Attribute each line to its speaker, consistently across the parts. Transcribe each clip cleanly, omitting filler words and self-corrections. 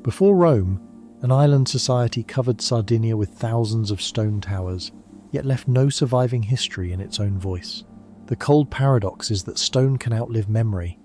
Speaker 1: Before Rome, an island society covered Sardinia with thousands of stone towers, yet left no surviving history in its own voice. The cold paradox is that stone can outlive memory.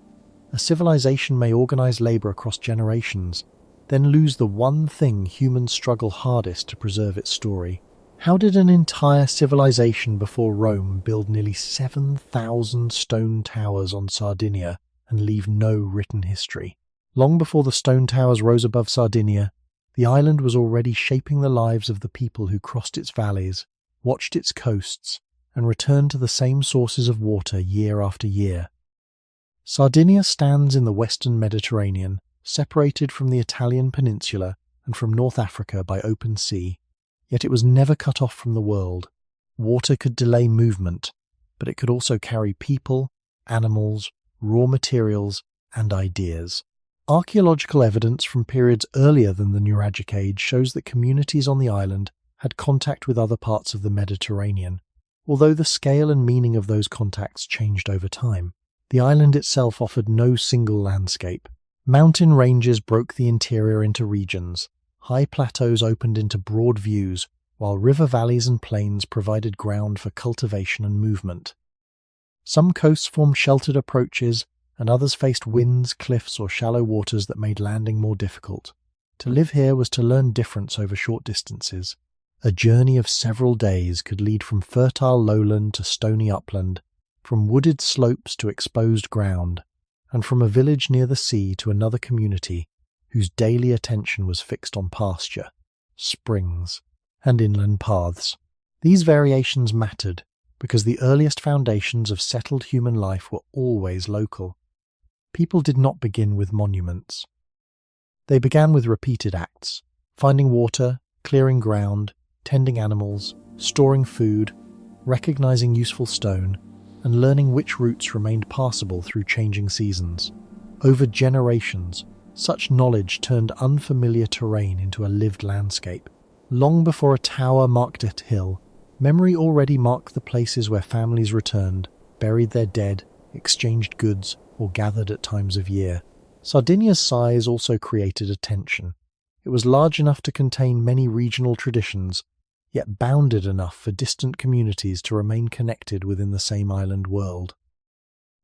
Speaker 1: A civilization may organize labor across generations, then lose the one thing humans struggle hardest to preserve its story. How did an entire civilization before Rome build nearly 7,000 stone towers on Sardinia and leave no written history? Long before the stone towers rose above Sardinia, the island was already shaping the lives of the people who crossed its valleys, watched its coasts, and returned to the same sources of water year after year. Sardinia stands in the western Mediterranean, separated from the Italian peninsula and from North Africa by open sea, yet it was never cut off from the world. Water could delay movement, but it could also carry people, animals, raw materials, and ideas. Archaeological evidence from periods earlier than the Nuragic age shows that communities on the island had contact with other parts of the Mediterranean, although the scale and meaning of those contacts changed over time. The island itself offered no single landscape. Mountain ranges broke the interior into regions. High plateaus opened into broad views, while river valleys and plains provided ground for cultivation and movement. Some coasts formed sheltered approaches, and others faced winds, cliffs, or shallow waters that made landing more difficult. To live here was to learn difference over short distances. A journey of several days could lead from fertile lowland to stony upland, from wooded slopes to exposed ground, and from a village near the sea to another community whose daily attention was fixed on pasture, springs, and inland paths. These variations mattered because the earliest foundations of settled human life were always local. People did not begin with monuments. They began with repeated acts, finding water, clearing ground, tending animals, storing food, recognizing useful stone, and learning which routes remained passable through changing seasons. Over generations, such knowledge turned unfamiliar terrain into a lived landscape. Long before a tower marked a hill, memory already marked the places where families returned, buried their dead, exchanged goods, or gathered at times of year. Sardinia's size also created a tension. It was large enough to contain many regional traditions, yet bounded enough for distant communities to remain connected within the same island world.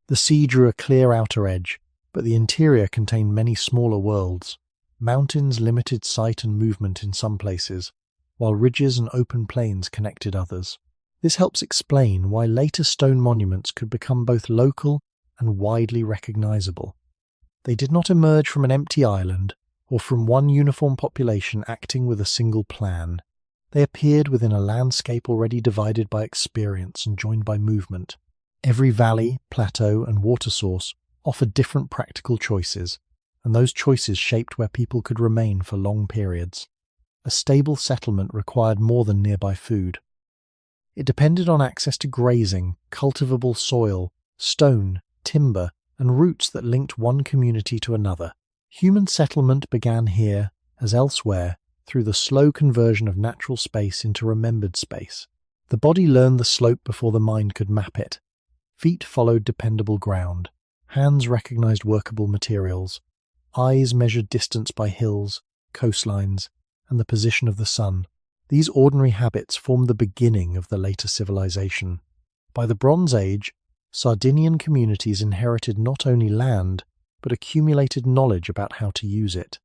Speaker 1: The sea drew a clear outer edge, but the interior contained many smaller worlds. Mountains limited sight and movement in some places, while ridges and open plains connected others. This helps explain why later stone monuments could become both local and widely recognizable. They did not emerge from an empty island or from one uniform population acting with a single plan. They appeared within a landscape already divided by experience and joined by movement. Every valley, plateau, and water source offered different practical choices, and those choices shaped where people could remain for long periods. A stable settlement required more than nearby food. It depended on access to grazing, cultivable soil, stone, timber, and routes that linked one community to another. Human settlement began here, as elsewhere, through the slow conversion of natural space into remembered space. The body learned the slope before the mind could map it. Feet followed dependable ground. Hands recognized workable materials. Eyes measured distance by hills, coastlines, and the position of the sun. These ordinary habits formed the beginning of the later civilization. By the Bronze Age, Sardinian communities inherited not only land, but accumulated knowledge about how to use it.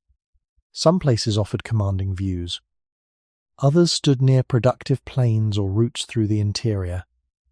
Speaker 1: Some places offered commanding views. Others stood near productive plains or routes through the interior.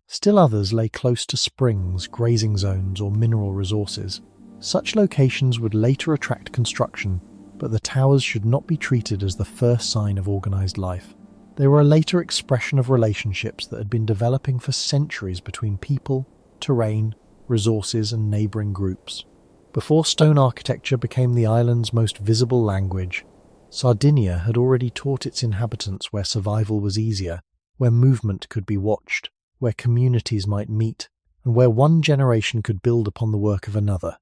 Speaker 1: Still others lay close to springs, grazing zones, or mineral resources. Such locations would later attract construction, but the towers should not be treated as the first sign of organized life. They were a later expression of relationships that had been developing for centuries between people, terrain, resources, and neighboring groups. Before stone architecture became the island's most visible language, Sardinia had already taught its inhabitants where survival was easier, where movement could be watched, where communities might meet, and where one generation could build upon the work of another.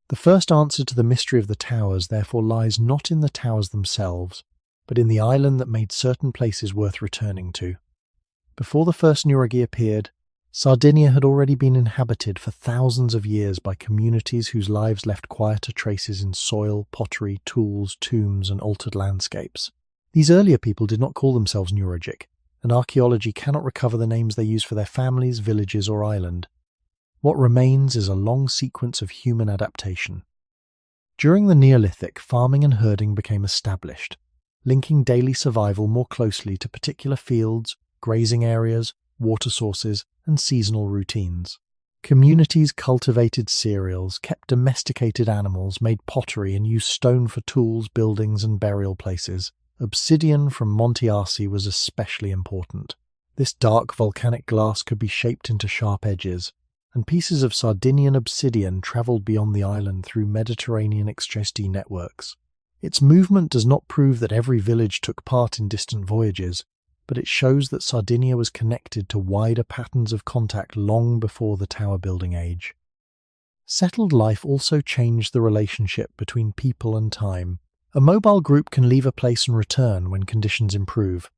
Speaker 1: The first answer to the mystery of the towers therefore lies not in the towers themselves, but in the island that made certain places worth returning to. Before the first nuraghi appeared, Sardinia had already been inhabited for thousands of years by communities whose lives left quieter traces in soil, pottery, tools, tombs, and altered landscapes. These earlier people did not call themselves Nuragic, and archaeology cannot recover the names they used for their families, villages, or island. What remains is a long sequence of human adaptation. During the Neolithic, farming and herding became established, linking daily survival more closely to particular fields, grazing areas, water sources, and seasonal routines. Communities cultivated cereals, kept domesticated animals, made pottery, and used stone for tools, buildings, and burial places. Obsidian from Monte Arsi was especially important. This dark volcanic glass could be shaped into sharp edges, and pieces of Sardinian obsidian travelled beyond the island through Mediterranean extracity networks. Its movement does not prove that every village took part in distant voyages, but it shows that Sardinia was connected to wider patterns of contact long before the tower-building age. Settled life also changed the relationship between people and time. A mobile group can leave a place and return when conditions improve,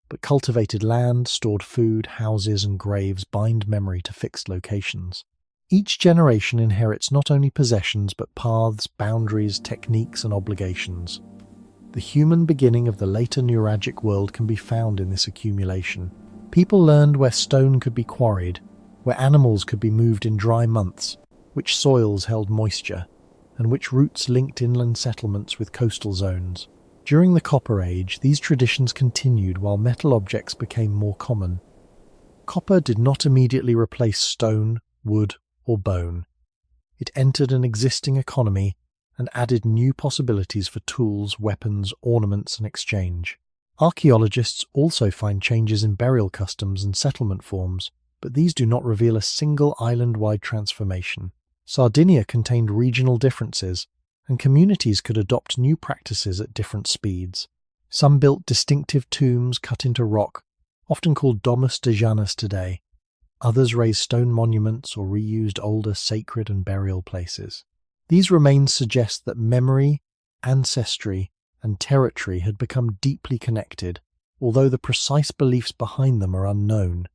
Speaker 1: but cultivated land, stored food, houses, and graves bind memory to fixed locations. Each generation inherits not only possessions but paths, boundaries, techniques, and obligations. The human beginning of the later Nuragic world can be found in this accumulation. People learned where stone could be quarried, where animals could be moved in dry months, which soils held moisture, and which routes linked inland settlements with coastal zones. During the Copper Age, these traditions continued while metal objects became more common. Copper did not immediately replace stone, wood, or bone. It entered an existing economy and added new possibilities for tools, weapons, ornaments, and exchange. Archaeologists also find changes in burial customs and settlement forms, but these do not reveal a single island-wide transformation. Sardinia contained regional differences, and communities could adopt new practices at different speeds. Some built distinctive tombs cut into rock, often called domus de Janus today. Others raised stone monuments or reused older sacred and burial places. These remains suggest that memory, ancestry, and territory had become deeply connected, although the precise beliefs behind them are unknown.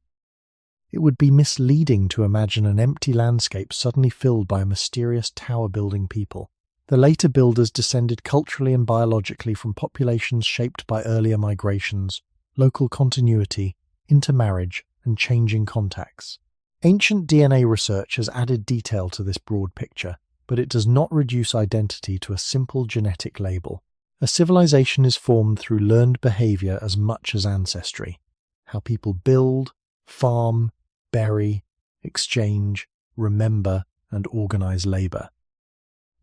Speaker 1: It would be misleading to imagine an empty landscape suddenly filled by a mysterious tower-building people. The later builders descended culturally and biologically from populations shaped by earlier migrations, local continuity, intermarriage, and changing contacts. Ancient DNA research has added detail to this broad picture, but it does not reduce identity to a simple genetic label. A civilization is formed through learned behavior as much as ancestry. How people build, farm, bury, exchange, remember, and organize labor.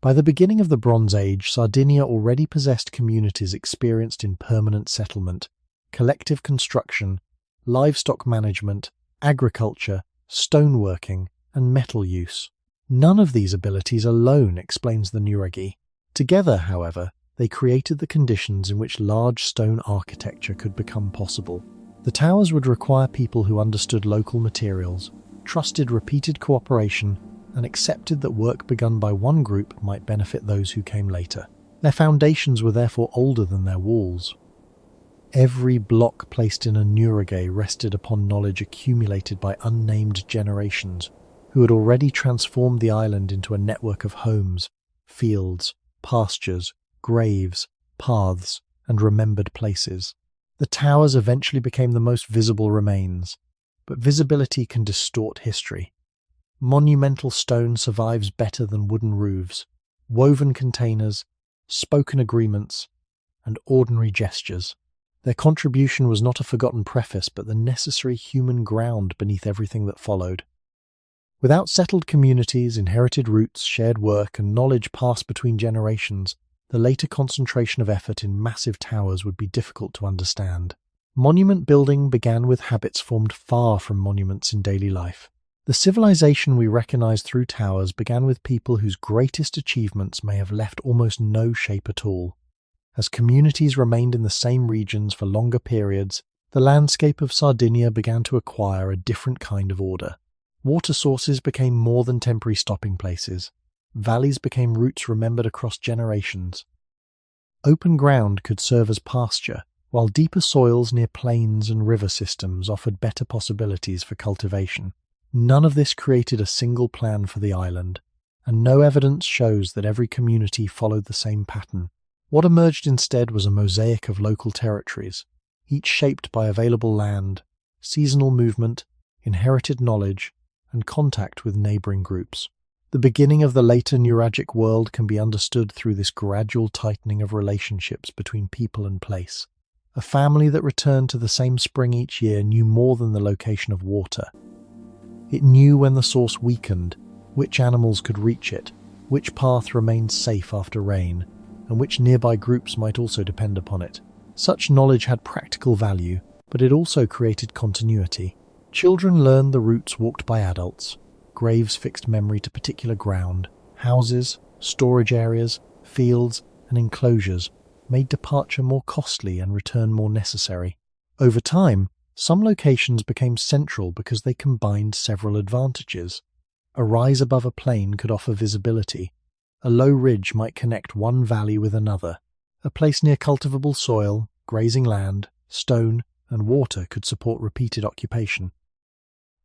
Speaker 1: By the beginning of the Bronze Age, Sardinia already possessed communities experienced in permanent settlement, collective construction, livestock management, agriculture, stoneworking, and metal use. None of these abilities alone explains the nuraghi. Together, however, they created the conditions in which large stone architecture could become possible. The towers would require people who understood local materials, trusted repeated cooperation, and accepted that work begun by one group might benefit those who came later. Their foundations were therefore older than their walls. Every block placed in a nuraghi rested upon knowledge accumulated by unnamed generations, who had already transformed the island into a network of homes, fields, pastures, graves, paths, and remembered places. The towers eventually became the most visible remains, but visibility can distort history. Monumental stone survives better than wooden roofs, woven containers, spoken agreements, and ordinary gestures. Their contribution was not a forgotten preface, but the necessary human ground beneath everything that followed. Without settled communities, inherited roots, shared work, and knowledge passed between generations, the later concentration of effort in massive towers would be difficult to understand. Monument building began with habits formed far from monuments in daily life. The civilization we recognize through towers began with people whose greatest achievements may have left almost no shape at all. As communities remained in the same regions for longer periods, the landscape of Sardinia began to acquire a different kind of order. Water sources became more than temporary stopping places. Valleys became routes remembered across generations. Open ground could serve as pasture, while deeper soils near plains and river systems offered better possibilities for cultivation. None of this created a single plan for the island, and no evidence shows that every community followed the same pattern. What emerged instead was a mosaic of local territories, each shaped by available land, seasonal movement, inherited knowledge, and contact with neighboring groups. The beginning of the later Nuragic world can be understood through this gradual tightening of relationships between people and place. A family that returned to the same spring each year knew more than the location of water. It knew when the source weakened, which animals could reach it, which path remained safe after rain, and which nearby groups might also depend upon it. Such knowledge had practical value, but it also created continuity. Children learned the routes walked by adults. Graves fixed memory to particular ground. Houses, storage areas, fields, and enclosures made departure more costly and return more necessary. Over time, some locations became central because they combined several advantages. A rise above a plain could offer visibility. A low ridge might connect one valley with another. A place near cultivable soil, grazing land, stone, and water could support repeated occupation.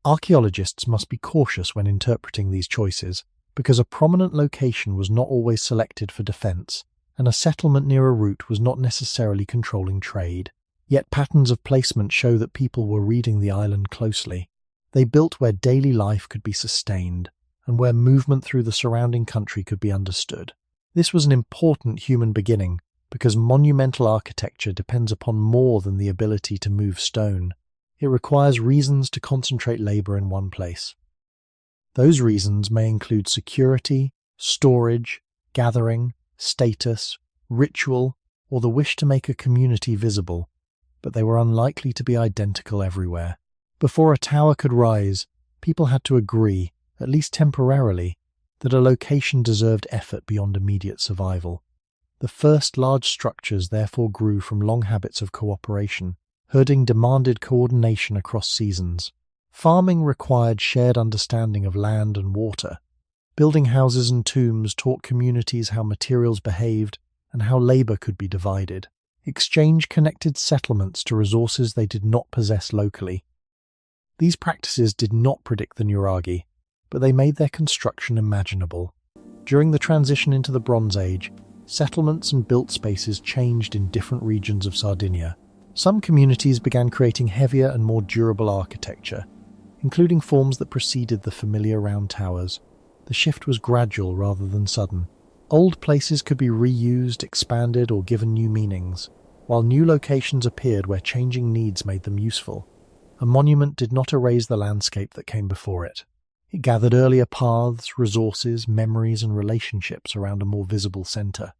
Speaker 1: Archaeologists must be cautious when interpreting these choices, because a prominent location was not always selected for defense, and a settlement near a route was not necessarily controlling trade. Yet patterns of placement show that people were reading the island closely. They built where daily life could be sustained, and where movement through the surrounding country could be understood. This was an important human beginning, because monumental architecture depends upon more than the ability to move stone. It requires reasons to concentrate labor in one place. Those reasons may include security, storage, gathering, status, ritual, or the wish to make a community visible, but they were unlikely to be identical everywhere. Before a tower could rise, people had to agree, at least temporarily, that a location deserved effort beyond immediate survival. The first large structures therefore grew from long habits of cooperation. Herding demanded coordination across seasons. Farming required shared understanding of land and water. Building houses and tombs taught communities how materials behaved and how labor could be divided. Exchange connected settlements to resources they did not possess locally. These practices did not predict the nuraghi, but they made their construction imaginable. During the transition into the Bronze Age, settlements and built spaces changed in different regions of Sardinia. Some communities began creating heavier and more durable architecture, including forms that preceded the familiar round towers. The shift was gradual rather than sudden. Old places could be reused, expanded, or given new meanings, while new locations appeared where changing needs made them useful. A monument did not erase the landscape that came before it. It gathered earlier paths, resources, memories, and relationships around a more visible center.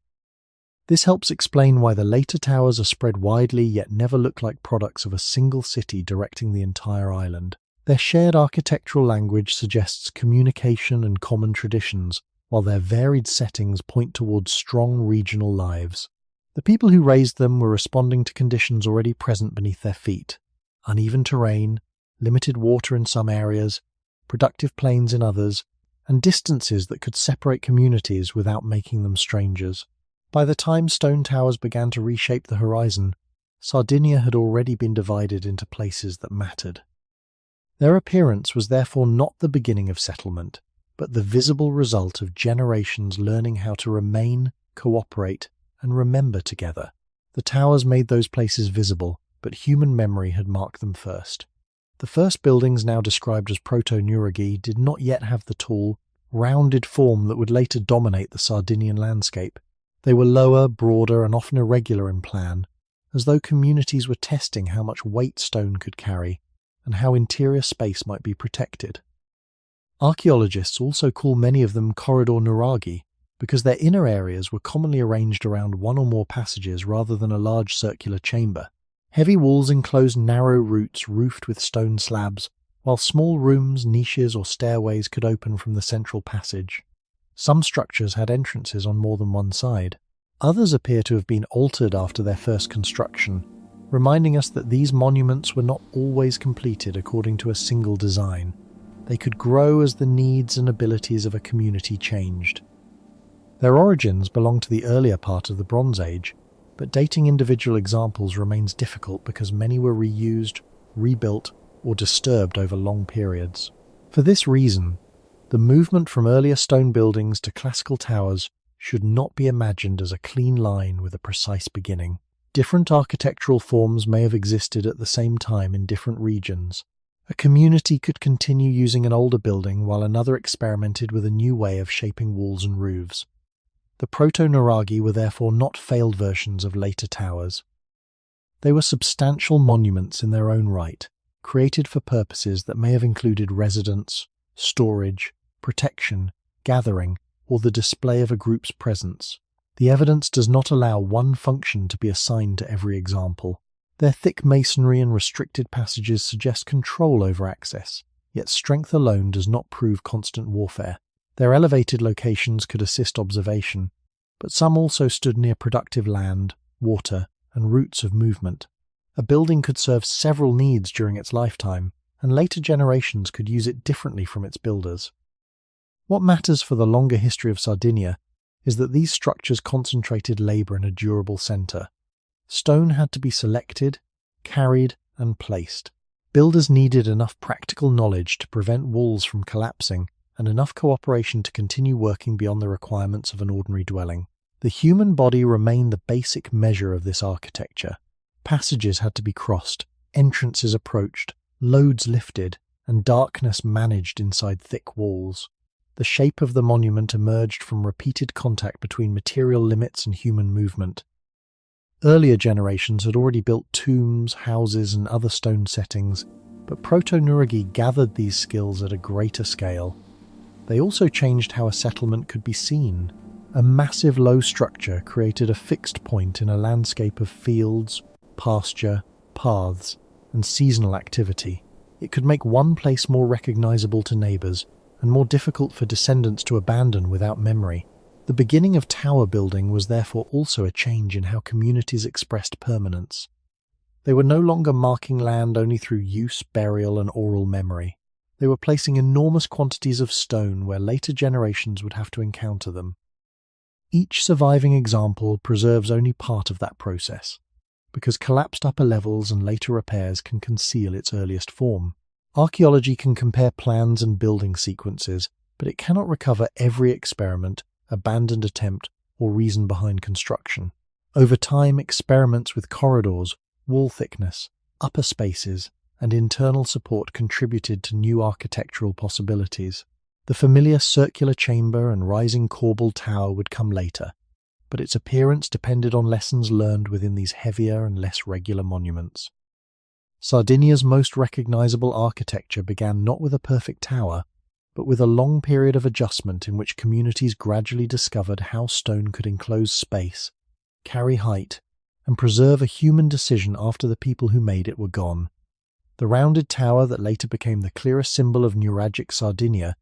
Speaker 1: This helps explain why the later towers are spread widely yet never look like products of a single city directing the entire island. Their shared architectural language suggests communication and common traditions, while their varied settings point towards strong regional lives. The people who raised them were responding to conditions already present beneath their feet: uneven terrain, limited water in some areas, productive plains in others, and distances that could separate communities without making them strangers. By the time stone towers began to reshape the horizon, Sardinia had already been divided into places that mattered. Their appearance was therefore not the beginning of settlement, but the visible result of generations learning how to remain, cooperate, and remember together. The towers made those places visible, but human memory had marked them first. The first buildings now described as proto-nuraghi did not yet have the tall, rounded form that would later dominate the Sardinian landscape. They were lower, broader, and often irregular in plan, as though communities were testing how much weight stone could carry and how interior space might be protected. Archaeologists also call many of them corridor nuraghi because their inner areas were commonly arranged around one or more passages rather than a large circular chamber. Heavy walls enclosed narrow routes roofed with stone slabs, while small rooms, niches, or stairways could open from the central passage. Some structures had entrances on more than one side. Others appear to have been altered after their first construction, reminding us that these monuments were not always completed according to a single design. They could grow as the needs and abilities of a community changed. Their origins belong to the earlier part of the Bronze Age, but dating individual examples remains difficult because many were reused, rebuilt, or disturbed over long periods. For this reason, the movement from earlier stone buildings to classical towers should not be imagined as a clean line with a precise beginning. Different architectural forms may have existed at the same time in different regions. A community could continue using an older building while another experimented with a new way of shaping walls and roofs. The proto-nuraghi were therefore not failed versions of later towers. They were substantial monuments in their own right, created for purposes that may have included residence, storage, protection, gathering, or the display of a group's presence. The evidence does not allow one function to be assigned to every example. Their thick masonry and restricted passages suggest control over access, yet strength alone does not prove constant warfare. Their elevated locations could assist observation, but some also stood near productive land, water, and routes of movement. A building could serve several needs during its lifetime, and later generations could use it differently from its builders. What matters for the longer history of Sardinia is that these structures concentrated labour in a durable centre. Stone had to be selected, carried, and placed. Builders needed enough practical knowledge to prevent walls from collapsing and enough cooperation to continue working beyond the requirements of an ordinary dwelling. The human body remained the basic measure of this architecture. Passages had to be crossed, entrances approached, loads lifted, and darkness managed inside thick walls. The shape of the monument emerged from repeated contact between material limits and human movement. Earlier generations had already built tombs, houses, and other stone settings, but proto-nuraghi gathered these skills at a greater scale. They also changed how a settlement could be seen. A massive low structure created a fixed point in a landscape of fields, pasture, paths, and seasonal activity. It could make one place more recognizable to neighbors and more difficult for descendants to abandon without memory. The beginning of tower building was therefore also a change in how communities expressed permanence. They were no longer marking land only through use, burial, and oral memory. They were placing enormous quantities of stone where later generations would have to encounter them. Each surviving example preserves only part of that process, because collapsed upper levels and later repairs can conceal its earliest form. Archaeology can compare plans and building sequences, but it cannot recover every experiment, abandoned attempt, or reason behind construction. Over time, experiments with corridors, wall thickness, upper spaces, and internal support contributed to new architectural possibilities. The familiar circular chamber and rising corbelled tower would come later, but its appearance depended on lessons learned within these heavier and less regular monuments. Sardinia's most recognizable architecture began not with a perfect tower, but with a long period of adjustment in which communities gradually discovered how stone could enclose space, carry height, and preserve a human decision after the people who made it were gone. The rounded tower that later became the clearest symbol of Nuragic Sardinia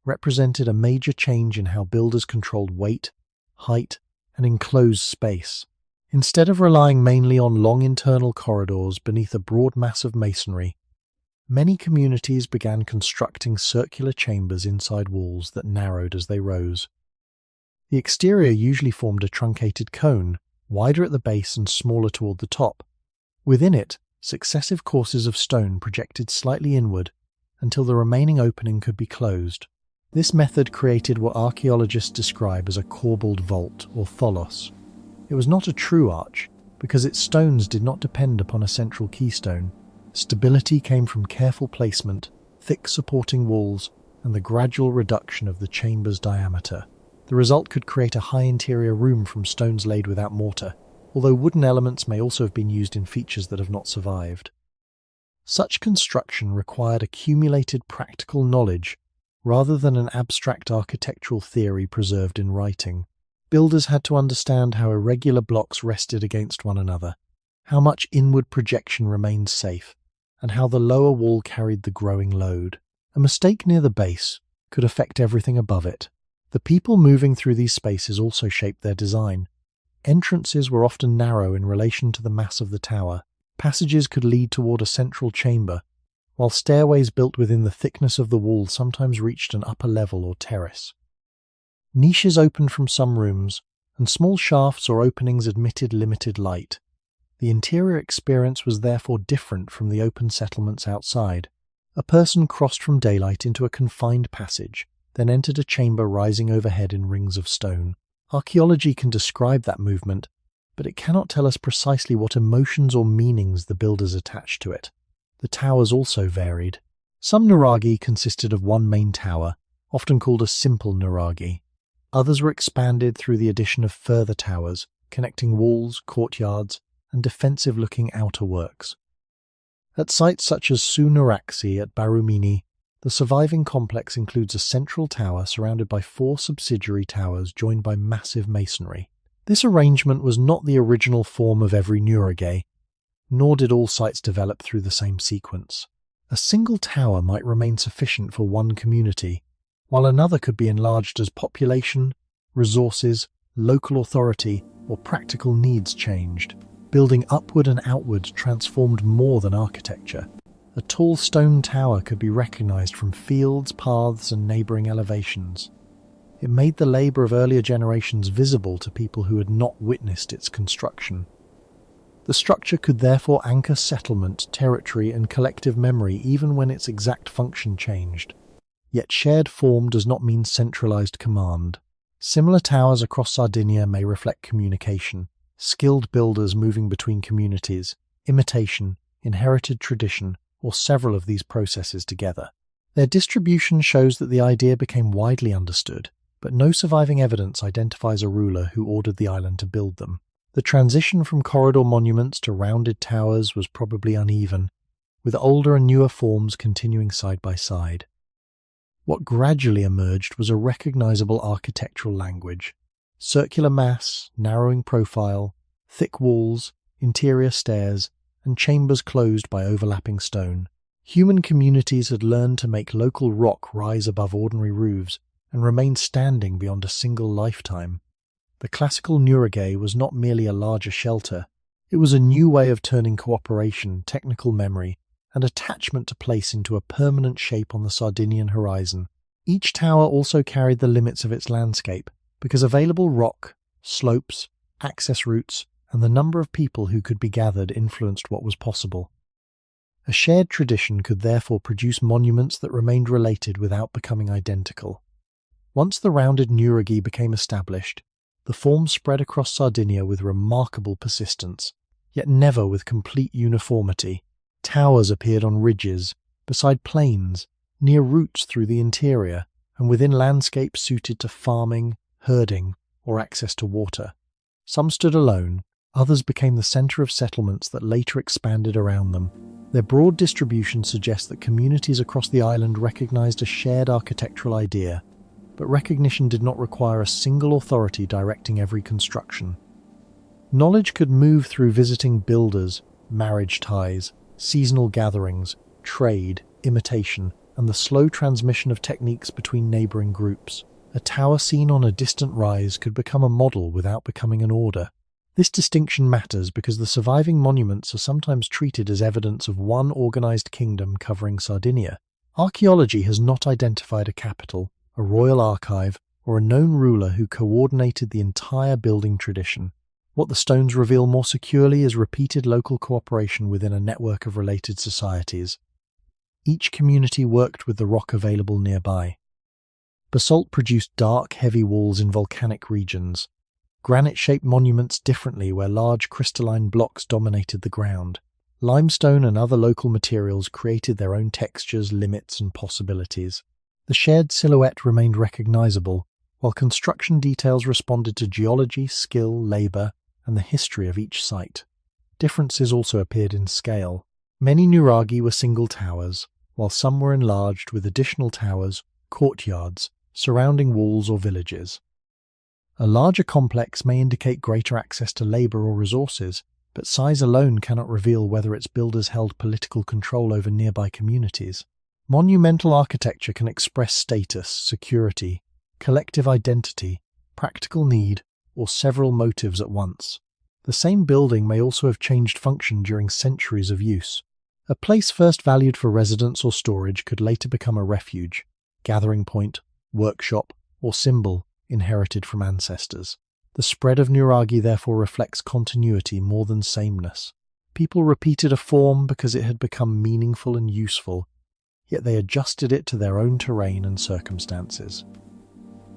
Speaker 1: represented a major change in how builders controlled weight, height, and enclosed space. Instead of relying mainly on long internal corridors beneath a broad mass of masonry, many communities began constructing circular chambers inside walls that narrowed as they rose. The exterior usually formed a truncated cone, wider at the base and smaller toward the top. Within it, successive courses of stone projected slightly inward until the remaining opening could be closed. This method created what archaeologists describe as a corbelled vault, or tholos. It was not a true arch, because its stones did not depend upon a central keystone. Stability came from careful placement, thick supporting walls, and the gradual reduction of the chamber's diameter. The result could create a high interior room from stones laid without mortar, although wooden elements may also have been used in features that have not survived. Such construction required accumulated practical knowledge rather than an abstract architectural theory preserved in writing. Builders had to understand how irregular blocks rested against one another, how much inward projection remained safe, and how the lower wall carried the growing load. A mistake near the base could affect everything above it. The people moving through these spaces also shaped their design. Entrances were often narrow in relation to the mass of the tower. Passages could lead toward a central chamber, while stairways built within the thickness of the wall sometimes reached an upper level or terrace. Niches opened from some rooms, and small shafts or openings admitted limited light. The interior experience was therefore different from the open settlements outside. A person crossed from daylight into a confined passage, then entered a chamber rising overhead in rings of stone. Archaeology can describe that movement, but it cannot tell us precisely what emotions or meanings the builders attached to it. The towers also varied. Some nuraghi consisted of one main tower, often called a simple nuraghi. Others were expanded through the addition of further towers, connecting walls, courtyards, and defensive-looking outer works. At sites such as Nuragic at Barumini, the surviving complex includes a central tower surrounded by 4 subsidiary towers joined by massive masonry. This arrangement was not the original form of every nuraghi, nor did all sites develop through the same sequence. A single tower might remain sufficient for one community, while another could be enlarged as population, resources, local authority, or practical needs changed. Building upward and outward transformed more than architecture. A tall stone tower could be recognized from fields, paths, and neighboring elevations. It made the labor of earlier generations visible to people who had not witnessed its construction. The structure could therefore anchor settlement, territory, and collective memory even when its exact function changed. Yet shared form does not mean centralized command. Similar towers across Sardinia may reflect communication, skilled builders moving between communities, imitation, inherited tradition, or several of these processes together. Their distribution shows that the idea became widely understood, but no surviving evidence identifies a ruler who ordered the island to build them. The transition from corridor monuments to rounded towers was probably uneven, with older and newer forms continuing side by side. What gradually emerged was a recognizable architectural language. Circular mass, narrowing profile, thick walls, interior stairs, and chambers closed by overlapping stone. Human communities had learned to make local rock rise above ordinary roofs and remain standing beyond a single lifetime. The classical nuraghi was not merely a larger shelter, it was a new way of turning cooperation, technical memory, and attachment to place into a permanent shape on the Sardinian horizon. Each tower also carried the limits of its landscape, because available rock, slopes, access routes, and the number of people who could be gathered influenced what was possible. A shared tradition could therefore produce monuments that remained related without becoming identical. Once the rounded nuraghi became established, the form spread across Sardinia with remarkable persistence, yet never with complete uniformity. Towers appeared on ridges, beside plains, near routes through the interior, and within landscapes suited to farming, herding, or access to water. Some stood alone, others became the center of settlements that later expanded around them. Their broad distribution suggests that communities across the island recognized a shared architectural idea, but recognition did not require a single authority directing every construction. Knowledge could move through visiting builders, marriage ties, seasonal gatherings, trade, imitation, and the slow transmission of techniques between neighboring groups. A tower seen on a distant rise could become a model without becoming an order. This distinction matters because the surviving monuments are sometimes treated as evidence of one organized kingdom covering Sardinia. Archaeology has not identified a capital, a royal archive, or a known ruler who coordinated the entire building tradition. What the stones reveal more securely is repeated local cooperation within a network of related societies. Each community worked with the rock available nearby. Basalt produced dark, heavy walls in volcanic regions. Granite shaped monuments differently where large crystalline blocks dominated the ground. Limestone and other local materials created their own textures, limits, and possibilities. The shared silhouette remained recognizable, while construction details responded to geology, skill, labor, and the history of each site. Differences also appeared in scale. Many nuraghi were single towers, while some were enlarged with additional towers, courtyards, surrounding walls or villages. A larger complex may indicate greater access to labor or resources, but size alone cannot reveal whether its builders held political control over nearby communities. Monumental architecture can express status, security, collective identity, practical need, or several motives at once. The same building may also have changed function during centuries of use. A place first valued for residence or storage could later become a refuge, gathering point, workshop, or symbol inherited from ancestors. The spread of nuraghi therefore reflects continuity more than sameness. People repeated a form because it had become meaningful and useful, yet they adjusted it to their own terrain and circumstances.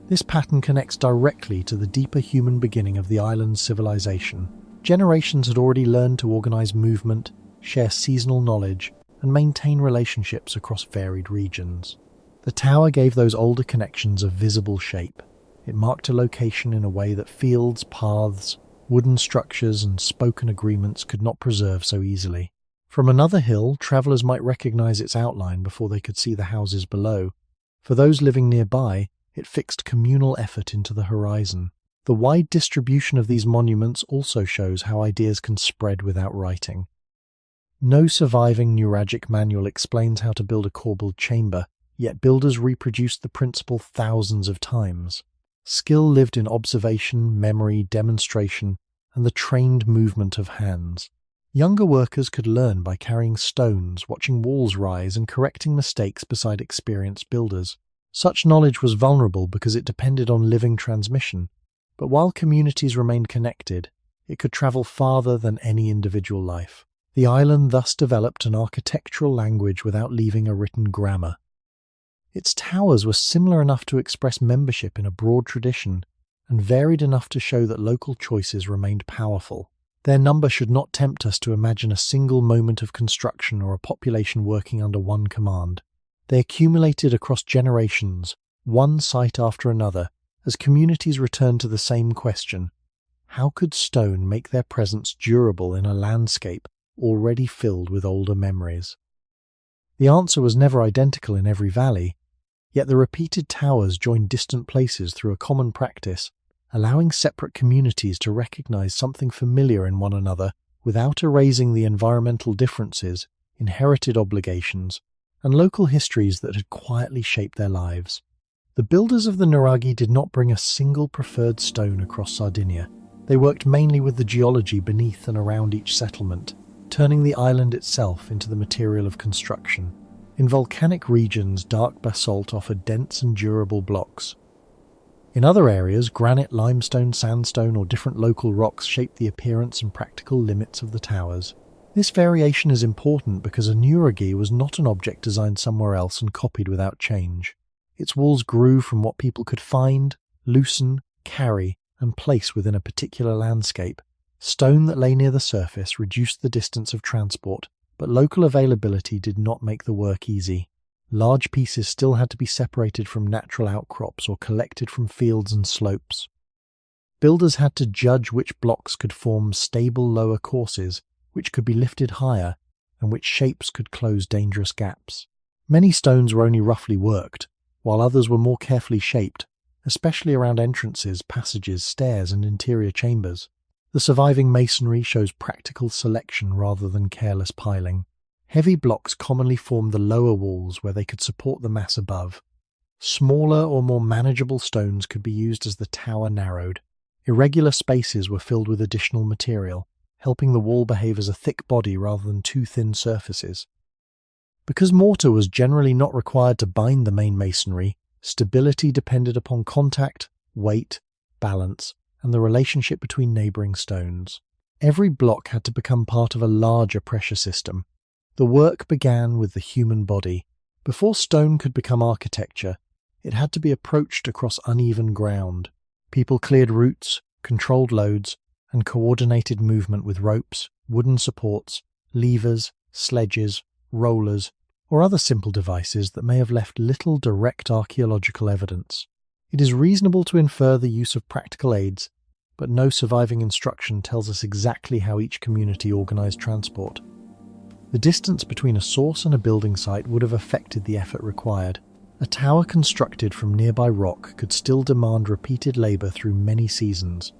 Speaker 1: This pattern connects directly to the deeper human beginning of the island's civilization. Generations had already learned to organize movement, share seasonal knowledge, and maintain relationships across varied regions. The tower gave those older connections a visible shape. It marked a location in a way that fields, paths, wooden structures, and spoken agreements could not preserve so easily. From another hill, travelers might recognize its outline before they could see the houses below. For those living nearby, it fixed communal effort into the horizon. The wide distribution of these monuments also shows how ideas can spread without writing. No surviving Nuragic manual explains how to build a corbelled chamber, yet builders reproduced the principle thousands of times. Skill lived in observation, memory, demonstration, and the trained movement of hands. Younger workers could learn by carrying stones, watching walls rise, and correcting mistakes beside experienced builders. Such knowledge was vulnerable because it depended on living transmission, but while communities remained connected, it could travel farther than any individual life. The island thus developed an architectural language without leaving a written grammar. Its towers were similar enough to express membership in a broad tradition, and varied enough to show that local choices remained powerful. Their number should not tempt us to imagine a single moment of construction or a population working under one command. They accumulated across generations, one site after another, as communities returned to the same question: how could stone make their presence durable in a landscape already filled with older memories? The answer was never identical in every valley, yet the repeated towers joined distant places through a common practice, allowing separate communities to recognize something familiar in one another without erasing the environmental differences, inherited obligations, and local histories that had quietly shaped their lives. The builders of the nuraghi did not bring a single preferred stone across Sardinia. They worked mainly with the geology beneath and around each settlement, turning the island itself into the material of construction. In volcanic regions, dark basalt offered dense and durable blocks. In other areas, granite, limestone, sandstone, or different local rocks shaped the appearance and practical limits of the towers. This variation is important because a nuraghi was not an object designed somewhere else and copied without change. Its walls grew from what people could find, loosen, carry, and place within a particular landscape. Stone that lay near the surface reduced the distance of transport, but local availability did not make the work easy. Large pieces still had to be separated from natural outcrops or collected from fields and slopes. Builders had to judge which blocks could form stable lower courses, which could be lifted higher, and which shapes could close dangerous gaps. Many stones were only roughly worked, while others were more carefully shaped, especially around entrances, passages, stairs, and interior chambers. The surviving masonry shows practical selection rather than careless piling. Heavy blocks commonly formed the lower walls where they could support the mass above. Smaller or more manageable stones could be used as the tower narrowed. Irregular spaces were filled with additional material, helping the wall behave as a thick body rather than two thin surfaces. Because mortar was generally not required to bind the main masonry, stability depended upon contact, weight, balance, and the relationship between neighbouring stones. Every block had to become part of a larger pressure system. The work began with the human body. Before stone could become architecture, it had to be approached across uneven ground. People cleared routes, controlled loads, and coordinated movement with ropes, wooden supports, levers, sledges, rollers, or other simple devices that may have left little direct archaeological evidence. It is reasonable to infer the use of practical aids, but no surviving instruction tells us exactly how each community organized transport. The distance between a source and a building site would have affected the effort required. A tower constructed from nearby rock could still demand repeated labor through many seasons,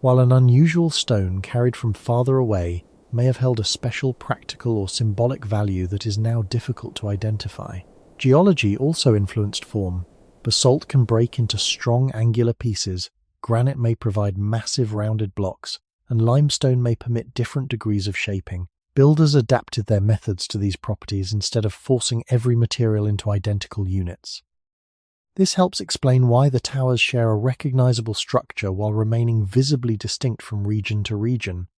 Speaker 1: while an unusual stone carried from farther away may have held a special practical or symbolic value that is now difficult to identify. Geology also influenced form. Basalt can break into strong angular pieces, granite may provide massive rounded blocks, and limestone may permit different degrees of shaping. Builders adapted their methods to these properties instead of forcing every material into identical units. This helps explain why the towers share a recognizable structure while remaining visibly distinct from region to region.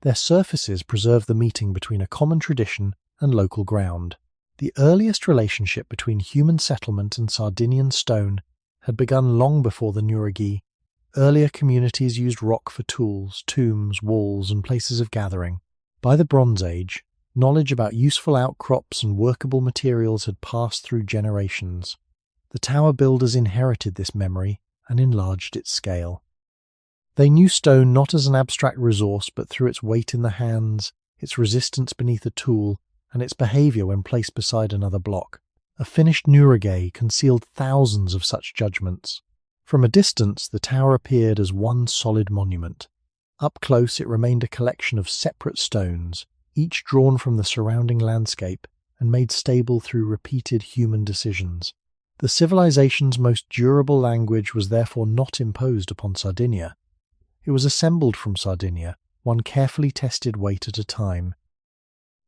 Speaker 1: Their surfaces preserve the meeting between a common tradition and local ground. The earliest relationship between human settlement and Sardinian stone had begun long before the nuraghi. Earlier communities used rock for tools, tombs, walls, and places of gathering. By the Bronze Age, knowledge about useful outcrops and workable materials had passed through generations. The tower builders inherited this memory and enlarged its scale. They knew stone not as an abstract resource, but through its weight in the hands, its resistance beneath a tool, and its behavior when placed beside another block. A finished nuraghi concealed thousands of such judgments. From a distance, the tower appeared as one solid monument. Up close, it remained a collection of separate stones, each drawn from the surrounding landscape and made stable through repeated human decisions. The civilization's most durable language was therefore not imposed upon Sardinia. It was assembled from Sardinia, one carefully tested weight at a time.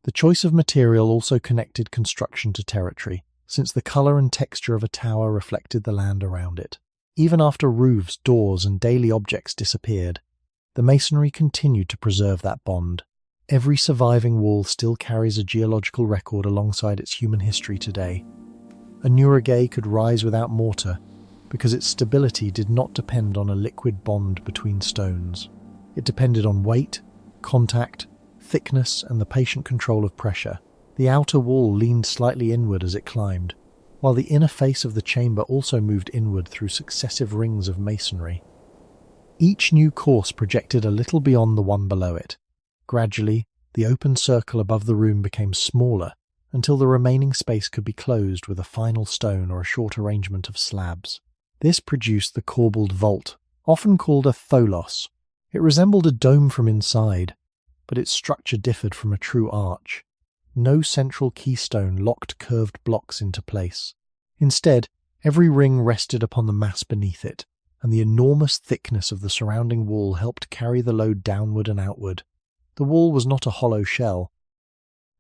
Speaker 1: The choice of material also connected construction to territory, since the colour and texture of a tower reflected the land around it. Even after roofs, doors, and daily objects disappeared, the masonry continued to preserve that bond. Every surviving wall still carries a geological record alongside its human history today. A nuraghi could rise without mortar because its stability did not depend on a liquid bond between stones. It depended on weight, contact, thickness, and the patient control of pressure. The outer wall leaned slightly inward as it climbed, while the inner face of the chamber also moved inward through successive rings of masonry. Each new course projected a little beyond the one below it. Gradually, the open circle above the room became smaller until the remaining space could be closed with a final stone or a short arrangement of slabs. This produced the corbelled vault, often called a tholos. It resembled a dome from inside, but its structure differed from a true arch. No central keystone locked curved blocks into place. Instead, every ring rested upon the mass beneath it, and the enormous thickness of the surrounding wall helped carry the load downward and outward. The wall was not a hollow shell.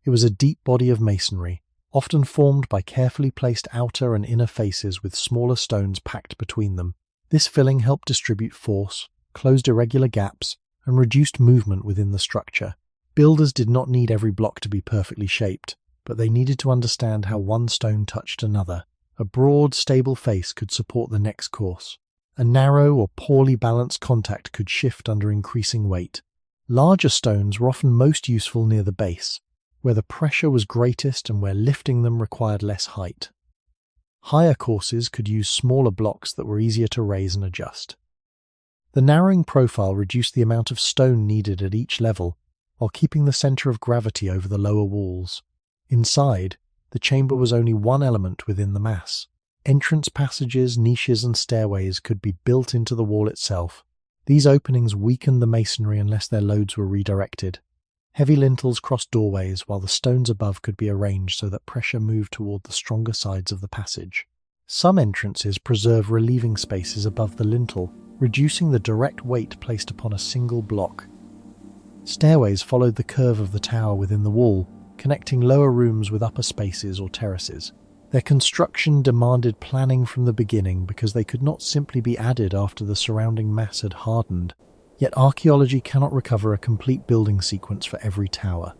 Speaker 1: It was a deep body of masonry, often formed by carefully placed outer and inner faces with smaller stones packed between them. This filling helped distribute force, closed irregular gaps, and reduced movement within the structure. Builders did not need every block to be perfectly shaped, but they needed to understand how one stone touched another. A broad, stable face could support the next course. A narrow or poorly balanced contact could shift under increasing weight. Larger stones were often most useful near the base, where the pressure was greatest and where lifting them required less height. Higher courses could use smaller blocks that were easier to raise and adjust. The narrowing profile reduced the amount of stone needed at each level, while keeping the centre of gravity over the lower walls. Inside, the chamber was only one element within the mass. Entrance passages, niches, and stairways could be built into the wall itself. These openings weakened the masonry unless their loads were redirected. Heavy lintels crossed doorways, while the stones above could be arranged so that pressure moved toward the stronger sides of the passage. Some entrances preserve relieving spaces above the lintel, reducing the direct weight placed upon a single block. Stairways followed the curve of the tower within the wall, connecting lower rooms with upper spaces or terraces. Their construction demanded planning from the beginning because they could not simply be added after the surrounding mass had hardened. Yet archaeology cannot recover a complete building sequence for every tower.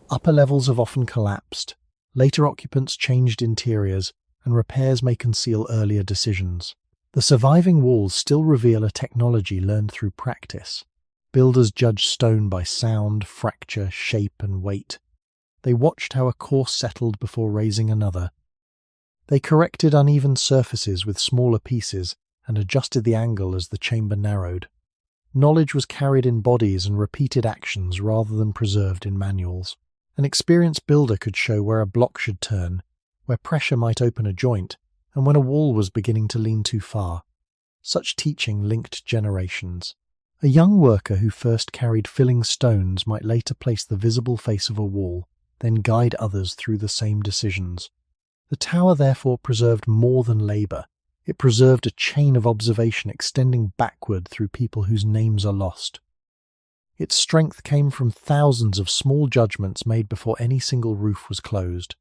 Speaker 1: Upper levels have often collapsed, later occupants changed interiors, and repairs may conceal earlier decisions. The surviving walls still reveal a technology learned through practice. Builders judged stone by sound, fracture, shape, and weight. They watched how a course settled before raising another. They corrected uneven surfaces with smaller pieces and adjusted the angle as the chamber narrowed. Knowledge was carried in bodies and repeated actions rather than preserved in manuals. An experienced builder could show where a block should turn, where pressure might open a joint, and when a wall was beginning to lean too far. Such teaching linked generations. A young worker who first carried filling stones might later place the visible face of a wall, then guide others through the same decisions. The tower therefore preserved more than labour. It preserved a chain of observation extending backward through people whose names are lost. Its strength came from thousands of small judgments made before any single roof was closed.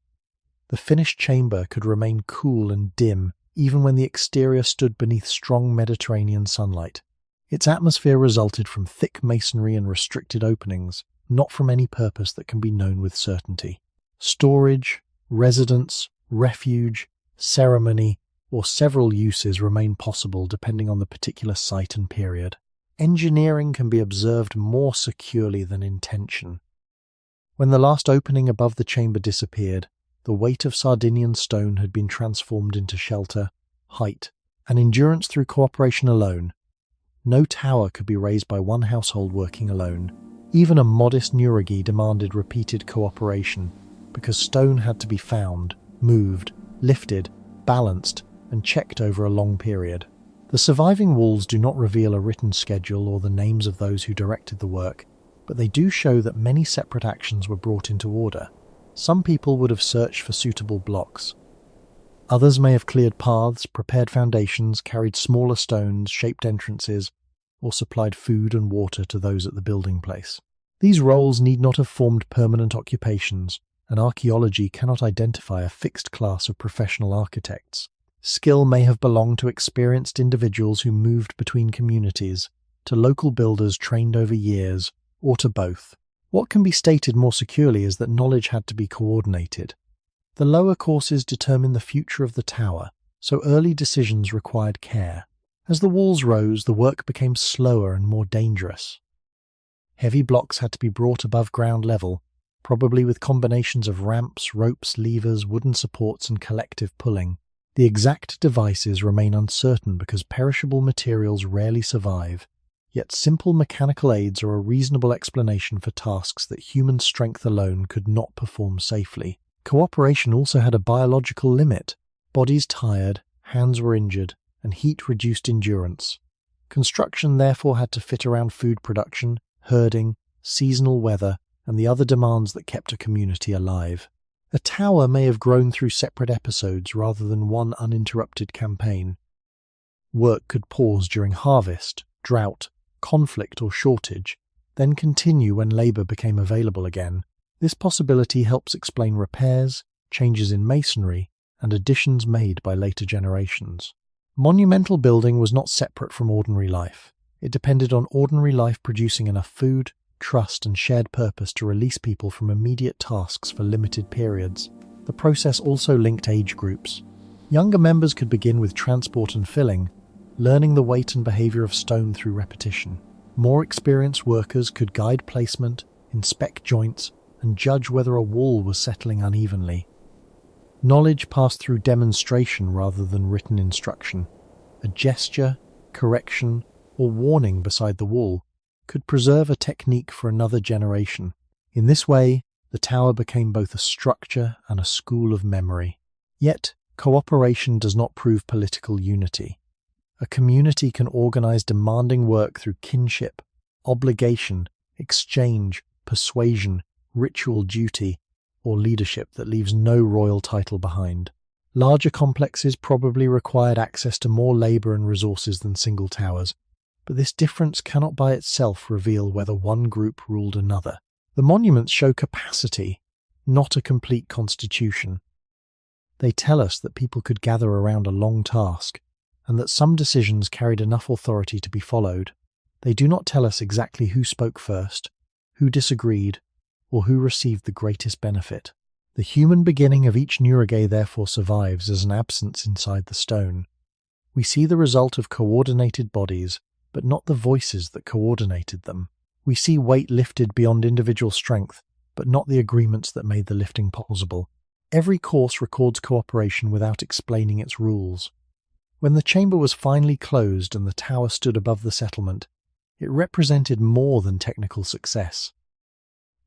Speaker 1: The finished chamber could remain cool and dim even when the exterior stood beneath strong Mediterranean sunlight. Its atmosphere resulted from thick masonry and restricted openings, not from any purpose that can be known with certainty. Storage, Residence, refuge, ceremony, or several uses remain possible depending on the particular site and period. Engineering can be observed more securely than intention. When the last opening above the chamber disappeared, the weight of Sardinian stone had been transformed into shelter, height, and endurance through cooperation alone. No tower could be raised by one household working alone. Even a modest nuraghi demanded repeated cooperation, because stone had to be found, moved, lifted, balanced, and checked over a long period. The surviving walls do not reveal a written schedule or the names of those who directed the work, but they do show that many separate actions were brought into order. Some people would have searched for suitable blocks. Others may have cleared paths, prepared foundations, carried smaller stones, shaped entrances, or supplied food and water to those at the building place. These roles need not have formed permanent occupations, and archaeology cannot identify a fixed class of professional architects. Skill may have belonged to experienced individuals who moved between communities, to local builders trained over years, or to both. What can be stated more securely is that knowledge had to be coordinated. The lower courses determine the future of the tower, so early decisions required care. As the walls rose, the work became slower and more dangerous. Heavy blocks had to be brought above ground level, probably with combinations of ramps, ropes, levers, wooden supports, and collective pulling. The exact devices remain uncertain because perishable materials rarely survive, yet simple mechanical aids are a reasonable explanation for tasks that human strength alone could not perform safely. Cooperation also had a biological limit. Bodies tired, hands were injured, and heat reduced endurance. Construction therefore had to fit around food production, herding, seasonal weather, and the other demands that kept a community alive. A tower may have grown through separate episodes rather than one uninterrupted campaign. Work could pause during harvest, drought, conflict, or shortage, then continue when labour became available again. This possibility helps explain repairs, changes in masonry, and additions made by later generations. Monumental building was not separate from ordinary life. It depended on ordinary life producing enough food, trust, and shared purpose to release people from immediate tasks for limited periods. The process also linked age groups. Younger members could begin with transport and filling, learning the weight and behaviour of stone through repetition. More experienced workers could guide placement, inspect joints, and judge whether a wall was settling unevenly. Knowledge passed through demonstration rather than written instruction. A gesture, correction, or warning beside the wall could preserve a technique for another generation. In this way, the tower became both a structure and a school of memory. Yet, cooperation does not prove political unity. A community can organize demanding work through kinship, obligation, exchange, persuasion, ritual duty, or leadership that leaves no royal title behind. Larger complexes probably required access to more labor and resources than single towers, but this difference cannot by itself reveal whether one group ruled another. The monuments show capacity, not a complete constitution. They tell us that people could gather around a long task, and that some decisions carried enough authority to be followed. They do not tell us exactly who spoke first, who disagreed, or who received the greatest benefit. The human beginning of each nuraghi therefore survives as an absence inside the stone. We see the result of coordinated bodies, but not the voices that coordinated them. We see weight lifted beyond individual strength, but not the agreements that made the lifting possible. Every course records cooperation without explaining its rules. When the chamber was finally closed and the tower stood above the settlement, it represented more than technical success.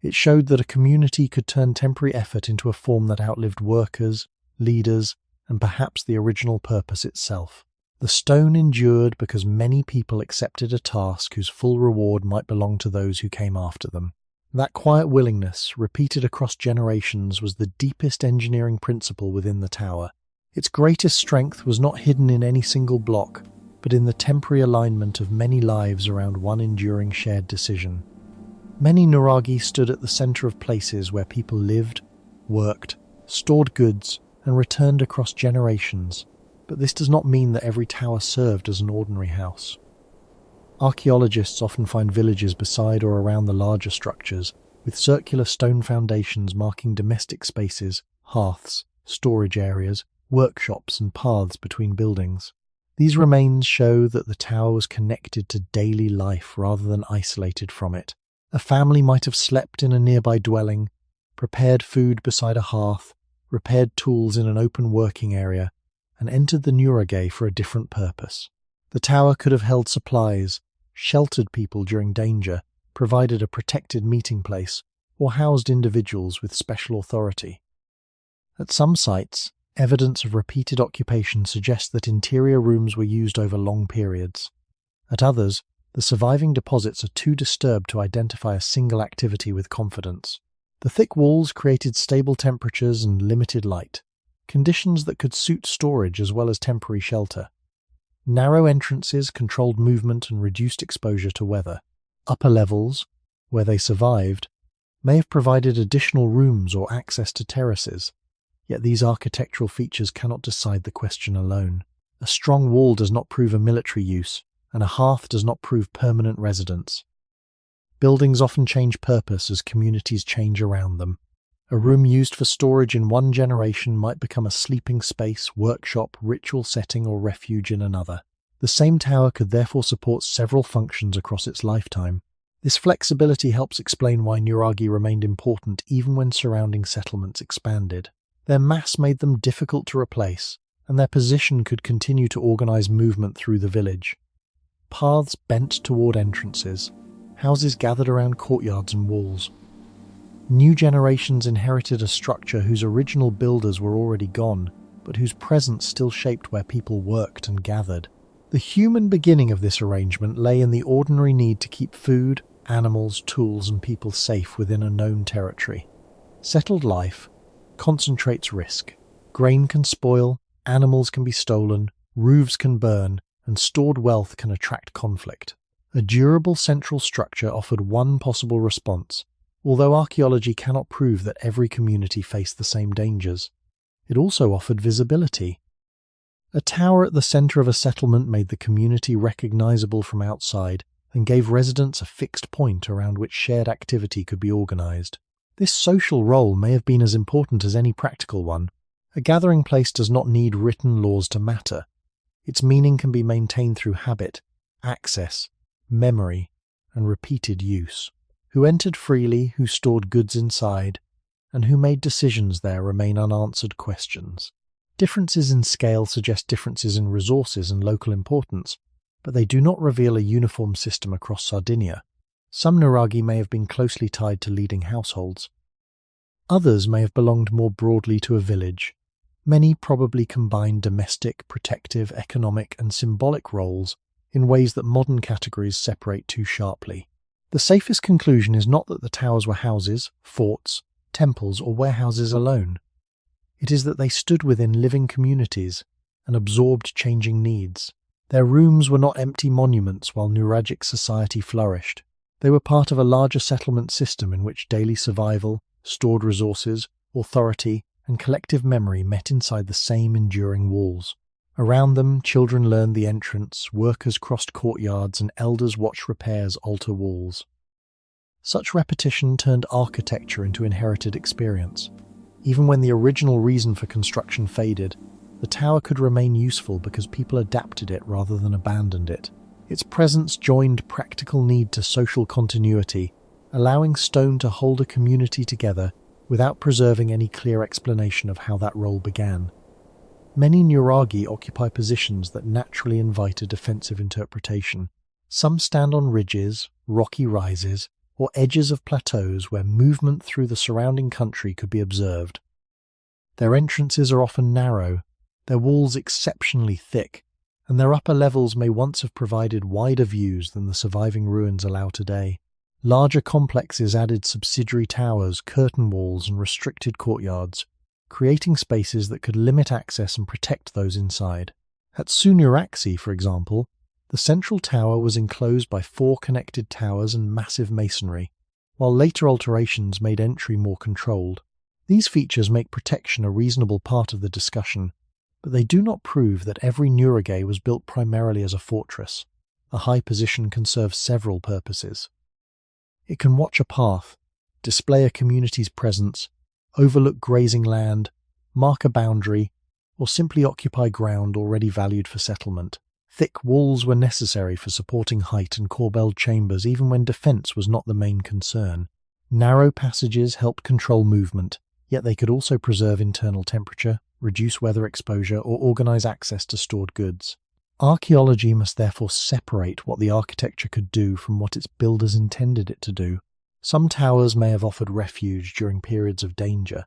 Speaker 1: It showed that a community could turn temporary effort into a form that outlived workers, leaders, and perhaps the original purpose itself. The stone endured because many people accepted a task whose full reward might belong to those who came after them. That quiet willingness, repeated across generations, was the deepest engineering principle within the tower. Its greatest strength was not hidden in any single block, but in the temporary alignment of many lives around one enduring shared decision. Many nuraghi stood at the center of places where people lived, worked, stored goods, and returned across generations, but this does not mean that every tower served as an ordinary house. Archaeologists often find villages beside or around the larger structures, with circular stone foundations marking domestic spaces, hearths, storage areas, workshops and paths between buildings. These remains show that the tower was connected to daily life rather than isolated from it. A family might have slept in a nearby dwelling, prepared food beside a hearth, repaired tools in an open working area, and entered the nuraghi for a different purpose. The tower could have held supplies, sheltered people during danger, provided a protected meeting place, or housed individuals with special authority. At some sites, evidence of repeated occupation suggests that interior rooms were used over long periods. At others, the surviving deposits are too disturbed to identify a single activity with confidence. The thick walls created stable temperatures and limited light, conditions that could suit storage as well as temporary shelter. Narrow entrances controlled movement and reduced exposure to weather. Upper levels, where they survived, may have provided additional rooms or access to terraces, yet these architectural features cannot decide the question alone. A strong wall does not prove a military use, and a hearth does not prove permanent residence. Buildings often change purpose as communities change around them. A room used for storage in one generation might become a sleeping space, workshop, ritual setting, or refuge in another. The same tower could therefore support several functions across its lifetime. This flexibility helps explain why nuraghi remained important even when surrounding settlements expanded. Their mass made them difficult to replace, and their position could continue to organize movement through the village. Paths bent toward entrances, houses gathered around courtyards and walls. New generations inherited a structure whose original builders were already gone, but whose presence still shaped where people worked and gathered. The human beginning of this arrangement lay in the ordinary need to keep food, animals, tools, and people safe within a known territory. Settled life concentrates risk. Grain can spoil, animals can be stolen, roofs can burn, and stored wealth can attract conflict. A durable central structure offered one possible response, although archaeology cannot prove that every community faced the same dangers. It also offered visibility. A tower at the center of a settlement made the community recognizable from outside and gave residents a fixed point around which shared activity could be organized. This social role may have been as important as any practical one. A gathering place does not need written laws to matter. Its meaning can be maintained through habit, access, memory, and repeated use. Who entered freely, who stored goods inside, and who made decisions there remain unanswered questions. Differences in scale suggest differences in resources and local importance, but they do not reveal a uniform system across Sardinia. Some nuraghi may have been closely tied to leading households. Others may have belonged more broadly to a village. Many probably combined domestic, protective, economic, and symbolic roles in ways that modern categories separate too sharply. The safest conclusion is not that the towers were houses, forts, temples, or warehouses alone. It is that they stood within living communities and absorbed changing needs. Their rooms were not empty monuments while Nuragic society flourished. They were part of a larger settlement system in which daily survival, stored resources, authority, and collective memory met inside the same enduring walls. Around them, children learned the entrance, workers crossed courtyards, and elders watched repairs alter walls. Such repetition turned architecture into inherited experience. Even when the original reason for construction faded, the tower could remain useful because people adapted it rather than abandoned it. Its presence joined practical need to social continuity, allowing stone to hold a community together without preserving any clear explanation of how that role began. Many nuraghi occupy positions that naturally invite a defensive interpretation. Some stand on ridges, rocky rises, or edges of plateaus where movement through the surrounding country could be observed. Their entrances are often narrow, their walls exceptionally thick, and their upper levels may once have provided wider views than the surviving ruins allow today. Larger complexes added subsidiary towers, curtain walls, and restricted courtyards, creating spaces that could limit access and protect those inside. At Nuragic, for example, the central tower was enclosed by 4 connected towers and massive masonry, while later alterations made entry more controlled. These features make protection a reasonable part of the discussion, but they do not prove that every nuraghi was built primarily as a fortress. A high position can serve several purposes. It can watch a path, display a community's presence, overlook grazing land, mark a boundary, or simply occupy ground already valued for settlement. Thick walls were necessary for supporting height and corbelled chambers even when defence was not the main concern. Narrow passages helped control movement, yet they could also preserve internal temperature, reduce weather exposure, or organise access to stored goods. Archaeology must therefore separate what the architecture could do from what its builders intended it to do. Some towers may have offered refuge during periods of danger.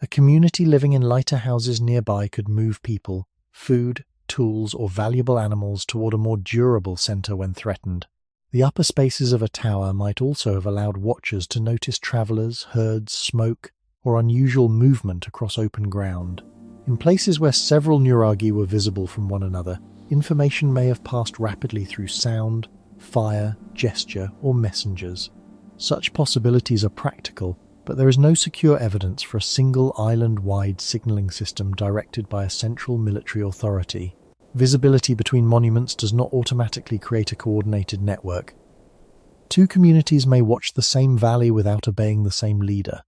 Speaker 1: A community living in lighter houses nearby could move people, food, tools, or valuable animals toward a more durable centre when threatened. The upper spaces of a tower might also have allowed watchers to notice travellers, herds, smoke, or unusual movement across open ground. In places where several nuraghi were visible from one another, information may have passed rapidly through sound, fire, gesture, or messengers. Such possibilities are practical, but there is no secure evidence for a single island-wide signalling system directed by a central military authority. Visibility between monuments does not automatically create a coordinated network. Two communities may watch the same valley without obeying the same leader.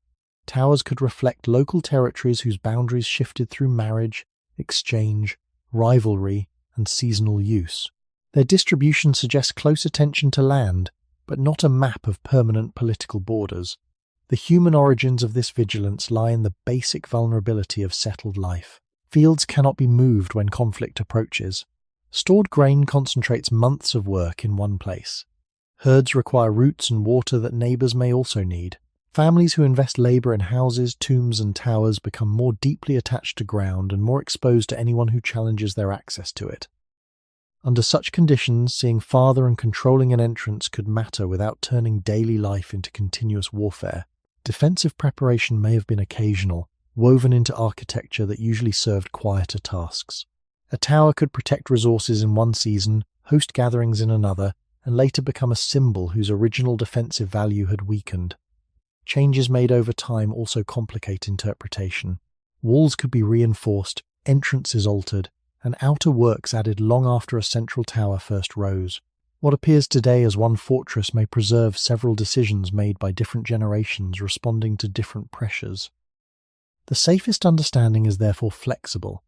Speaker 1: Towers could reflect local territories whose boundaries shifted through marriage, exchange, rivalry, and seasonal use. Their distribution suggests close attention to land, but not a map of permanent political borders. The human origins of this vigilance lie in the basic vulnerability of settled life. Fields cannot be moved when conflict approaches. Stored grain concentrates months of work in one place. Herds require roots and water that neighbours may also need. Families who invest labour in houses, tombs and towers become more deeply attached to ground and more exposed to anyone who challenges their access to it. Under such conditions, seeing farther and controlling an entrance could matter without turning daily life into continuous warfare. Defensive preparation may have been occasional, woven into architecture that usually served quieter tasks. A tower could protect resources in one season, host gatherings in another, and later become a symbol whose original defensive value had weakened. Changes made over time also complicate interpretation. Walls could be reinforced, entrances altered, and outer works added long after a central tower first rose. What appears today as one fortress may preserve several decisions made by different generations responding to different pressures. The safest understanding is therefore flexible.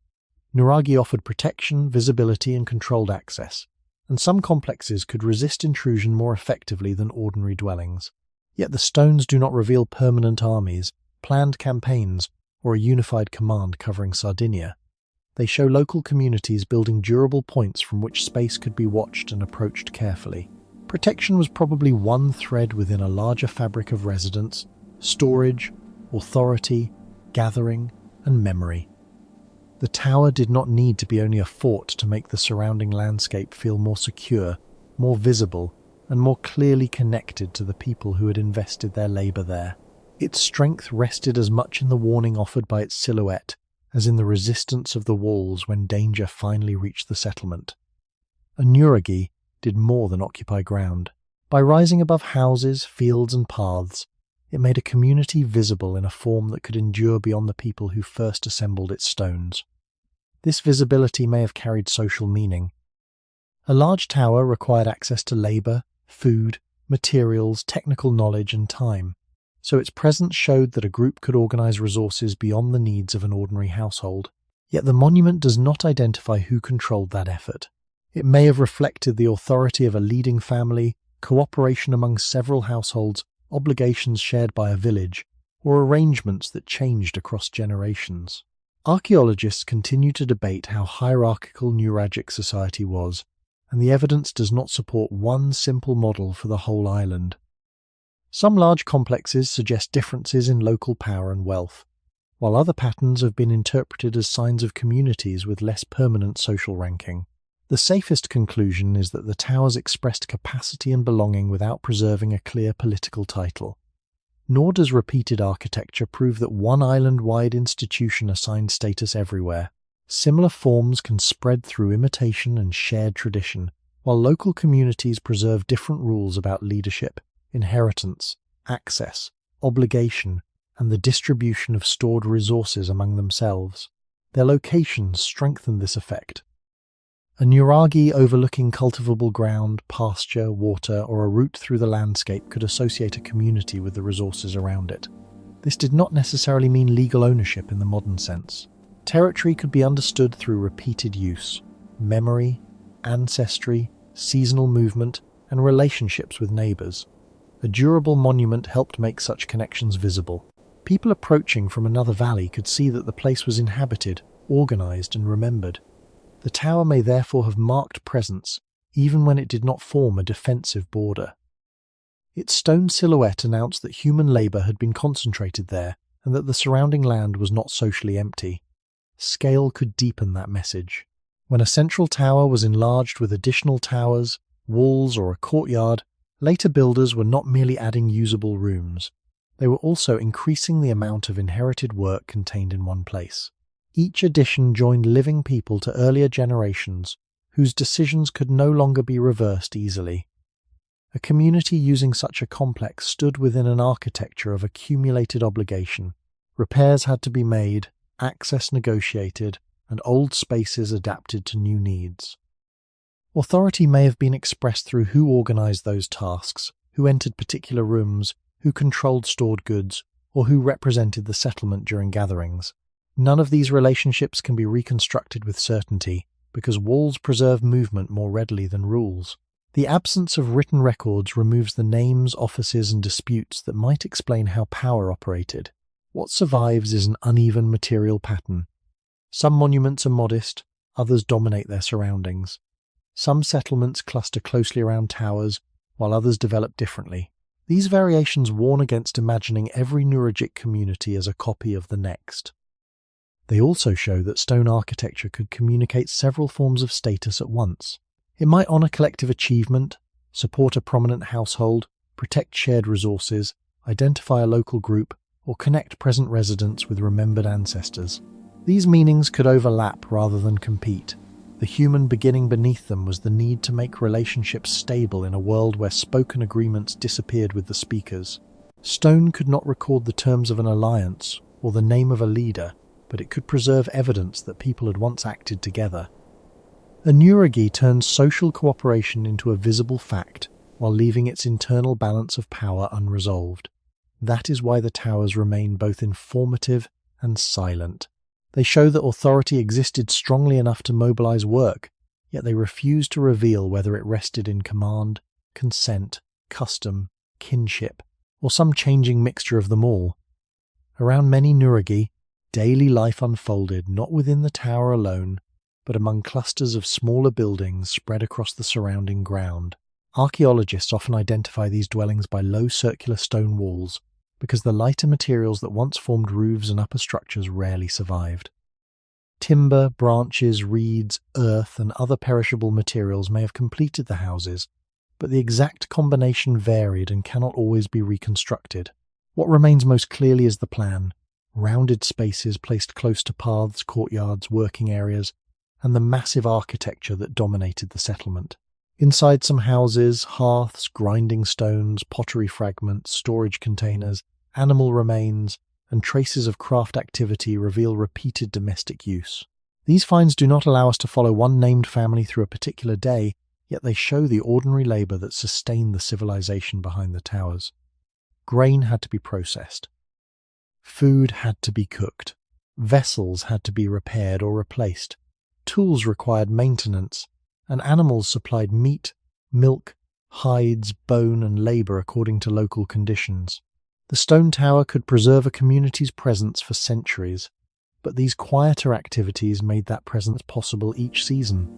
Speaker 1: Nuraghi offered protection, visibility, and controlled access, and some complexes could resist intrusion more effectively than ordinary dwellings. Yet the stones do not reveal permanent armies, planned campaigns, or a unified command covering Sardinia. They show local communities building durable points from which space could be watched and approached carefully. Protection was probably one thread within a larger fabric of residence, storage, authority, gathering, and memory. The tower did not need to be only a fort to make the surrounding landscape feel more secure, more visible, and more clearly connected to the people who had invested their labour there. Its strength rested as much in the warning offered by its silhouette as in the resistance of the walls when danger finally reached the settlement. A nuraghi did more than occupy ground. By rising above houses, fields and paths, it made a community visible in a form that could endure beyond the people who first assembled its stones. This visibility may have carried social meaning. A large tower required access to labour, food, materials, technical knowledge and time, so its presence showed that a group could organise resources beyond the needs of an ordinary household. Yet the monument does not identify who controlled that effort. It may have reflected the authority of a leading family, cooperation among several households, obligations shared by a village, or arrangements that changed across generations. Archaeologists continue to debate how hierarchical Nuragic society was, and the evidence does not support one simple model for the whole island. Some large complexes suggest differences in local power and wealth, while other patterns have been interpreted as signs of communities with less permanent social ranking. The safest conclusion is that the towers expressed capacity and belonging without preserving a clear political title. Nor does repeated architecture prove that one island-wide institution assigned status everywhere. Similar forms can spread through imitation and shared tradition, while local communities preserve different rules about leadership, inheritance, access, obligation, and the distribution of stored resources among themselves. Their locations strengthen this effect. A nuraghi overlooking cultivable ground, pasture, water, or a route through the landscape could associate a community with the resources around it. This did not necessarily mean legal ownership in the modern sense. Territory could be understood through repeated use, memory, ancestry, seasonal movement, and relationships with neighbours. A durable monument helped make such connections visible. People approaching from another valley could see that the place was inhabited, organised, and remembered. The tower may therefore have marked presence, even when it did not form a defensive border. Its stone silhouette announced that human labour had been concentrated there, and that the surrounding land was not socially empty. Scale could deepen that message. When a central tower was enlarged with additional towers, walls, or a courtyard, later builders were not merely adding usable rooms. They were also increasing the amount of inherited work contained in one place. Each addition joined living people to earlier generations, whose decisions could no longer be reversed easily. A community using such a complex stood within an architecture of accumulated obligation. Repairs had to be made, access negotiated, and old spaces adapted to new needs. Authority may have been expressed through who organised those tasks, who entered particular rooms, who controlled stored goods, or who represented the settlement during gatherings. None of these relationships can be reconstructed with certainty, because walls preserve movement more readily than rules. The absence of written records removes the names, offices, and disputes that might explain how power operated. What survives is an uneven material pattern. Some monuments are modest, others dominate their surroundings. Some settlements cluster closely around towers, while others develop differently. These variations warn against imagining every Nuragic community as a copy of the next. They also show that stone architecture could communicate several forms of status at once. It might honour collective achievement, support a prominent household, protect shared resources, identify a local group, or connect present residents with remembered ancestors. These meanings could overlap rather than compete. The human beginning beneath them was the need to make relationships stable in a world where spoken agreements disappeared with the speakers. Stone could not record the terms of an alliance or the name of a leader, but it could preserve evidence that people had once acted together. A nuraghi turns social cooperation into a visible fact while leaving its internal balance of power unresolved. That is why the towers remain both informative and silent. They show that authority existed strongly enough to mobilize work, yet they refused to reveal whether it rested in command, consent, custom, kinship, or some changing mixture of them all. Around many nuraghi, daily life unfolded not within the tower alone, but among clusters of smaller buildings spread across the surrounding ground. Archaeologists often identify these dwellings by low circular stone walls, because the lighter materials that once formed roofs and upper structures rarely survived. Timber, branches, reeds, earth, and other perishable materials may have completed the houses, but the exact combination varied and cannot always be reconstructed. What remains most clearly is the plan: rounded spaces placed close to paths, courtyards, working areas, and the massive architecture that dominated the settlement. Inside some houses, hearths, grinding stones, pottery fragments, storage containers, animal remains, and traces of craft activity reveal repeated domestic use. These finds do not allow us to follow one named family through a particular day, yet they show the ordinary labour that sustained the civilization behind the towers. Grain had to be processed. Food had to be cooked. Vessels had to be repaired or replaced. Tools required maintenance, and animals supplied meat, milk, hides, bone, and labour according to local conditions. The stone tower could preserve a community's presence for centuries, but these quieter activities made that presence possible each season.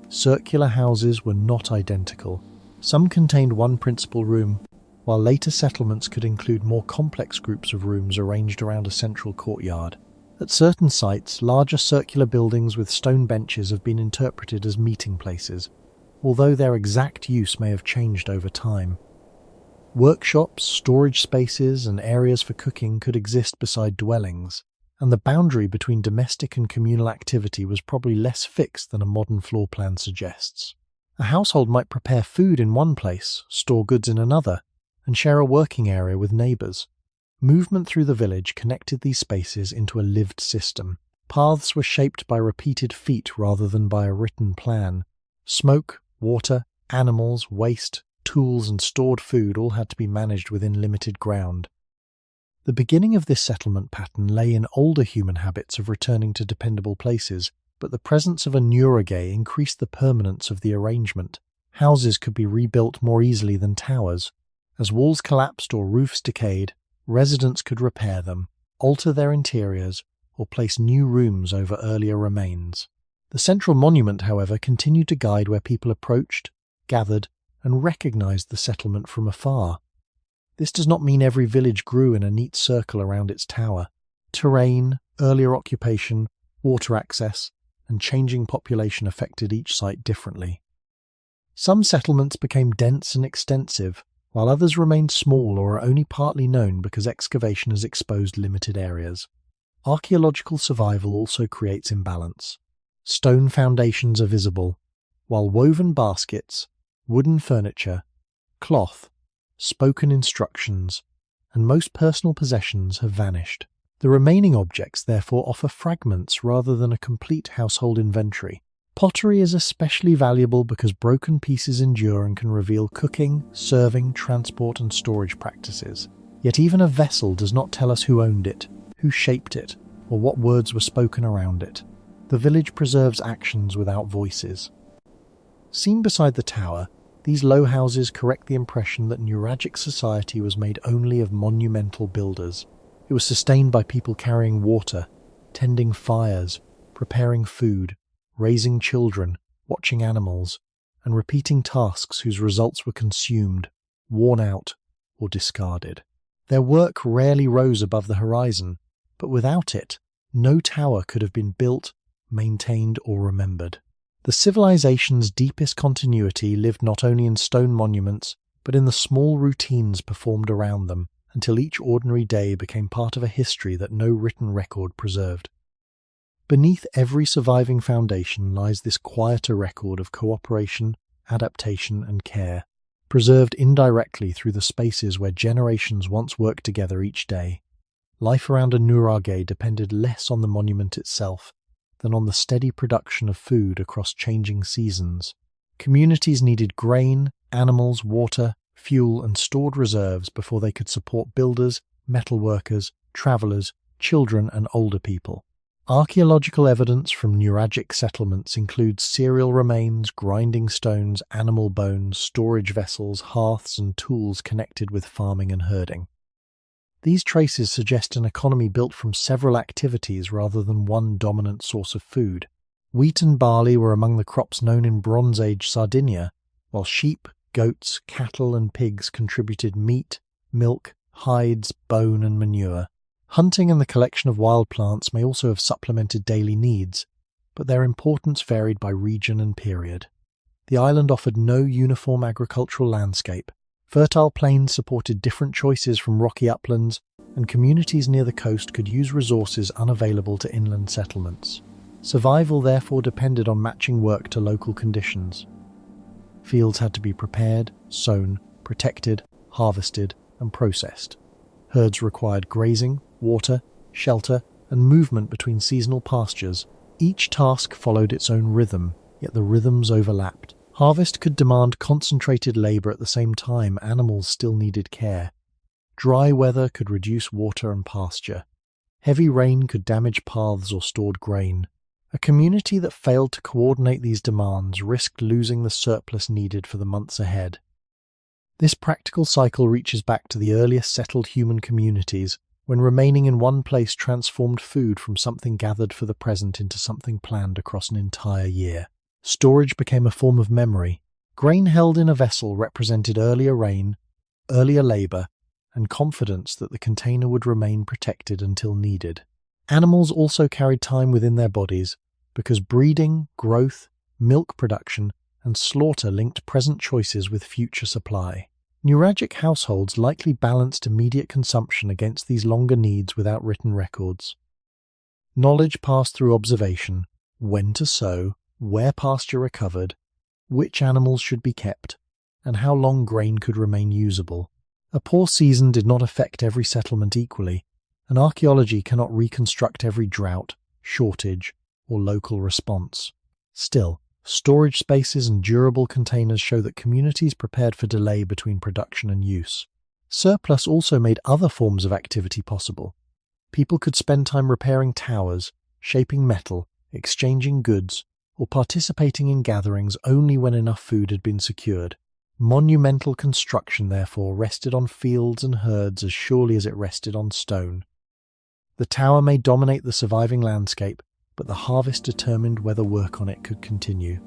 Speaker 1: Circular houses were not identical. Some contained one principal room, while later settlements could include more complex groups of rooms arranged around a central courtyard. At certain sites, larger circular buildings with stone benches have been interpreted as meeting places, although their exact use may have changed over time. Workshops, storage spaces, and areas for cooking could exist beside dwellings, and the boundary between domestic and communal activity was probably less fixed than a modern floor plan suggests. A household might prepare food in one place, store goods in another, and share a working area with neighbours. Movement through the village connected these spaces into a lived system. Paths were shaped by repeated feet rather than by a written plan. Smoke, water, animals, waste, tools, and stored food all had to be managed within limited ground. The beginning of this settlement pattern lay in older human habits of returning to dependable places, but the presence of a nuraghi increased the permanence of the arrangement. Houses could be rebuilt more easily than towers. As walls collapsed or roofs decayed, residents could repair them, alter their interiors, or place new rooms over earlier remains. The central monument, however, continued to guide where people approached, gathered, and recognized the settlement from afar. This does not mean every village grew in a neat circle around its tower. Terrain, earlier occupation, water access, and changing population affected each site differently. Some settlements became dense and extensive, while others remained small or are only partly known because excavation has exposed limited areas. Archaeological survival also creates imbalance. Stone foundations are visible, while woven baskets, wooden furniture, cloth, spoken instructions, and most personal possessions have vanished. The remaining objects therefore offer fragments rather than a complete household inventory. Pottery is especially valuable because broken pieces endure and can reveal cooking, serving, transport, and storage practices. Yet even a vessel does not tell us who owned it, who shaped it, or what words were spoken around it. The village preserves actions without voices. Seen beside the tower, these low houses correct the impression that Nuragic society was made only of monumental builders. It was sustained by people carrying water, tending fires, preparing food, raising children, watching animals, and repeating tasks whose results were consumed, worn out, or discarded. Their work rarely rose above the horizon, but without it, no tower could have been built, maintained, or remembered. The civilization's deepest continuity lived not only in stone monuments, but in the small routines performed around them, until each ordinary day became part of a history that no written record preserved. Beneath every surviving foundation lies this quieter record of cooperation, adaptation, and care, preserved indirectly through the spaces where generations once worked together each day. Life around a nuraghi depended less on the monument itself than on the steady production of food across changing seasons. Communities needed grain, animals, water, fuel, and stored reserves before they could support builders, metalworkers, travellers, children, and older people. Archaeological evidence from Nuragic settlements includes cereal remains, grinding stones, animal bones, storage vessels, hearths, and tools connected with farming and herding. These traces suggest an economy built from several activities rather than one dominant source of food. Wheat and barley were among the crops known in Bronze Age Sardinia, while sheep, goats, cattle, and pigs contributed meat, milk, hides, bone, and manure. Hunting and the collection of wild plants may also have supplemented daily needs, but their importance varied by region and period. The island offered no uniform agricultural landscape. Fertile plains supported different choices from rocky uplands, and communities near the coast could use resources unavailable to inland settlements. Survival therefore depended on matching work to local conditions. Fields had to be prepared, sown, protected, harvested, and processed. Herds required grazing, water, shelter, and movement between seasonal pastures. Each task followed its own rhythm, yet the rhythms overlapped. Harvest could demand concentrated labor at the same time animals still needed care. Dry weather could reduce water and pasture. Heavy rain could damage paths or stored grain. A community that failed to coordinate these demands risked losing the surplus needed for the months ahead. This practical cycle reaches back to the earliest settled human communities, when remaining in one place transformed food from something gathered for the present into something planned across an entire year. Storage became a form of memory. Grain held in a vessel represented earlier rain, earlier labor, and confidence that the container would remain protected until needed. Animals also carried time within their bodies, because breeding, growth, milk production, and slaughter linked present choices with future supply. Nuragic households likely balanced immediate consumption against these longer needs without written records. Knowledge passed through observation: when to sow, where pasture recovered, which animals should be kept, and how long grain could remain usable. A poor season did not affect every settlement equally, and archaeology cannot reconstruct every drought, shortage, or local response. Still, storage spaces and durable containers show that communities prepared for delay between production and use. Surplus also made other forms of activity possible. People could spend time repairing towers, shaping metal, exchanging goods, or participating in gatherings only when enough food had been secured. Monumental construction, therefore, rested on fields and herds as surely as it rested on stone. The tower may dominate the surviving landscape, but the harvest determined whether work on it could continue.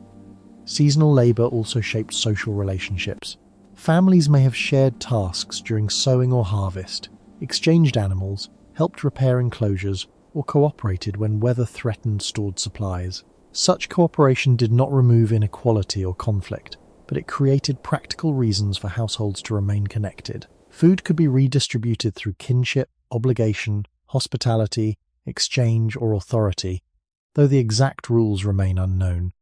Speaker 1: Seasonal labour also shaped social relationships. Families may have shared tasks during sowing or harvest, exchanged animals, helped repair enclosures, or cooperated when weather threatened stored supplies. Such cooperation did not remove inequality or conflict, but it created practical reasons for households to remain connected. Food could be redistributed through kinship, obligation, hospitality, exchange, or authority, though the exact rules remain unknown.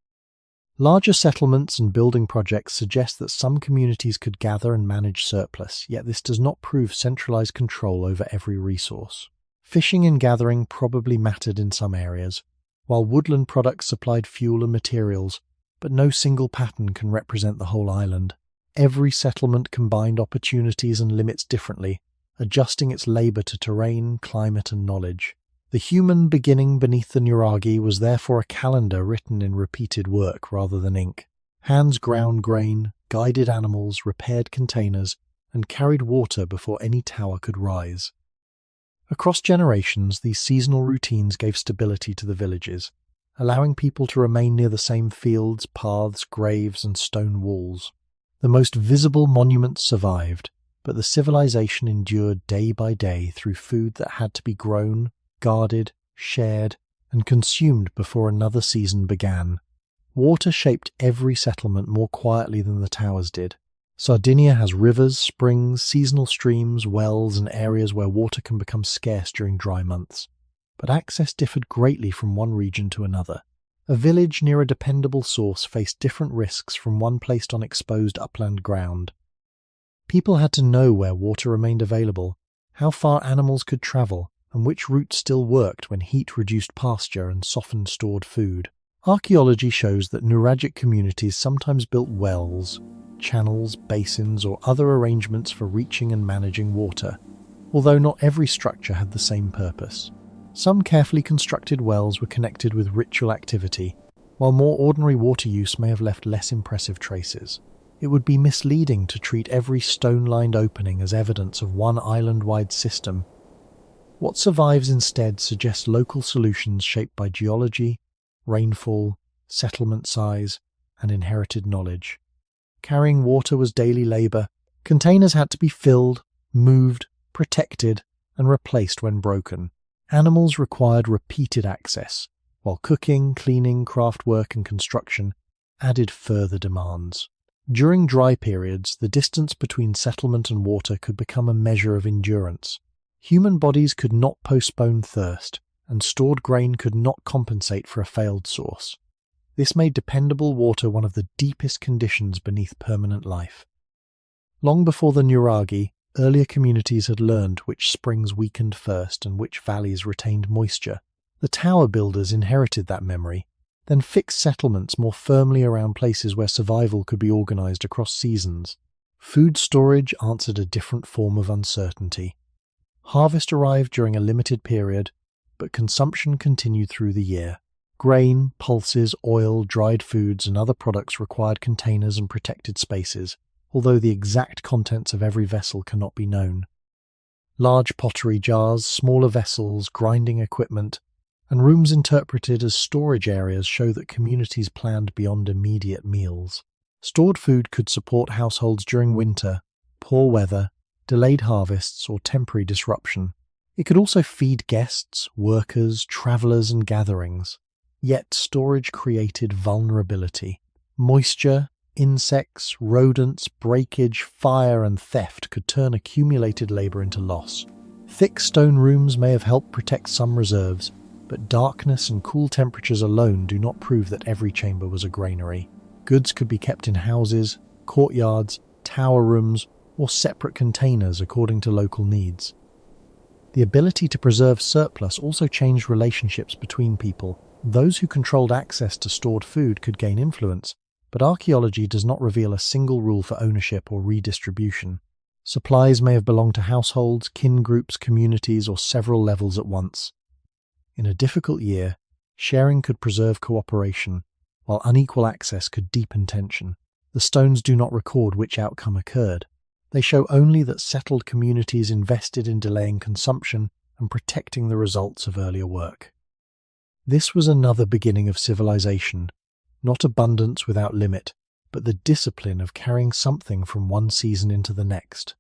Speaker 1: Larger settlements and building projects suggest that some communities could gather and manage surplus, yet this does not prove centralized control over every resource. Fishing and gathering probably mattered in some areas, while woodland products supplied fuel and materials, but no single pattern can represent the whole island. Every settlement combined opportunities and limits differently, adjusting its labour to terrain, climate and knowledge. The human beginning beneath the nuraghi was therefore a calendar written in repeated work rather than ink. Hands ground grain, guided animals, repaired containers, and carried water before any tower could rise. Across generations, these seasonal routines gave stability to the villages, allowing people to remain near the same fields, paths, graves, and stone walls. The most visible monuments survived, but the civilization endured day by day through food that had to be grown, guarded, shared, and consumed before another season began. Water shaped every settlement more quietly than the towers did. Sardinia has rivers, springs, seasonal streams, wells, and areas where water can become scarce during dry months. But access differed greatly from one region to another. A village near a dependable source faced different risks from one placed on exposed upland ground. People had to know where water remained available, how far animals could travel, and which routes still worked when heat reduced pasture and softened stored food. Archaeology shows that Nuragic communities sometimes built wells, channels, basins, or other arrangements for reaching and managing water, although not every structure had the same purpose. Some carefully constructed wells were connected with ritual activity, while more ordinary water use may have left less impressive traces. It would be misleading to treat every stone-lined opening as evidence of one island-wide system. What survives instead suggests local solutions shaped by geology, rainfall, settlement size, and inherited knowledge. Carrying water was daily labour. Containers had to be filled, moved, protected, and replaced when broken. Animals required repeated access, while cooking, cleaning, craft work, and construction added further demands. During dry periods, the distance between settlement and water could become a measure of endurance. Human bodies could not postpone thirst, and stored grain could not compensate for a failed source. This made dependable water one of the deepest conditions beneath permanent life. Long before the nuraghi, earlier communities had learned which springs weakened first and which valleys retained moisture. The tower builders inherited that memory, then fixed settlements more firmly around places where survival could be organized across seasons. Food storage answered a different form of uncertainty. Harvest arrived during a limited period, but consumption continued through the year. Grain, pulses, oil, dried foods, and other products required containers and protected spaces, although the exact contents of every vessel cannot be known. Large pottery jars, smaller vessels, grinding equipment, and rooms interpreted as storage areas show that communities planned beyond immediate meals. Stored food could support households during winter, poor weather, delayed harvests, or temporary disruption. It could also feed guests, workers, travellers, and gatherings. Yet storage created vulnerability. Moisture, insects, rodents, breakage, fire, and theft could turn accumulated labour into loss. Thick stone rooms may have helped protect some reserves, but darkness and cool temperatures alone do not prove that every chamber was a granary. Goods could be kept in houses, courtyards, tower rooms, or separate containers according to local needs. The ability to preserve surplus also changed relationships between people. Those who controlled access to stored food could gain influence, but archaeology does not reveal a single rule for ownership or redistribution. Supplies may have belonged to households, kin groups, communities, or several levels at once. In a difficult year, sharing could preserve cooperation, while unequal access could deepen tension. The stones do not record which outcome occurred. They show only that settled communities invested in delaying consumption and protecting the results of earlier work. This was another beginning of civilization, not abundance without limit, but the discipline of carrying something from one season into the next.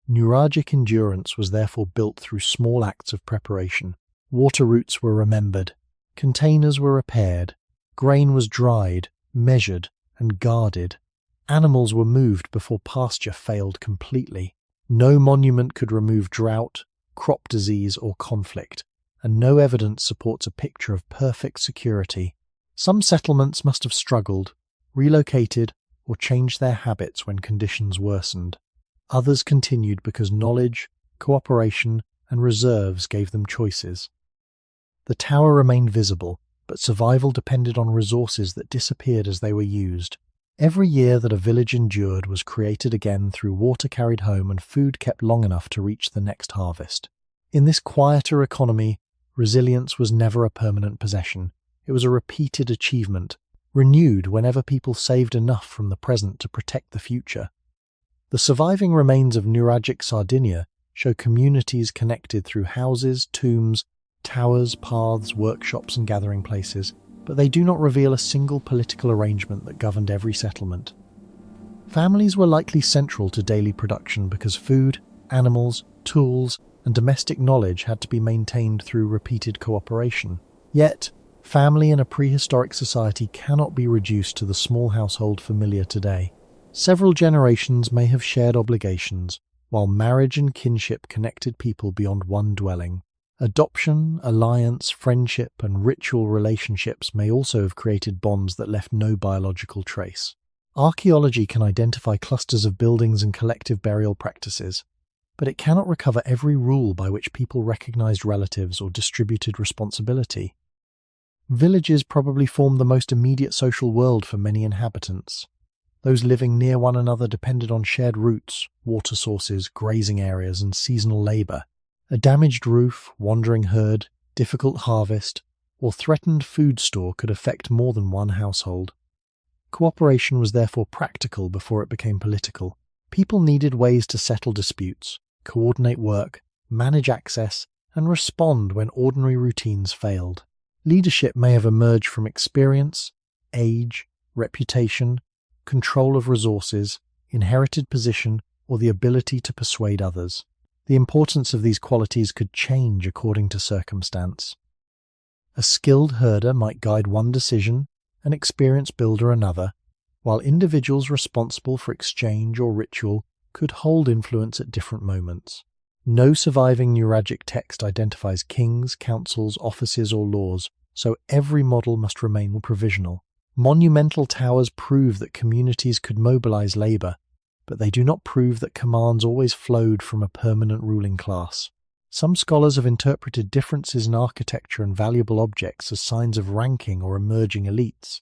Speaker 1: Nuragic endurance was therefore built through small acts of preparation. Water routes were remembered, containers were repaired, grain was dried, measured, and guarded. Animals were moved before pasture failed completely. No monument could remove drought, crop disease, or conflict, and no evidence supports a picture of perfect security. Some settlements must have struggled, relocated, or changed their habits when conditions worsened. Others continued because knowledge, cooperation, and reserves gave them choices. The tower remained visible, but survival depended on resources that disappeared as they were used. Every year that a village endured was created again through water carried home and food kept long enough to reach the next harvest. In this quieter economy, resilience was never a permanent possession. It was a repeated achievement, renewed whenever people saved enough from the present to protect the future. The surviving remains of Nuragic Sardinia show communities connected through houses, tombs, towers, paths, workshops, and gathering places, but they do not reveal a single political arrangement that governed every settlement. Families were likely central to daily production because food, animals, tools, and domestic knowledge had to be maintained through repeated cooperation. Yet, family in a prehistoric society cannot be reduced to the small household familiar today. Several generations may have shared obligations, while marriage and kinship connected people beyond one dwelling. Adoption, alliance, friendship, and ritual relationships may also have created bonds that left no biological trace. Archaeology can identify clusters of buildings and collective burial practices, but it cannot recover every rule by which people recognized relatives or distributed responsibility. Villages probably formed the most immediate social world for many inhabitants. Those living near one another depended on shared routes, water sources, grazing areas, and seasonal labor. A damaged roof, wandering herd, difficult harvest, or threatened food store could affect more than one household. Cooperation was therefore practical before it became political. People needed ways to settle disputes, coordinate work, manage access, and respond when ordinary routines failed. Leadership may have emerged from experience, age, reputation, control of resources, inherited position, or the ability to persuade others. The importance of these qualities could change according to circumstance. A skilled herder might guide one decision, an experienced builder another, while individuals responsible for exchange or ritual could hold influence at different moments. No surviving Nuragic text identifies kings, councils, offices, or laws, so every model must remain provisional. Monumental towers prove that communities could mobilize labor, but they do not prove that commands always flowed from a permanent ruling class. Some scholars have interpreted differences in architecture and valuable objects as signs of ranking or emerging elites.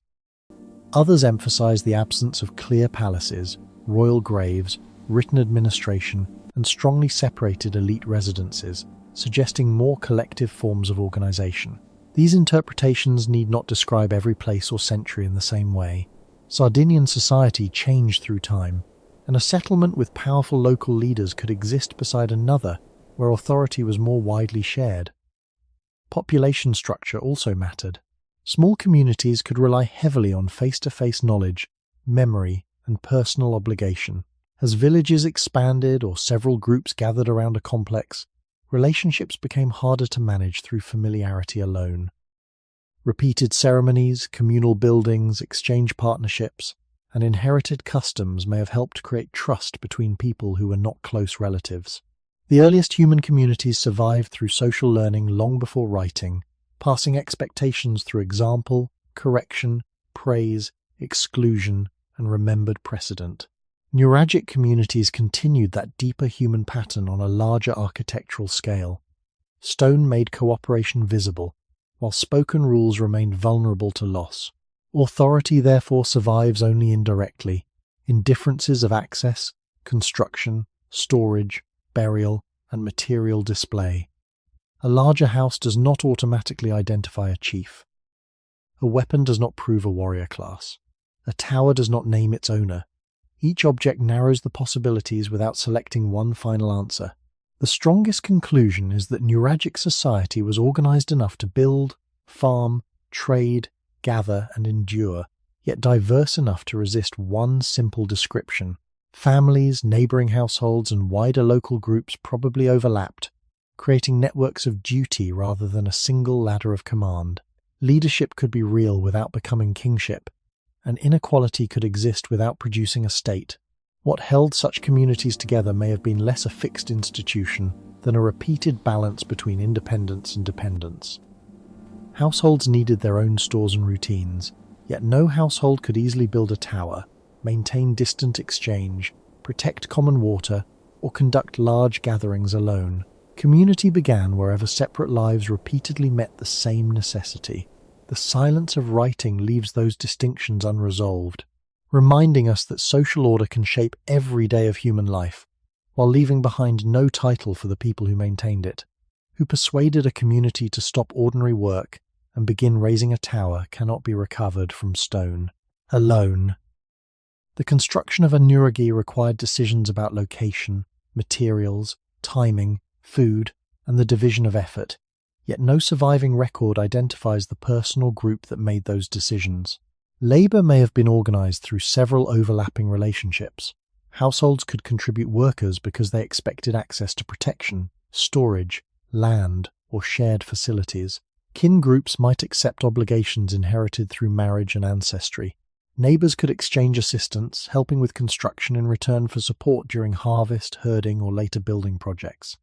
Speaker 1: Others emphasize the absence of clear palaces, royal graves, written administration, and strongly separated elite residences, suggesting more collective forms of organization. These interpretations need not describe every place or century in the same way. Sardinian society changed through time, and a settlement with powerful local leaders could exist beside another where authority was more widely shared. Population structure also mattered. Small communities could rely heavily on face-to-face knowledge, memory, and personal obligation. As villages expanded or several groups gathered around a complex, relationships became harder to manage through familiarity alone. Repeated ceremonies, communal buildings, exchange partnerships, and inherited customs may have helped create trust between people who were not close relatives. The earliest human communities survived through social learning long before writing, passing expectations through example, correction, praise, exclusion, and remembered precedent. Nuragic communities continued that deeper human pattern on a larger architectural scale. Stone made cooperation visible, while spoken rules remained vulnerable to loss. Authority therefore survives only indirectly, in differences of access, construction, storage, burial, and material display. A larger house does not automatically identify a chief. A weapon does not prove a warrior class. A tower does not name its owner. Each object narrows the possibilities without selecting one final answer. The strongest conclusion is that Nuragic society was organized enough to build, farm, trade, gather, and endure, yet diverse enough to resist one simple description. Families, neighboring households, and wider local groups probably overlapped, creating networks of duty rather than a single ladder of command. Leadership could be real without becoming kingship, and inequality could exist without producing a state. What held such communities together may have been less a fixed institution than a repeated balance between independence and dependence. Households needed their own stores and routines, yet no household could easily build a tower, maintain distant exchange, protect common water, or conduct large gatherings alone. Community began wherever separate lives repeatedly met the same necessity. The silence of writing leaves those distinctions unresolved, reminding us that social order can shape every day of human life, while leaving behind no title for the people who maintained it. Who persuaded a community to stop ordinary work and begin raising a tower cannot be recovered from stone alone. The construction of a nuraghi required decisions about location, materials, timing, food, and the division of effort, yet no surviving record identifies the person or group that made those decisions. Labour may have been organised through several overlapping relationships. Households could contribute workers because they expected access to protection, storage, land, or shared facilities. Kin groups might accept obligations inherited through marriage and ancestry. Neighbours could exchange assistance, helping with construction in return for support during harvest, herding, or later building projects.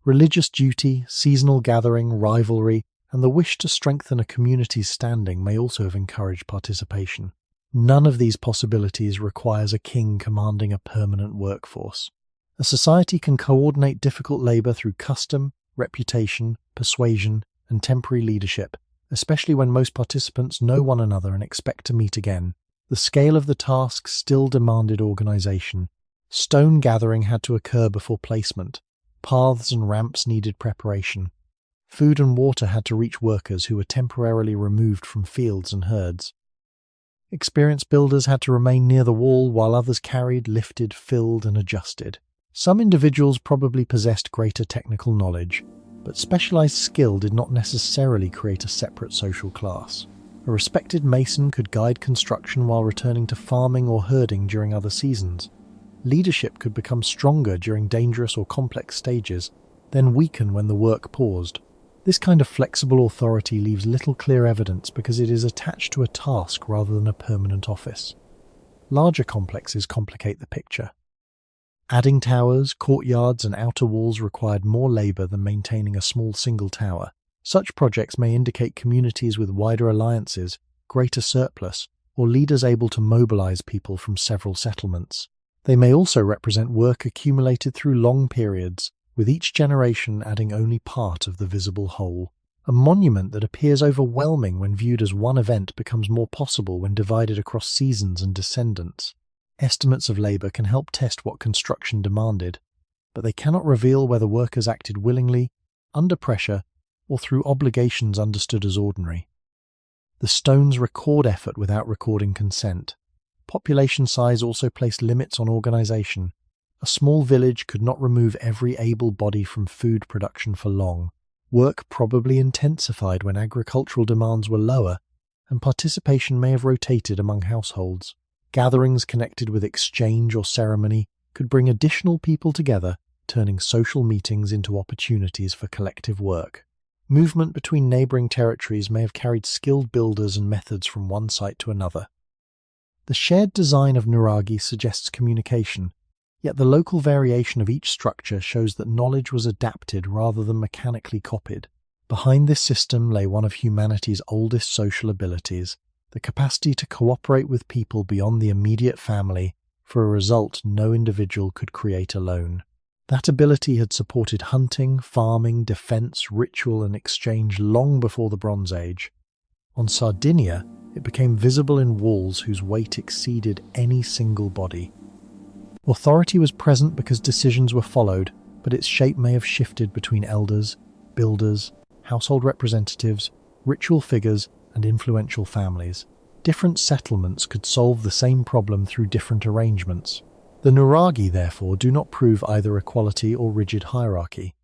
Speaker 1: Religious duty, seasonal gathering, rivalry, and the wish to strengthen a community's standing may also have encouraged participation. None of these possibilities requires a king commanding a permanent workforce. A society can coordinate difficult labour through custom, reputation, persuasion, and temporary leadership, especially when most participants know one another and expect to meet again. The scale of the task still demanded organisation. Stone gathering had to occur before placement. Paths and ramps needed preparation. Food and water had to reach workers who were temporarily removed from fields and herds. Experienced builders had to remain near the wall while others carried, lifted, filled, and adjusted. Some individuals probably possessed greater technical knowledge, but specialized skill did not necessarily create a separate social class. A respected mason could guide construction while returning to farming or herding during other seasons. Leadership could become stronger during dangerous or complex stages, then weaken when the work paused. This kind of flexible authority leaves little clear evidence because it is attached to a task rather than a permanent office. Larger complexes complicate the picture. Adding towers, courtyards, and outer walls required more labour than maintaining a small single tower. Such projects may indicate communities with wider alliances, greater surplus, or leaders able to mobilise people from several settlements. They may also represent work accumulated through long periods, with each generation adding only part of the visible whole. A monument that appears overwhelming when viewed as one event becomes more possible when divided across seasons and descendants. Estimates of labour can help test what construction demanded, but they cannot reveal whether workers acted willingly, under pressure, or through obligations understood as ordinary. The stones record effort without recording consent. Population size also placed limits on organisation. A small village could not remove every able body from food production for long. Work probably intensified when agricultural demands were lower, and participation may have rotated among households. Gatherings connected with exchange or ceremony could bring additional people together, turning social meetings into opportunities for collective work. Movement between neighbouring territories may have carried skilled builders and methods from one site to another. The shared design of nuraghi suggests communication, yet the local variation of each structure shows that knowledge was adapted rather than mechanically copied. Behind this system lay one of humanity's oldest social abilities, the capacity to cooperate with people beyond the immediate family for a result no individual could create alone. That ability had supported hunting, farming, defense, ritual, and exchange long before the Bronze Age. On Sardinia, it became visible in walls whose weight exceeded any single body. Authority was present because decisions were followed, but its shape may have shifted between elders, builders, household representatives, ritual figures, and influential families. Different settlements could solve the same problem through different arrangements. The nuraghi, therefore, do not prove either equality or rigid hierarchy.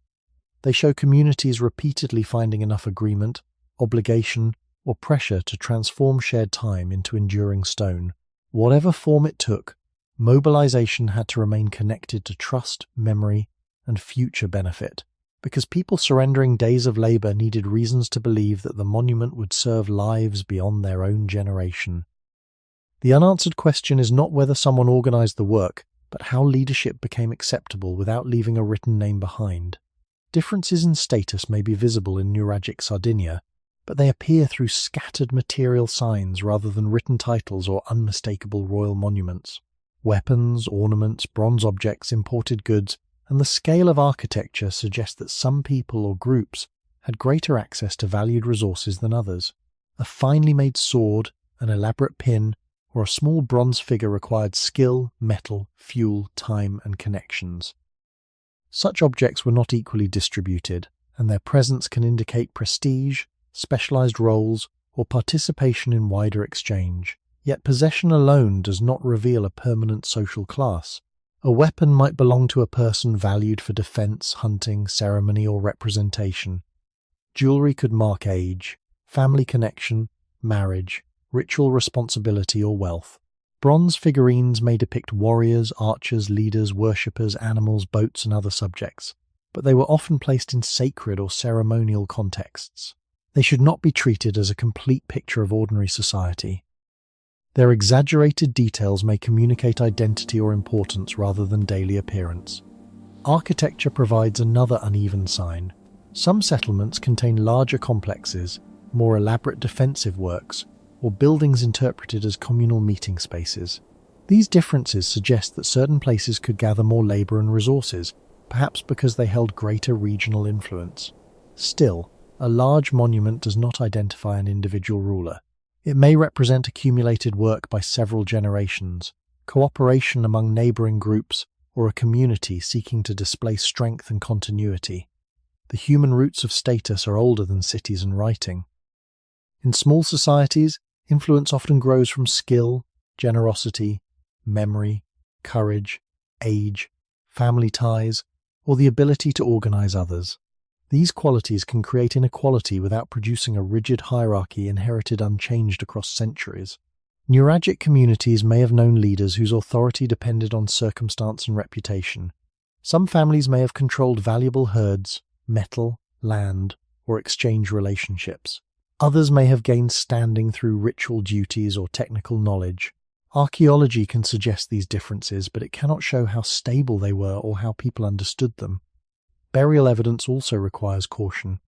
Speaker 1: They show communities repeatedly finding enough agreement, obligation, or pressure to transform shared time into enduring stone. Whatever form it took, mobilization had to remain connected to trust, memory, and future benefit, because people surrendering days of labor needed reasons to believe that the monument would serve lives beyond their own generation. The unanswered question is not whether someone organized the work, but how leadership became acceptable without leaving a written name behind. Differences in status may be visible in Nuragic Sardinia, but they appear through scattered material signs rather than written titles or unmistakable royal monuments. Weapons, ornaments, bronze objects, imported goods, and the scale of architecture suggest that some people or groups had greater access to valued resources than others. A finely made sword, an elaborate pin, or a small bronze figure required skill, metal, fuel, time, and connections. Such objects were not equally distributed, and their presence can indicate prestige, specialized roles, or participation in wider exchange. Yet possession alone does not reveal a permanent social class. A weapon might belong to a person valued for defense, hunting, ceremony, or representation. Jewelry could mark age, family connection, marriage, ritual responsibility, or wealth. Bronze figurines may depict warriors, archers, leaders, worshippers, animals, boats, and other subjects, but they were often placed in sacred or ceremonial contexts. They should not be treated as a complete picture of ordinary society. Their exaggerated details may communicate identity or importance rather than daily appearance. Architecture provides another uneven sign. Some settlements contain larger complexes, more elaborate defensive works, or buildings interpreted as communal meeting spaces. These differences suggest that certain places could gather more labor and resources, perhaps because they held greater regional influence. Still, a large monument does not identify an individual ruler. It may represent accumulated work by several generations, cooperation among neighboring groups, or a community seeking to display strength and continuity. The human roots of status are older than cities and writing. In small societies, influence often grows from skill, generosity, memory, courage, age, family ties, or the ability to organize others. These qualities can create inequality without producing a rigid hierarchy inherited unchanged across centuries. Nuragic communities may have known leaders whose authority depended on circumstance and reputation. Some families may have controlled valuable herds, metal, land, or exchange relationships. Others may have gained standing through ritual duties or technical knowledge. Archaeology can suggest these differences, but it cannot show how stable they were or how people understood them. Burial evidence also requires caution.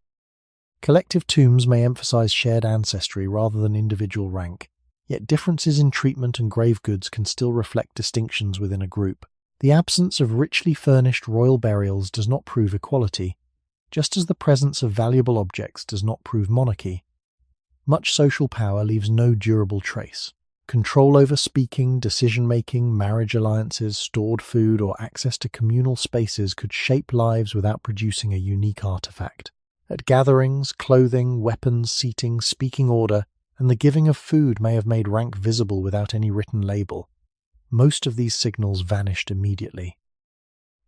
Speaker 1: Collective tombs may emphasize shared ancestry rather than individual rank, yet differences in treatment and grave goods can still reflect distinctions within a group. The absence of richly furnished royal burials does not prove equality, just as the presence of valuable objects does not prove monarchy. Much social power leaves no durable trace. Control over speaking, decision-making, marriage alliances, stored food, or access to communal spaces could shape lives without producing a unique artifact. At gatherings, clothing, weapons, seating, speaking order, and the giving of food may have made rank visible without any written label. Most of these signals vanished immediately.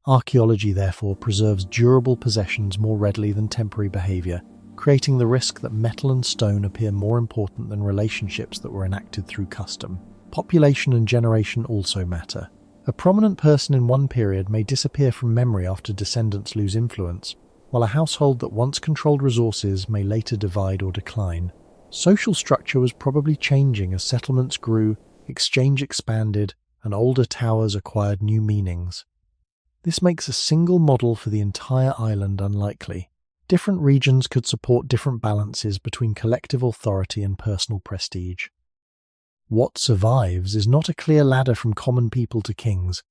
Speaker 1: Archaeology, therefore, preserves durable possessions more readily than temporary behavior, creating the risk that metal and stone appear more important than relationships that were enacted through custom. Population and generation also matter. A prominent person in one period may disappear from memory after descendants lose influence, while a household that once controlled resources may later divide or decline. Social structure was probably changing as settlements grew, exchange expanded, and older towers acquired new meanings. This makes a single model for the entire island unlikely. Different regions could support different balances between collective authority and personal prestige. What survives is not a clear ladder from common people to kings,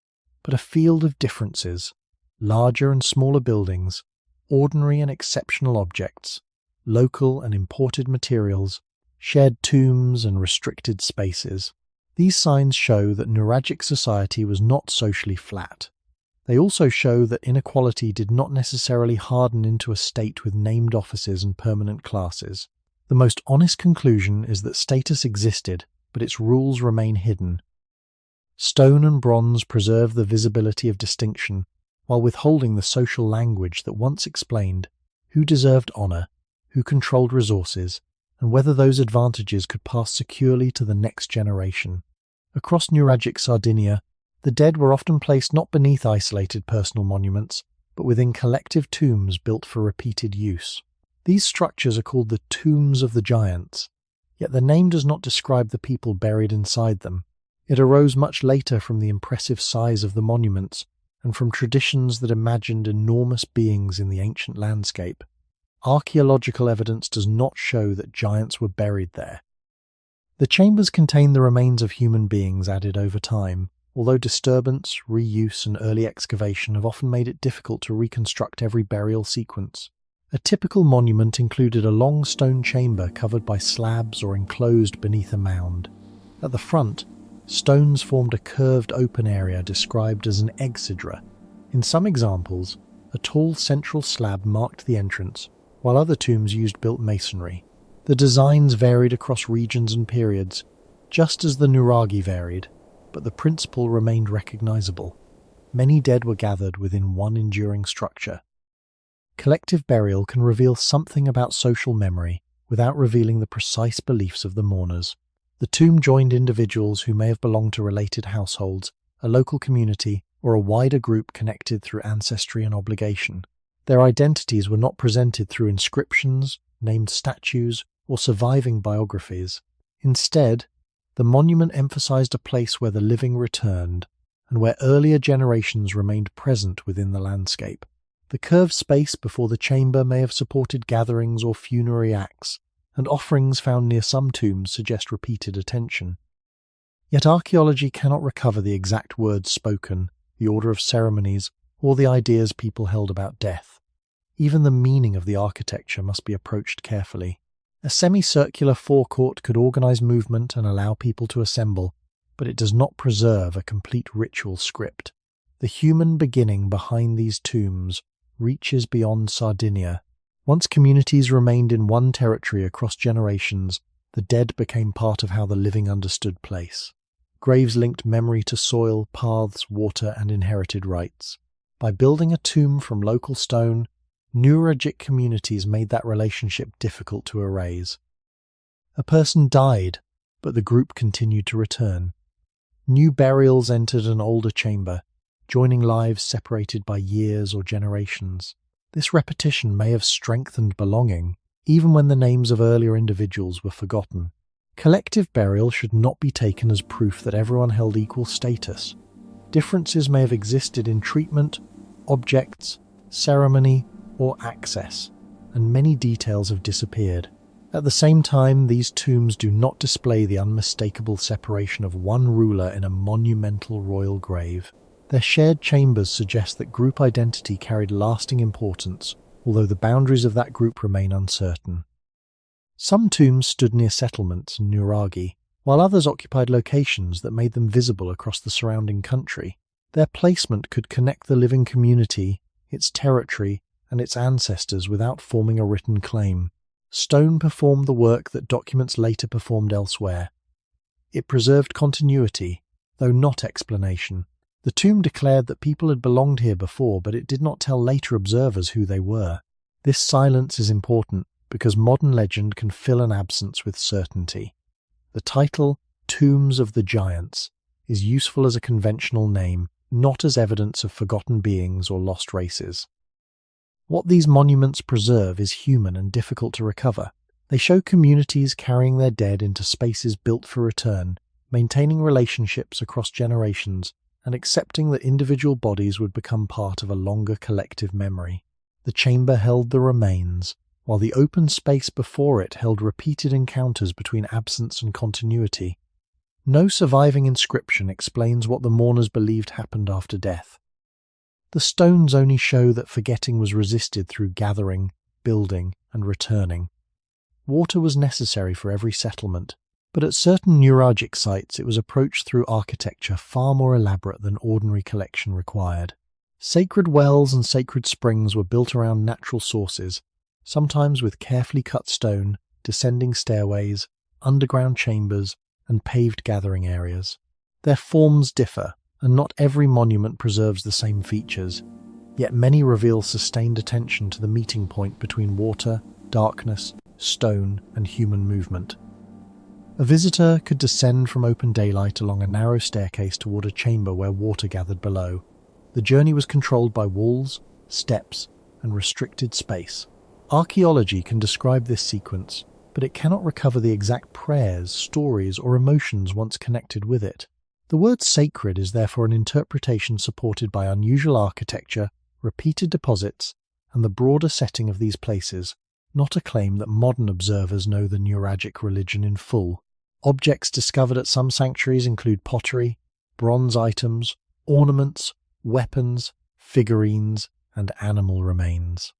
Speaker 1: but a field of differences, larger and smaller buildings, ordinary and exceptional objects, local and imported materials, shared tombs and restricted spaces. These signs show that Nuragic society was not socially flat. They also show that inequality did not necessarily harden into a state with named offices and permanent classes. The most honest conclusion is that status existed, but its rules remain hidden. Stone and bronze preserve the visibility of distinction, while withholding the social language that once explained who deserved honor, who controlled resources, and whether those advantages could pass securely to the next generation. Across Nuragic Sardinia, the dead were often placed not beneath isolated personal monuments, but within collective tombs built for repeated use. These structures are called the tombs of the giants, yet the name does not describe the people buried inside them. It arose much later from the impressive size of the monuments and from traditions that imagined enormous beings in the ancient landscape. Archaeological evidence does not show that giants were buried there. The chambers contain the remains of human beings added over time, although disturbance, reuse, and early excavation have often made it difficult to reconstruct every burial sequence. A typical monument included a long stone chamber covered by slabs or enclosed beneath a mound. At the front, stones formed a curved open area described as an exedra. In some examples, a tall central slab marked the entrance, while other tombs used built masonry. The designs varied across regions and periods, just as the nuraghi varied, but the principle remained recognizable. Many dead were gathered within one enduring structure. Collective burial can reveal something about social memory without revealing the precise beliefs of the mourners. The tomb joined individuals who may have belonged to related households, a local community, or a wider group connected through ancestry and obligation. Their identities were not presented through inscriptions, named statues, or surviving biographies. Instead, the monument emphasized a place where the living returned, and where earlier generations remained present within the landscape. The curved space before the chamber may have supported gatherings or funerary acts, and offerings found near some tombs suggest repeated attention. Yet archaeology cannot recover the exact words spoken, the order of ceremonies, or the ideas people held about death. Even the meaning of the architecture must be approached carefully. A semicircular forecourt could organize movement and allow people to assemble, but it does not preserve a complete ritual script. The human beginning behind these tombs reaches beyond Sardinia. Once communities remained in one territory across generations, the dead became part of how the living understood place. Graves linked memory to soil, paths, water, and inherited rights. By building a tomb from local stone, Nuragic communities made that relationship difficult to erase. A person died, but the group continued to return. New burials entered an older chamber, joining lives separated by years or generations. This repetition may have strengthened belonging, even when the names of earlier individuals were forgotten. Collective burial should not be taken as proof that everyone held equal status. Differences may have existed in treatment, objects, ceremony, or access, and many details have disappeared. At the same time, these tombs do not display the unmistakable separation of one ruler in a monumental royal grave. Their shared chambers suggest that group identity carried lasting importance, although the boundaries of that group remain uncertain. Some tombs stood near settlements and nuraghi, while others occupied locations that made them visible across the surrounding country. Their placement could connect the living community, its territory, and its ancestors without forming a written claim. Stone performed the work that documents later performed elsewhere. It preserved continuity, though not explanation. The tomb declared that people had belonged here before, but it did not tell later observers who they were. This silence is important because modern legend can fill an absence with certainty. The title, Tombs of the Giants, is useful as a conventional name, not as evidence of forgotten beings or lost races. What these monuments preserve is human and difficult to recover. They show communities carrying their dead into spaces built for return, maintaining relationships across generations, and accepting that individual bodies would become part of a longer collective memory. The chamber held the remains, while the open space before it held repeated encounters between absence and continuity. No surviving inscription explains what the mourners believed happened after death. The stones only show that forgetting was resisted through gathering, building, and returning. Water was necessary for every settlement, But at certain Nuragic sites, it was approached through architecture far more elaborate than ordinary collection required. Sacred wells and sacred springs were built around natural sources, sometimes with carefully cut stone, descending stairways, underground chambers, and paved gathering areas. Their forms differ, and not every monument preserves the same features, yet many reveal sustained attention to the meeting point between water, darkness, stone, and human movement. A visitor could descend from open daylight along a narrow staircase toward a chamber where water gathered below. The journey was controlled by walls, steps, and restricted space. Archaeology can describe this sequence, but it cannot recover the exact prayers, stories, or emotions once connected with it. The word sacred is therefore an interpretation supported by unusual architecture, repeated deposits, and the broader setting of these places, not a claim that modern observers know the Nuragic religion in full. Objects discovered at some sanctuaries include pottery, bronze items, ornaments, weapons, figurines, and animal remains.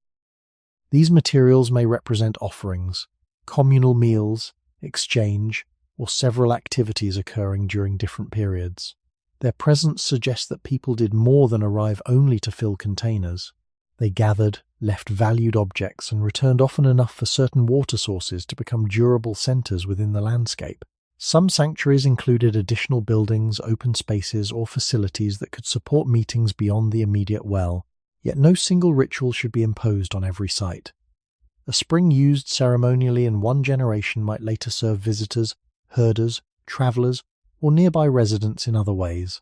Speaker 1: These materials may represent offerings, communal meals, exchange, or several activities occurring during different periods. Their presence suggests that people did more than arrive only to fill containers. They gathered, left valued objects, and returned often enough for certain water sources to become durable centers within the landscape. Some sanctuaries included additional buildings, open spaces, or facilities that could support meetings beyond the immediate well, yet no single ritual should be imposed on every site. A spring used ceremonially in one generation might later serve visitors, herders, travelers, or nearby residents in other ways.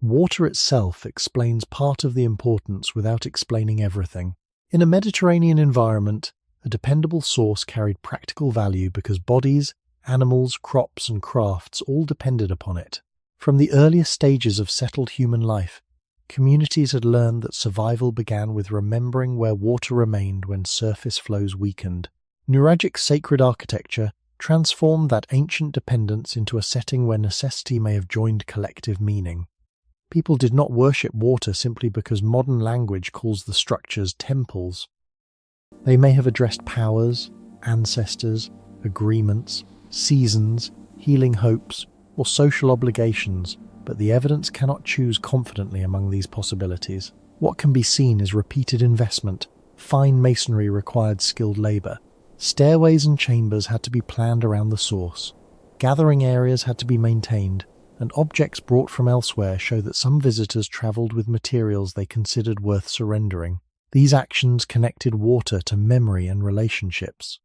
Speaker 1: Water itself explains part of the importance without explaining everything. In a Mediterranean environment, a dependable source carried practical value because bodies, animals, crops, and crafts all depended upon it. From the earliest stages of settled human life, communities had learned that survival began with remembering where water remained when surface flows weakened. Nuragic sacred architecture transformed that ancient dependence into a setting where necessity may have joined collective meaning. People did not worship water simply because modern language calls the structures temples. They may have addressed powers, ancestors, agreements, seasons, healing hopes, or social obligations, but the evidence cannot choose confidently among these possibilities. What can be seen is repeated investment. Fine masonry required skilled labor. Stairways and chambers had to be planned around the source. Gathering areas had to be maintained, and objects brought from elsewhere show that some visitors traveled with materials they considered worth surrendering. These actions connected water to memory and relationships.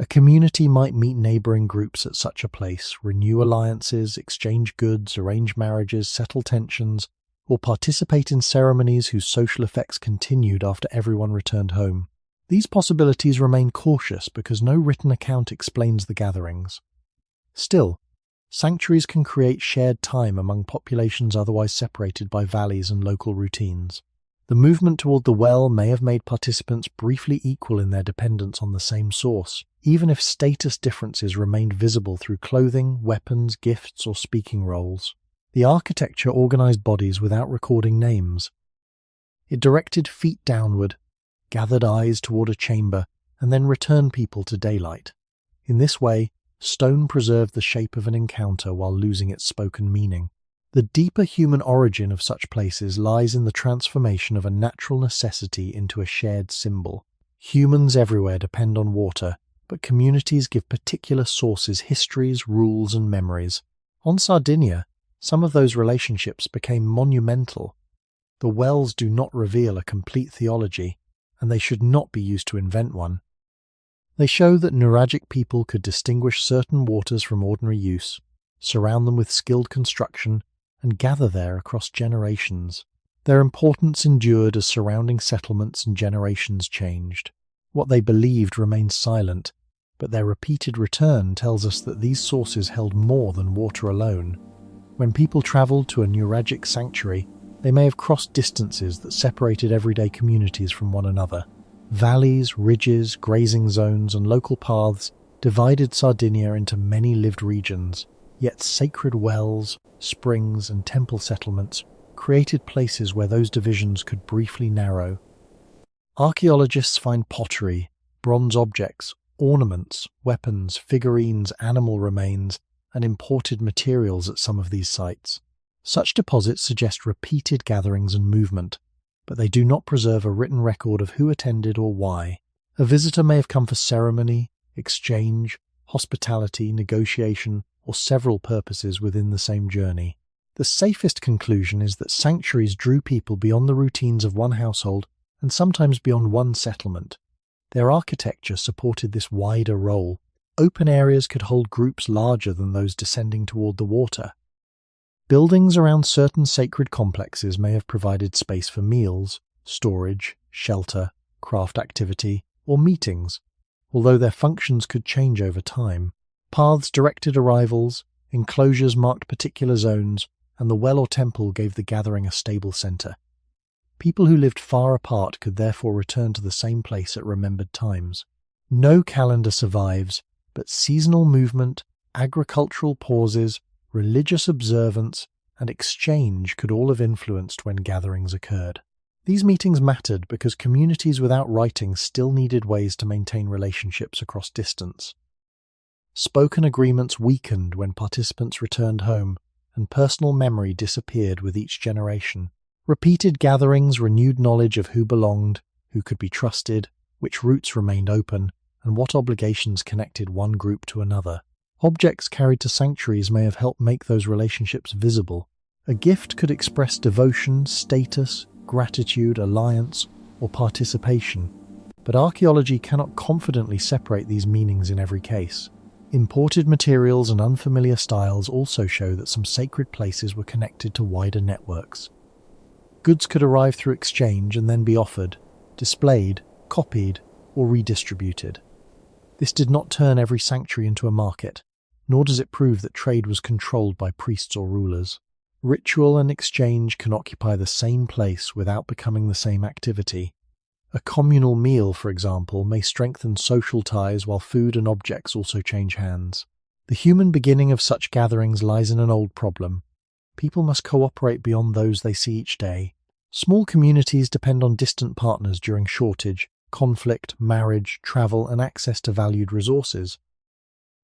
Speaker 1: A community might meet neighboring groups at such a place, renew alliances, exchange goods, arrange marriages, settle tensions, or participate in ceremonies whose social effects continued after everyone returned home. These possibilities remain cautious because no written account explains the gatherings. Still, sanctuaries can create shared time among populations otherwise separated by valleys and local routines. The movement toward the well may have made participants briefly equal in their dependence on the same source, even if status differences remained visible through clothing, weapons, gifts, or speaking roles. The architecture organized bodies without recording names. It directed feet downward, gathered eyes toward a chamber, and then returned people to daylight. In this way, stone preserved the shape of an encounter while losing its spoken meaning. The deeper human origin of such places lies in the transformation of a natural necessity into a shared symbol. Humans everywhere depend on water, but communities give particular sources histories, rules, and memories. On Sardinia, some of those relationships became monumental. The wells do not reveal a complete theology, and they should not be used to invent one. They show that Nuragic people could distinguish certain waters from ordinary use, surround them with skilled construction, and gather there across generations. Their importance endured as surrounding settlements and generations changed. What they believed remained silent, but their repeated return tells us that these sources held more than water alone. When people traveled to a Nuragic sanctuary, they may have crossed distances that separated everyday communities from one another. Valleys, ridges, grazing zones, and local paths divided Sardinia into many lived regions, yet sacred wells, springs, and temple settlements created places where those divisions could briefly narrow. Archaeologists find pottery, bronze objects, ornaments, weapons, figurines, animal remains, and imported materials at some of these sites. Such deposits suggest repeated gatherings and movement, but they do not preserve a written record of who attended or why. A visitor may have come for ceremony, exchange, hospitality, negotiation, or several purposes within the same journey. The safest conclusion is that sanctuaries drew people beyond the routines of one household and sometimes beyond one settlement. Their architecture supported this wider role. Open areas could hold groups larger than those descending toward the water. Buildings around certain sacred complexes may have provided space for meals, storage, shelter, craft activity, or meetings, although their functions could change over time. Paths directed arrivals, enclosures marked particular zones, and the well or temple gave the gathering a stable center. People who lived far apart could therefore return to the same place at remembered times. No calendar survives, but seasonal movement, agricultural pauses, religious observance, and exchange could all have influenced when gatherings occurred. These meetings mattered because communities without writing still needed ways to maintain relationships across distance. Spoken agreements weakened when participants returned home, and personal memory disappeared with each generation. Repeated gatherings renewed knowledge of who belonged, who could be trusted, which routes remained open, and what obligations connected one group to another. Objects carried to sanctuaries may have helped make those relationships visible. A gift could express devotion, status, gratitude, alliance, or participation, but archaeology cannot confidently separate these meanings in every case. Imported materials and unfamiliar styles also show that some sacred places were connected to wider networks. Goods could arrive through exchange and then be offered, displayed, copied, or redistributed. This did not turn every sanctuary into a market, nor does it prove that trade was controlled by priests or rulers. Ritual and exchange can occupy the same place without becoming the same activity. A communal meal, for example, may strengthen social ties while food and objects also change hands. The human beginning of such gatherings lies in an old problem. People must cooperate beyond those they see each day. Small communities depend on distant partners during shortage, conflict, marriage, travel, and access to valued resources.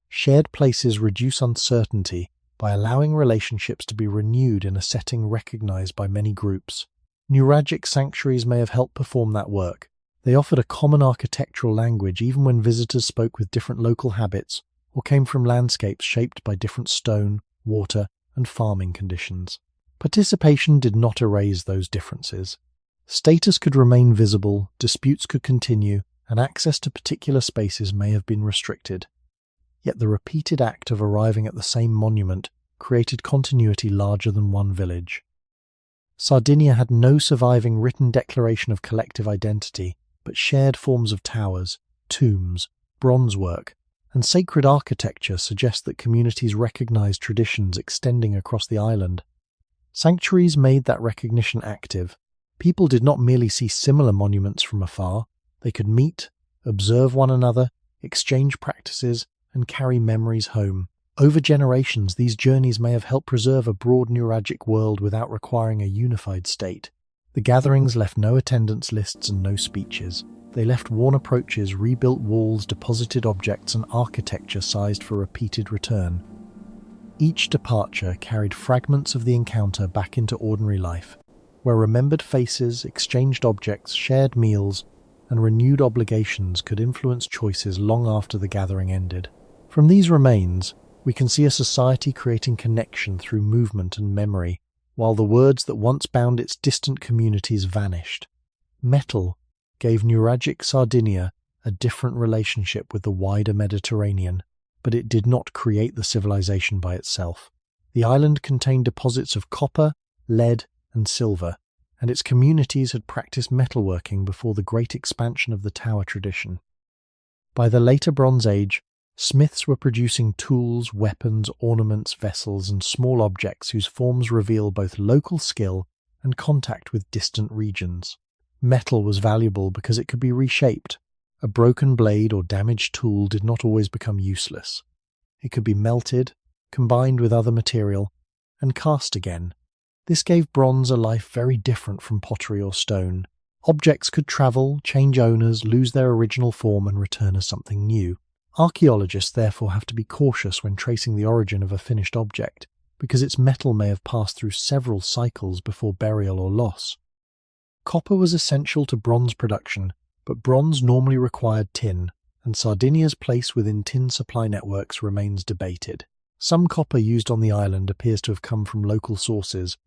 Speaker 1: Shared places reduce uncertainty by allowing relationships to be renewed in a setting recognized by many groups. Nuragic sanctuaries may have helped perform that work. They offered a common architectural language even when visitors spoke with different local habits or came from landscapes shaped by different stone, water, and farming conditions. Participation did not erase those differences. Status could remain visible, disputes could continue, and access to particular spaces may have been restricted. Yet the repeated act of arriving at the same monument created continuity larger than one village. Sardinia had no surviving written declaration of collective identity, but shared forms of towers, tombs, bronze work, and sacred architecture suggest that communities recognized traditions extending across the island. Sanctuaries made that recognition active. People did not merely see similar monuments from afar, they could meet, observe one another, exchange practices, and carry memories home. Over generations, these journeys may have helped preserve a broad nuragic world without requiring a unified state. The gatherings left no attendance lists and no speeches. They left worn approaches, rebuilt walls, deposited objects, and architecture sized for repeated return. Each departure carried fragments of the encounter back into ordinary life, where remembered faces, exchanged objects, shared meals, and renewed obligations could influence choices long after the gathering ended. From these remains, we can see a society creating connection through movement and memory, while the words that once bound its distant communities vanished. Metal gave Nuragic Sardinia a different relationship with the wider Mediterranean, but it did not create the civilization by itself. The island contained deposits of copper, lead, and silver, and its communities had practiced metalworking before the great expansion of the tower tradition. By the later Bronze Age, smiths were producing tools, weapons, ornaments, vessels, and small objects whose forms reveal both local skill and contact with distant regions. Metal was valuable because it could be reshaped. A broken blade or damaged tool did not always become useless. It could be melted, combined with other material, and cast again. This gave bronze a life very different from pottery or stone. Objects could travel, change owners, lose their original form, and return as something new. Archaeologists therefore have to be cautious when tracing the origin of a finished object, because its metal may have passed through several cycles before burial or loss. Copper was essential to bronze production, but bronze normally required tin, and Sardinia's place within tin supply networks remains debated. Some copper used on the island appears to have come from local sources,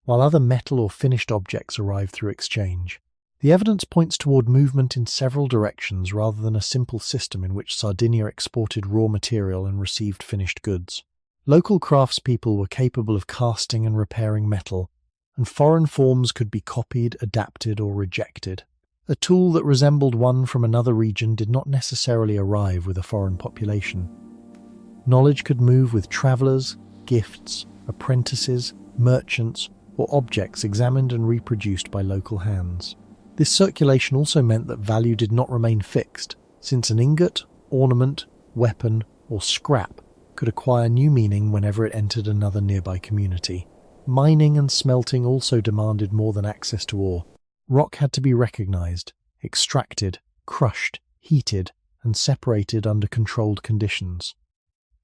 Speaker 1: while other metal or finished objects arrived through exchange. The evidence points toward movement in several directions rather than a simple system in which Sardinia exported raw material and received finished goods. Local craftspeople were capable of casting and repairing metal, and foreign forms could be copied, adapted, or rejected. A tool that resembled one from another region did not necessarily arrive with a foreign population. Knowledge could move with travelers, gifts, apprentices, merchants, or objects examined and reproduced by local hands. This circulation also meant that value did not remain fixed, since an ingot, ornament, weapon, or scrap could acquire new meaning whenever it entered another nearby community. Mining and smelting also demanded more than access to ore. Rock had to be recognized, extracted, crushed, heated, and separated under controlled conditions.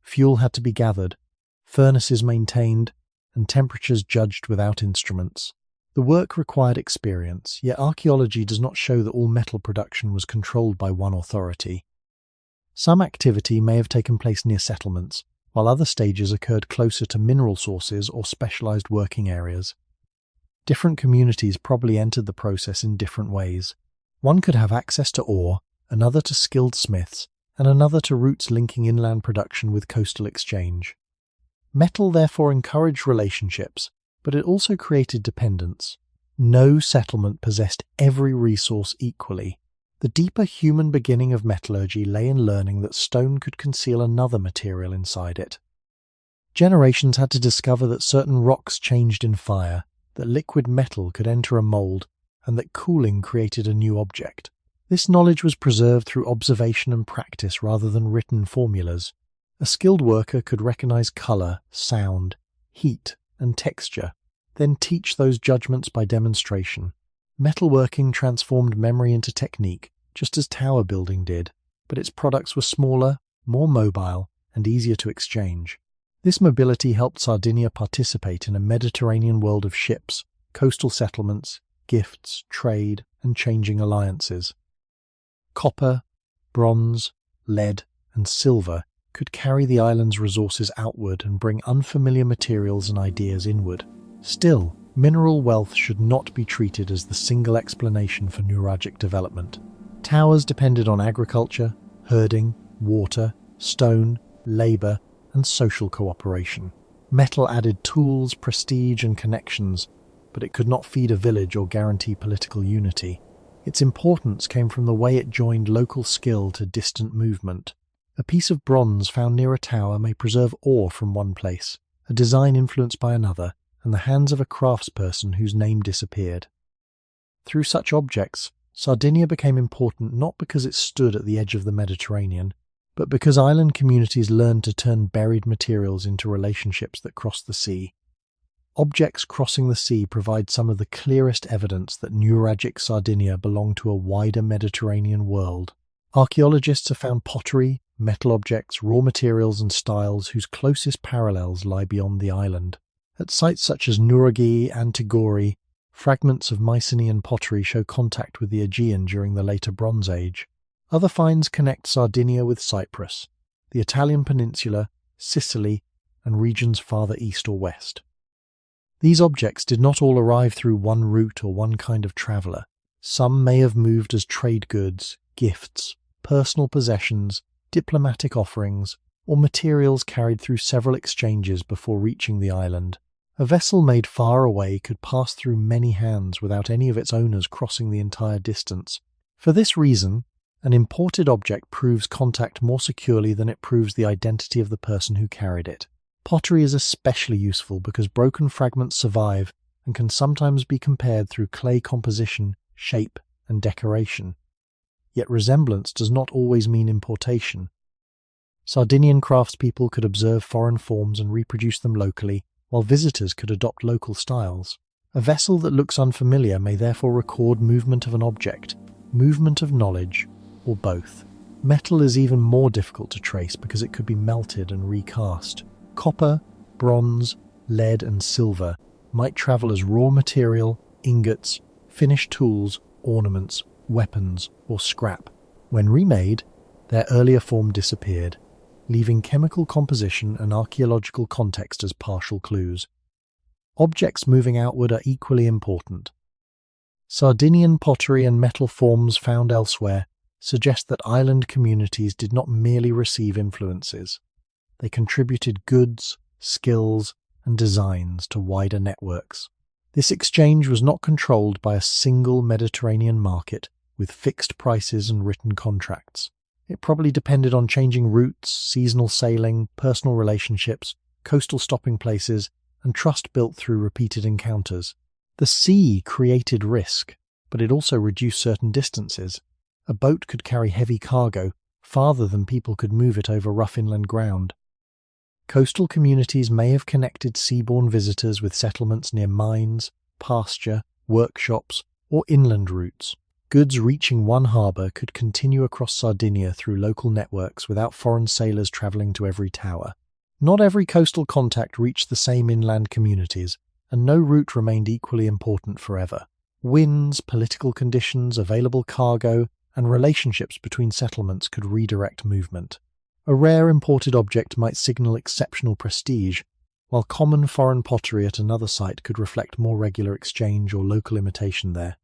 Speaker 1: Fuel had to be gathered, furnaces maintained, and temperatures judged without instruments. The work required experience, yet archaeology does not show that all metal production was controlled by one authority. Some activity may have taken place near settlements, while other stages occurred closer to mineral sources or specialized working areas. Different communities probably entered the process in different ways. One could have access to ore, another to skilled smiths, and another to routes linking inland production with coastal exchange. Metal therefore encouraged relationships, but it also created dependence. No settlement possessed every resource equally. The deeper human beginning of metallurgy lay in learning that stone could conceal another material inside it. Generations had to discover that certain rocks changed in fire, that liquid metal could enter a mold, and that cooling created a new object. This knowledge was preserved through observation and practice rather than written formulas. A skilled worker could recognize color, sound, heat, and texture, then teach those judgments by demonstration. Metalworking transformed memory into technique, just as tower building did, but its products were smaller, more mobile, and easier to exchange. This mobility helped Sardinia participate in a Mediterranean world of ships, coastal settlements, gifts, trade, and changing alliances. Copper, bronze, lead, and silver could carry the island's resources outward and bring unfamiliar materials and ideas inward. Still, mineral wealth should not be treated as the single explanation for Nuragic development. Towers depended on agriculture, herding, water, stone, labor, and social cooperation. Metal added tools, prestige, and connections, but it could not feed a village or guarantee political unity. Its importance came from the way it joined local skill to distant movement. A piece of bronze found near a tower may preserve ore from one place, a design influenced by another, and the hands of a craftsperson whose name disappeared. Through such objects, Sardinia became important not because it stood at the edge of the Mediterranean, but because island communities learned to turn buried materials into relationships that crossed the sea. Objects crossing the sea provide some of the clearest evidence that Nuragic Sardinia belonged to a wider Mediterranean world. Archaeologists have found pottery, metal objects, raw materials, and styles whose closest parallels lie beyond the island. At sites such as Nuraghi and Tigori, fragments of Mycenaean pottery show contact with the Aegean during the later Bronze Age. Other finds connect Sardinia with Cyprus, the Italian peninsula, Sicily, and regions farther east or west. These objects did not all arrive through one route or one kind of traveller. Some may have moved as trade goods, gifts, personal possessions, diplomatic offerings, or materials carried through several exchanges before reaching the island. A vessel made far away could pass through many hands without any of its owners crossing the entire distance. For this reason, an imported object proves contact more securely than it proves the identity of the person who carried it. Pottery is especially useful because broken fragments survive and can sometimes be compared through clay composition, shape, and decoration. Yet resemblance does not always mean importation. Sardinian craftspeople could observe foreign forms and reproduce them locally, while visitors could adopt local styles. A vessel that looks unfamiliar may therefore record movement of an object, movement of knowledge, or both. Metal is even more difficult to trace because it could be melted and recast. Copper, bronze, lead and silver might travel as raw material, ingots, finished tools, ornaments, weapons, or scrap. When remade, their earlier form disappeared, leaving chemical composition and archaeological context as partial clues. Objects moving outward are equally important. Sardinian pottery and metal forms found elsewhere suggest that island communities did not merely receive influences. They contributed goods, skills, and designs to wider networks. This exchange was not controlled by a single Mediterranean market with fixed prices and written contracts. It probably depended on changing routes, seasonal sailing, personal relationships, coastal stopping places, and trust built through repeated encounters. The sea created risk, but it also reduced certain distances. A boat could carry heavy cargo farther than people could move it over rough inland ground. Coastal communities may have connected seaborne visitors with settlements near mines, pasture, workshops, or inland routes. Goods reaching one harbour could continue across Sardinia through local networks without foreign sailors travelling to every tower. Not every coastal contact reached the same inland communities, and no route remained equally important forever. Winds, political conditions, available cargo, and relationships between settlements could redirect movement. A rare imported object might signal exceptional prestige, while common foreign pottery at another site could reflect more regular exchange or local imitation there.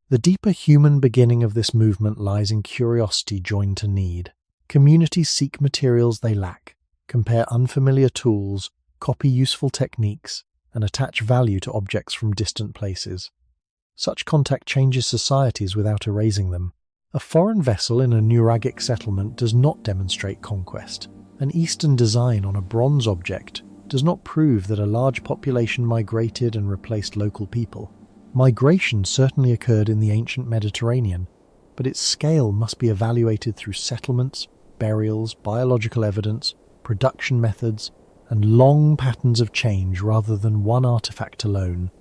Speaker 1: The deeper human beginning of this movement lies in curiosity joined to need. Communities seek materials they lack, compare unfamiliar tools, copy useful techniques, and attach value to objects from distant places. Such contact changes societies without erasing them. A foreign vessel in a Nuragic settlement does not demonstrate conquest. An Eastern design on a bronze object does not prove that a large population migrated and replaced local people. Migration certainly occurred in the ancient Mediterranean, but its scale must be evaluated through settlements, burials, biological evidence, production methods, and long patterns of change rather than one artifact alone.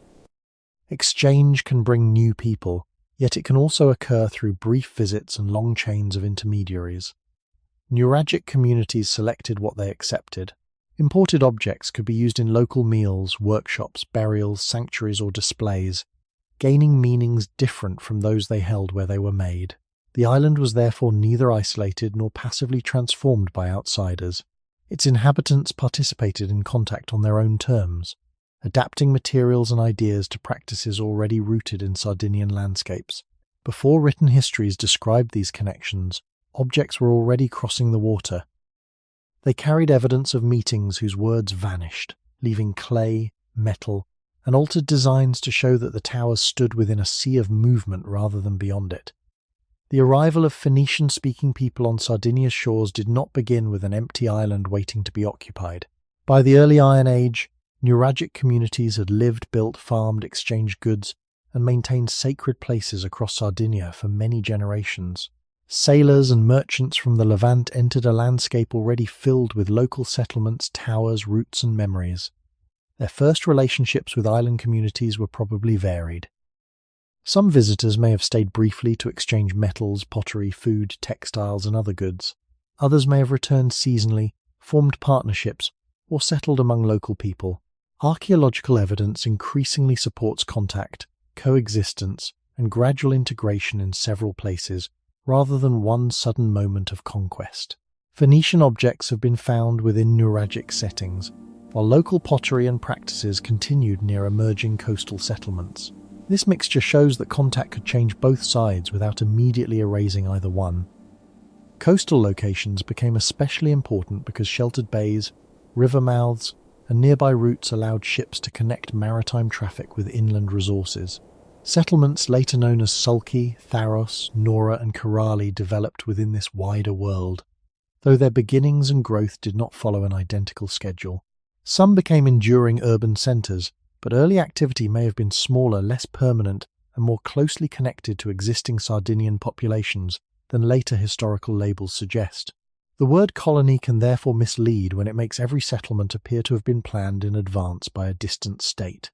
Speaker 1: Exchange can bring new people, yet it can also occur through brief visits and long chains of intermediaries. Nuragic communities selected what they accepted. Imported objects could be used in local meals, workshops, burials, sanctuaries, or displays, gaining meanings different from those they held where they were made. The island was therefore neither isolated nor passively transformed by outsiders. Its inhabitants participated in contact on their own terms, adapting materials and ideas to practices already rooted in Sardinian landscapes. Before written histories described these connections, objects were already crossing the water. They carried evidence of meetings whose words vanished, leaving clay, metal, and altered designs to show that the towers stood within a sea of movement rather than beyond it. The arrival of Phoenician-speaking people on Sardinia's shores did not begin with an empty island waiting to be occupied. By the early Iron Age, Nuragic communities had lived, built, farmed, exchanged goods, and maintained sacred places across Sardinia for many generations. Sailors and merchants from the Levant entered a landscape already filled with local settlements, towers, routes, and memories. Their first relationships with island communities were probably varied. Some visitors may have stayed briefly to exchange metals, pottery, food, textiles, and other goods. Others may have returned seasonally, formed partnerships, or settled among local people. Archaeological evidence increasingly supports contact, coexistence, and gradual integration in several places, rather than one sudden moment of conquest. Phoenician objects have been found within Nuragic settings, while local pottery and practices continued near emerging coastal settlements. This mixture shows that contact could change both sides without immediately erasing either one. Coastal locations became especially important because sheltered bays, river mouths, and nearby routes allowed ships to connect maritime traffic with inland resources. Settlements later known as Sulci, Tharos, Nora, and Coralli developed within this wider world, though their beginnings and growth did not follow an identical schedule. Some became enduring urban centres, but early activity may have been smaller, less permanent, and more closely connected to existing Sardinian populations than later historical labels suggest. The word colony can therefore mislead when it makes every settlement appear to have been planned in advance by a distant state.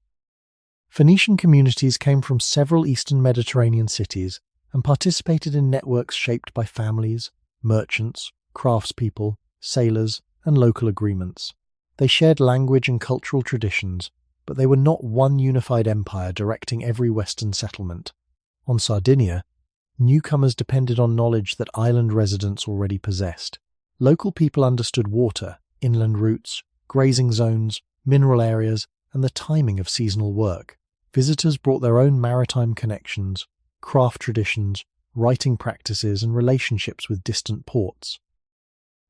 Speaker 1: Phoenician communities came from several eastern Mediterranean cities and participated in networks shaped by families, merchants, craftspeople, sailors, and local agreements. They shared language and cultural traditions, but they were not one unified empire directing every Western settlement. On Sardinia, newcomers depended on knowledge that island residents already possessed. Local people understood water, inland routes, grazing zones, mineral areas, and the timing of seasonal work. Visitors brought their own maritime connections, craft traditions, writing practices, and relationships with distant ports.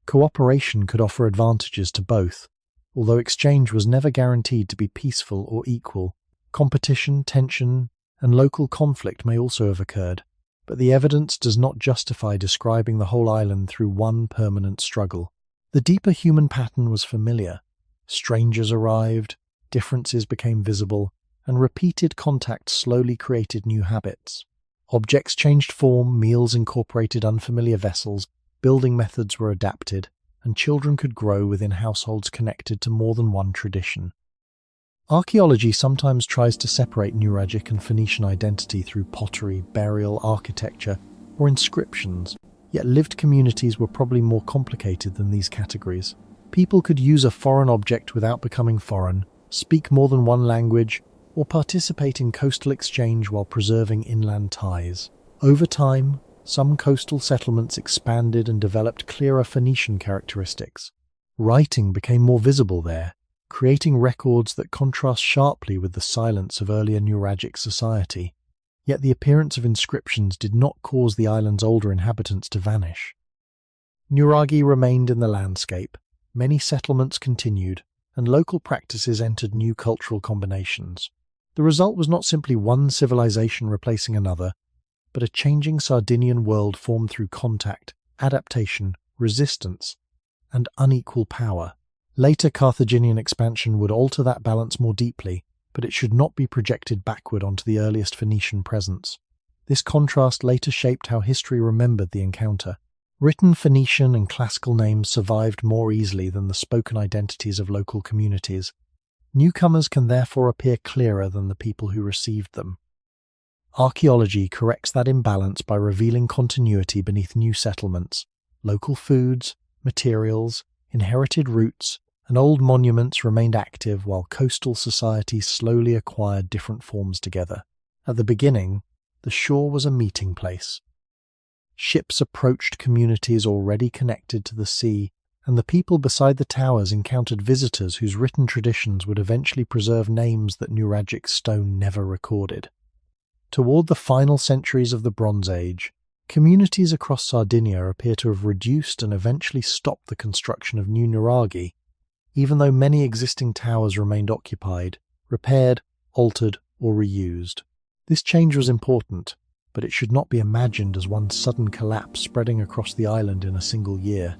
Speaker 1: Cooperation could offer advantages to both, although exchange was never guaranteed to be peaceful or equal. Competition, tension, and local conflict may also have occurred, but the evidence does not justify describing the whole island through one permanent struggle. The deeper human pattern was familiar. Strangers arrived, differences became visible, and repeated contact slowly created new habits. Objects changed form, meals incorporated unfamiliar vessels, building methods were adapted, and children could grow within households connected to more than one tradition. Archaeology sometimes tries to separate Nuragic and Phoenician identity through pottery, burial, architecture, or inscriptions, yet lived communities were probably more complicated than these categories. People could use a foreign object without becoming foreign, speak more than one language, or participate in coastal exchange while preserving inland ties. Over time, some coastal settlements expanded and developed clearer Phoenician characteristics. Writing became more visible there, creating records that contrast sharply with the silence of earlier Nuragic society. Yet the appearance of inscriptions did not cause the island's older inhabitants to vanish. Nuraghi remained in the landscape, many settlements continued, and local practices entered new cultural combinations. The result was not simply one civilization replacing another, but a changing Sardinian world formed through contact, adaptation, resistance, and unequal power. Later Carthaginian expansion would alter that balance more deeply, but it should not be projected backward onto the earliest Phoenician presence. This contrast later shaped how history remembered the encounter. Written Phoenician and classical names survived more easily than the spoken identities of local communities. Newcomers can therefore appear clearer than the people who received them. Archaeology corrects that imbalance by revealing continuity beneath new settlements. Local foods, materials, inherited roots, and old monuments remained active while coastal societies slowly acquired different forms together. At the beginning, the shore was a meeting place. Ships approached communities already connected to the sea, and the people beside the towers encountered visitors whose written traditions would eventually preserve names that Nuragic stone never recorded. Toward the final centuries of the Bronze Age, communities across Sardinia appear to have reduced and eventually stopped the construction of new nuraghi, even though many existing towers remained occupied, repaired, altered, or reused. This change was important, but it should not be imagined as one sudden collapse spreading across the island in a single year.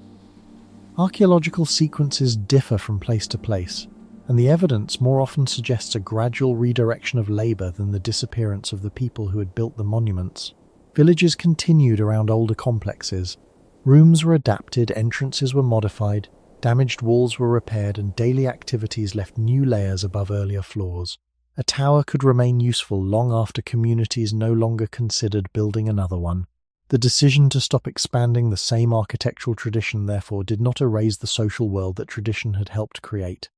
Speaker 1: Archaeological sequences differ from place to place, and the evidence more often suggests a gradual redirection of labor than the disappearance of the people who had built the monuments. Villages continued around older complexes. Rooms were adapted, entrances were modified, damaged walls were repaired, and daily activities left new layers above earlier floors. A tower could remain useful long after communities no longer considered building another one. The decision to stop expanding the same architectural tradition, therefore, did not erase the social world that tradition had helped create.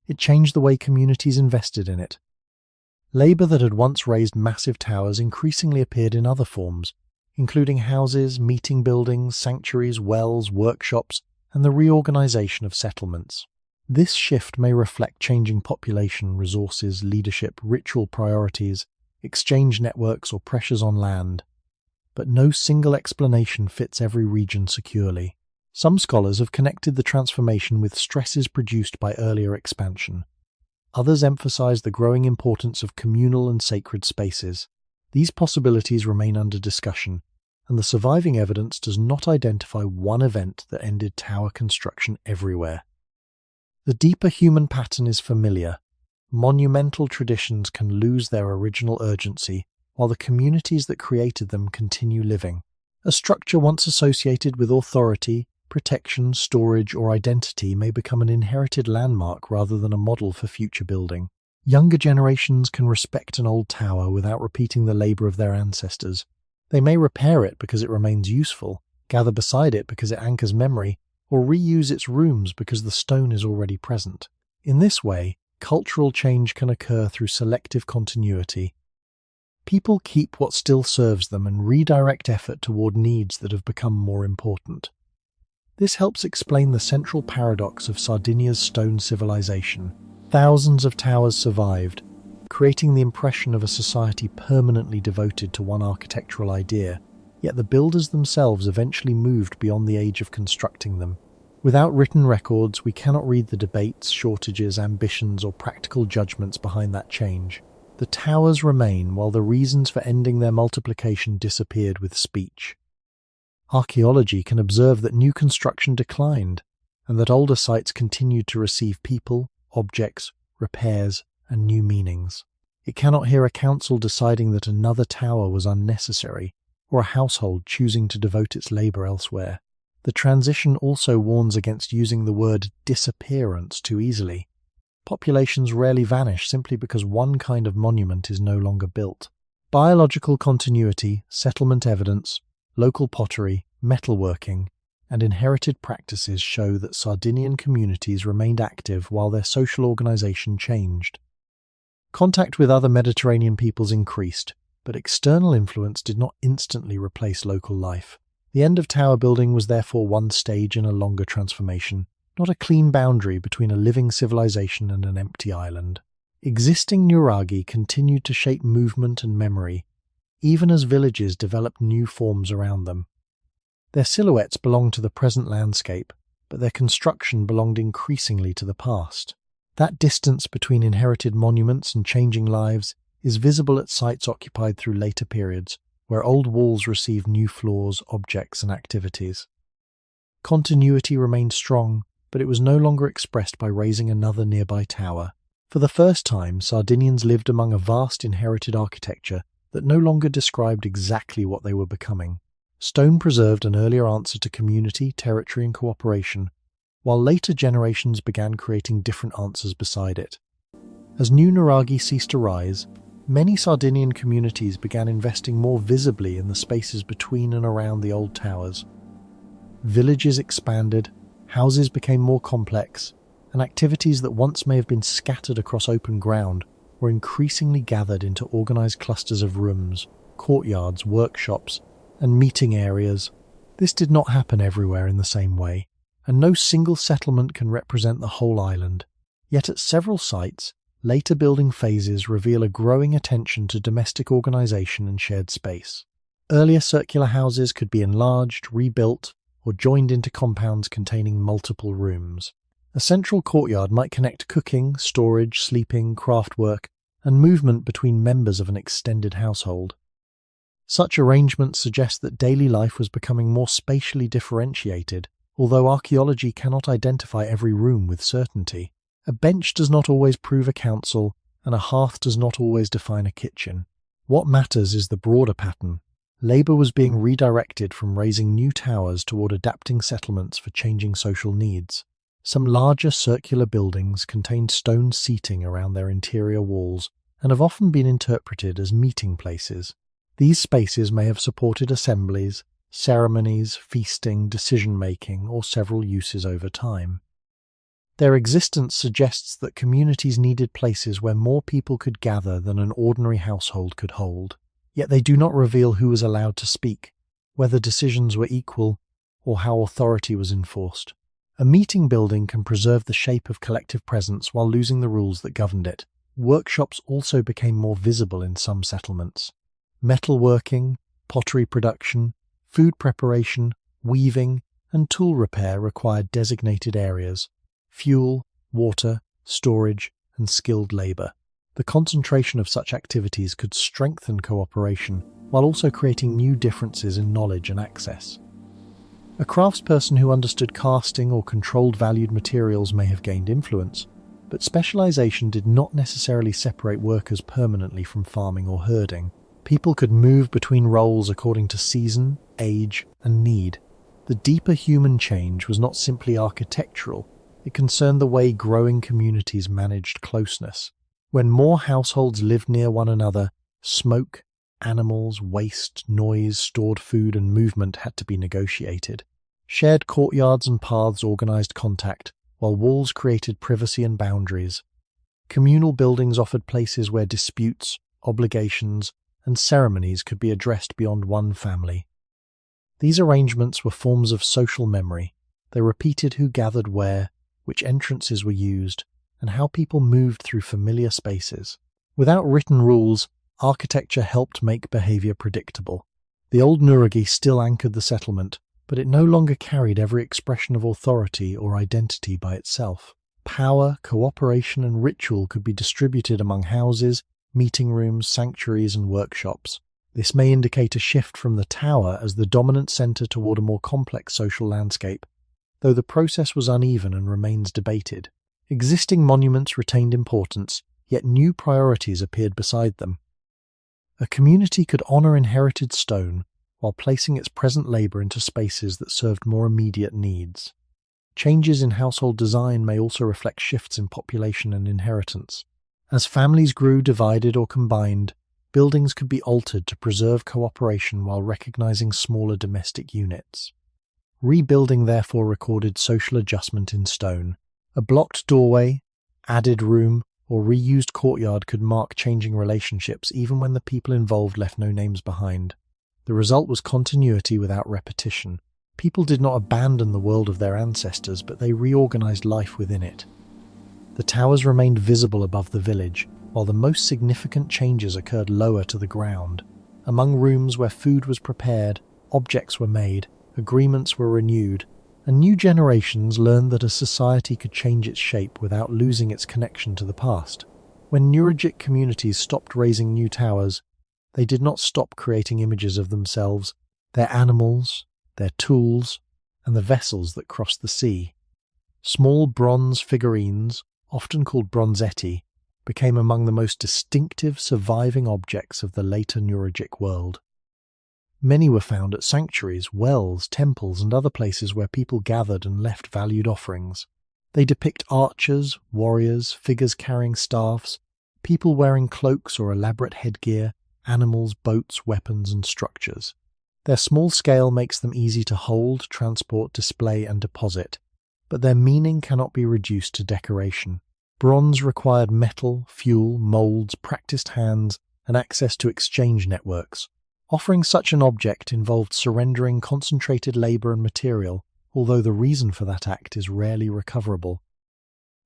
Speaker 1: It changed the way communities invested in it. Labor that had once raised massive towers increasingly appeared in other forms, including houses, meeting buildings, sanctuaries, wells, workshops, and the reorganization of settlements. This shift may reflect changing population, resources, leadership, ritual priorities, exchange networks, or pressures on land. But no single explanation fits every region securely. Some scholars have connected the transformation with stresses produced by earlier expansion. Others emphasize the growing importance of communal and sacred spaces. These possibilities remain under discussion, and the surviving evidence does not identify one event that ended tower construction everywhere. The deeper human pattern is familiar. Monumental traditions can lose their original urgency, while the communities that created them continue living. A structure once associated with authority, protection, storage, or identity may become an inherited landmark rather than a model for future building. Younger generations can respect an old tower without repeating the labor of their ancestors. They may repair it because it remains useful, gather beside it because it anchors memory, or reuse its rooms because the stone is already present. In this way, cultural change can occur through selective continuity. People keep what still serves them and redirect effort toward needs that have become more important. This helps explain the central paradox of Sardinia's stone civilization. Thousands of towers survived, creating the impression of a society permanently devoted to one architectural idea, yet the builders themselves eventually moved beyond the age of constructing them. Without written records, we cannot read the debates, shortages, ambitions, or practical judgments behind that change. The towers remain, while the reasons for ending their multiplication disappeared with speech. Archaeology can observe that new construction declined, and that older sites continued to receive people, objects, repairs, and new meanings. It cannot hear a council deciding that another tower was unnecessary, or a household choosing to devote its labour elsewhere. The transition also warns against using the word disappearance too easily. Populations rarely vanish simply because one kind of monument is no longer built. Biological continuity, settlement evidence, local pottery, metalworking, and inherited practices show that Sardinian communities remained active while their social organisation changed. Contact with other Mediterranean peoples increased, but external influence did not instantly replace local life. The end of tower building was therefore one stage in a longer transformation, not a clean boundary between a living civilization and an empty island. Existing nuraghi continued to shape movement and memory, even as villages developed new forms around them. Their silhouettes belonged to the present landscape, but their construction belonged increasingly to the past. That distance between inherited monuments and changing lives is visible at sites occupied through later periods, where old walls received new floors, objects, and activities. Continuity remained strong, but it was no longer expressed by raising another nearby tower. For the first time, Sardinians lived among a vast inherited architecture that no longer described exactly what they were becoming. Stone preserved an earlier answer to community, territory, and cooperation, while later generations began creating different answers beside it. As new nuraghi ceased to rise, many Sardinian communities began investing more visibly in the spaces between and around the old towers. Villages expanded, houses became more complex, and activities that once may have been scattered across open ground were increasingly gathered into organized clusters of rooms, courtyards, workshops, and meeting areas. This did not happen everywhere in the same way, and no single settlement can represent the whole island. Yet at several sites, later building phases reveal a growing attention to domestic organization and shared space. Earlier circular houses could be enlarged, rebuilt, or joined into compounds containing multiple rooms. A central courtyard might connect cooking, storage, sleeping, craft work, and movement between members of an extended household. Such arrangements suggest that daily life was becoming more spatially differentiated, although archaeology cannot identify every room with certainty. A bench does not always prove a council, and a hearth does not always define a kitchen. What matters is the broader pattern. Labour was being redirected from raising new towers toward adapting settlements for changing social needs. Some larger circular buildings contained stone seating around their interior walls and have often been interpreted as meeting places. These spaces may have supported assemblies, ceremonies, feasting, decision-making, or several uses over time. Their existence suggests that communities needed places where more people could gather than an ordinary household could hold. Yet they do not reveal who was allowed to speak, whether decisions were equal, or how authority was enforced. A meeting building can preserve the shape of collective presence while losing the rules that governed it. Workshops also became more visible in some settlements. Metalworking, pottery production, food preparation, weaving, and tool repair required designated areas. Fuel, water, storage, and skilled labour. The concentration of such activities could strengthen cooperation while also creating new differences in knowledge and access. A craftsperson who understood casting or controlled valued materials may have gained influence, but specialization did not necessarily separate workers permanently from farming or herding. People could move between roles according to season, age, and need. The deeper human change was not simply architectural, it concerned the way growing communities managed closeness. When more households lived near one another, smoke, Animals, waste, noise, stored food, and movement had to be negotiated. Shared courtyards and paths organized contact, while walls created privacy and boundaries. Communal buildings offered places where disputes, obligations, and ceremonies could be addressed beyond one family. These arrangements were forms of social memory. They repeated who gathered where, which entrances were used, and how people moved through familiar spaces. Without written rules, architecture helped make behavior predictable. The old nuraghi still anchored the settlement, but it no longer carried every expression of authority or identity by itself. Power, cooperation, and ritual could be distributed among houses, meeting rooms, sanctuaries, and workshops. This may indicate a shift from the tower as the dominant center toward a more complex social landscape, though the process was uneven and remains debated. Existing monuments retained importance, yet new priorities appeared beside them. A community could honor inherited stone while placing its present labor into spaces that served more immediate needs. Changes in household design may also reflect shifts in population and inheritance. As families grew divided or combined, buildings could be altered to preserve cooperation while recognizing smaller domestic units. Rebuilding therefore recorded social adjustment in stone. A blocked doorway, added room, or reused courtyard could mark changing relationships even when the people involved left no names behind. The result was continuity without repetition. People did not abandon the world of their ancestors, but they reorganized life within it. The towers remained visible above the village, while the most significant changes occurred lower to the ground. Among rooms where food was prepared, objects were made, agreements were renewed, and new generations learned that a society could change its shape without losing its connection to the past. When Nuragic communities stopped raising new towers, they did not stop creating images of themselves, their animals, their tools, and the vessels that crossed the sea. Small bronze figurines, often called bronzetti, became among the most distinctive surviving objects of the later Nuragic world. Many were found at sanctuaries, wells, temples, and other places where people gathered and left valued offerings. They depict archers, warriors, figures carrying staffs, people wearing cloaks or elaborate headgear, animals, boats, weapons, and structures. Their small scale makes them easy to hold, transport, display, and deposit, but their meaning cannot be reduced to decoration. Bronze required metal, fuel, molds, practiced hands, and access to exchange networks. Offering such an object involved surrendering concentrated labor and material, although the reason for that act is rarely recoverable.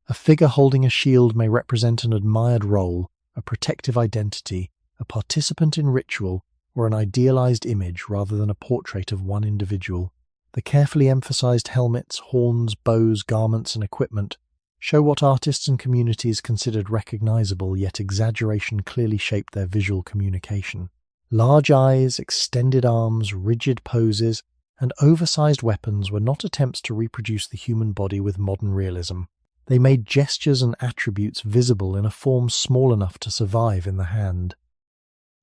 Speaker 1: A figure holding a shield may represent an admired role, a protective identity, a participant in ritual, or an idealized image rather than a portrait of one individual. The carefully emphasized helmets, horns, bows, garments, and equipment show what artists and communities considered recognizable, yet exaggeration clearly shaped their visual communication. Large eyes, extended arms, rigid poses, and oversized weapons were not attempts to reproduce the human body with modern realism. They made gestures and attributes visible in a form small enough to survive in the hand.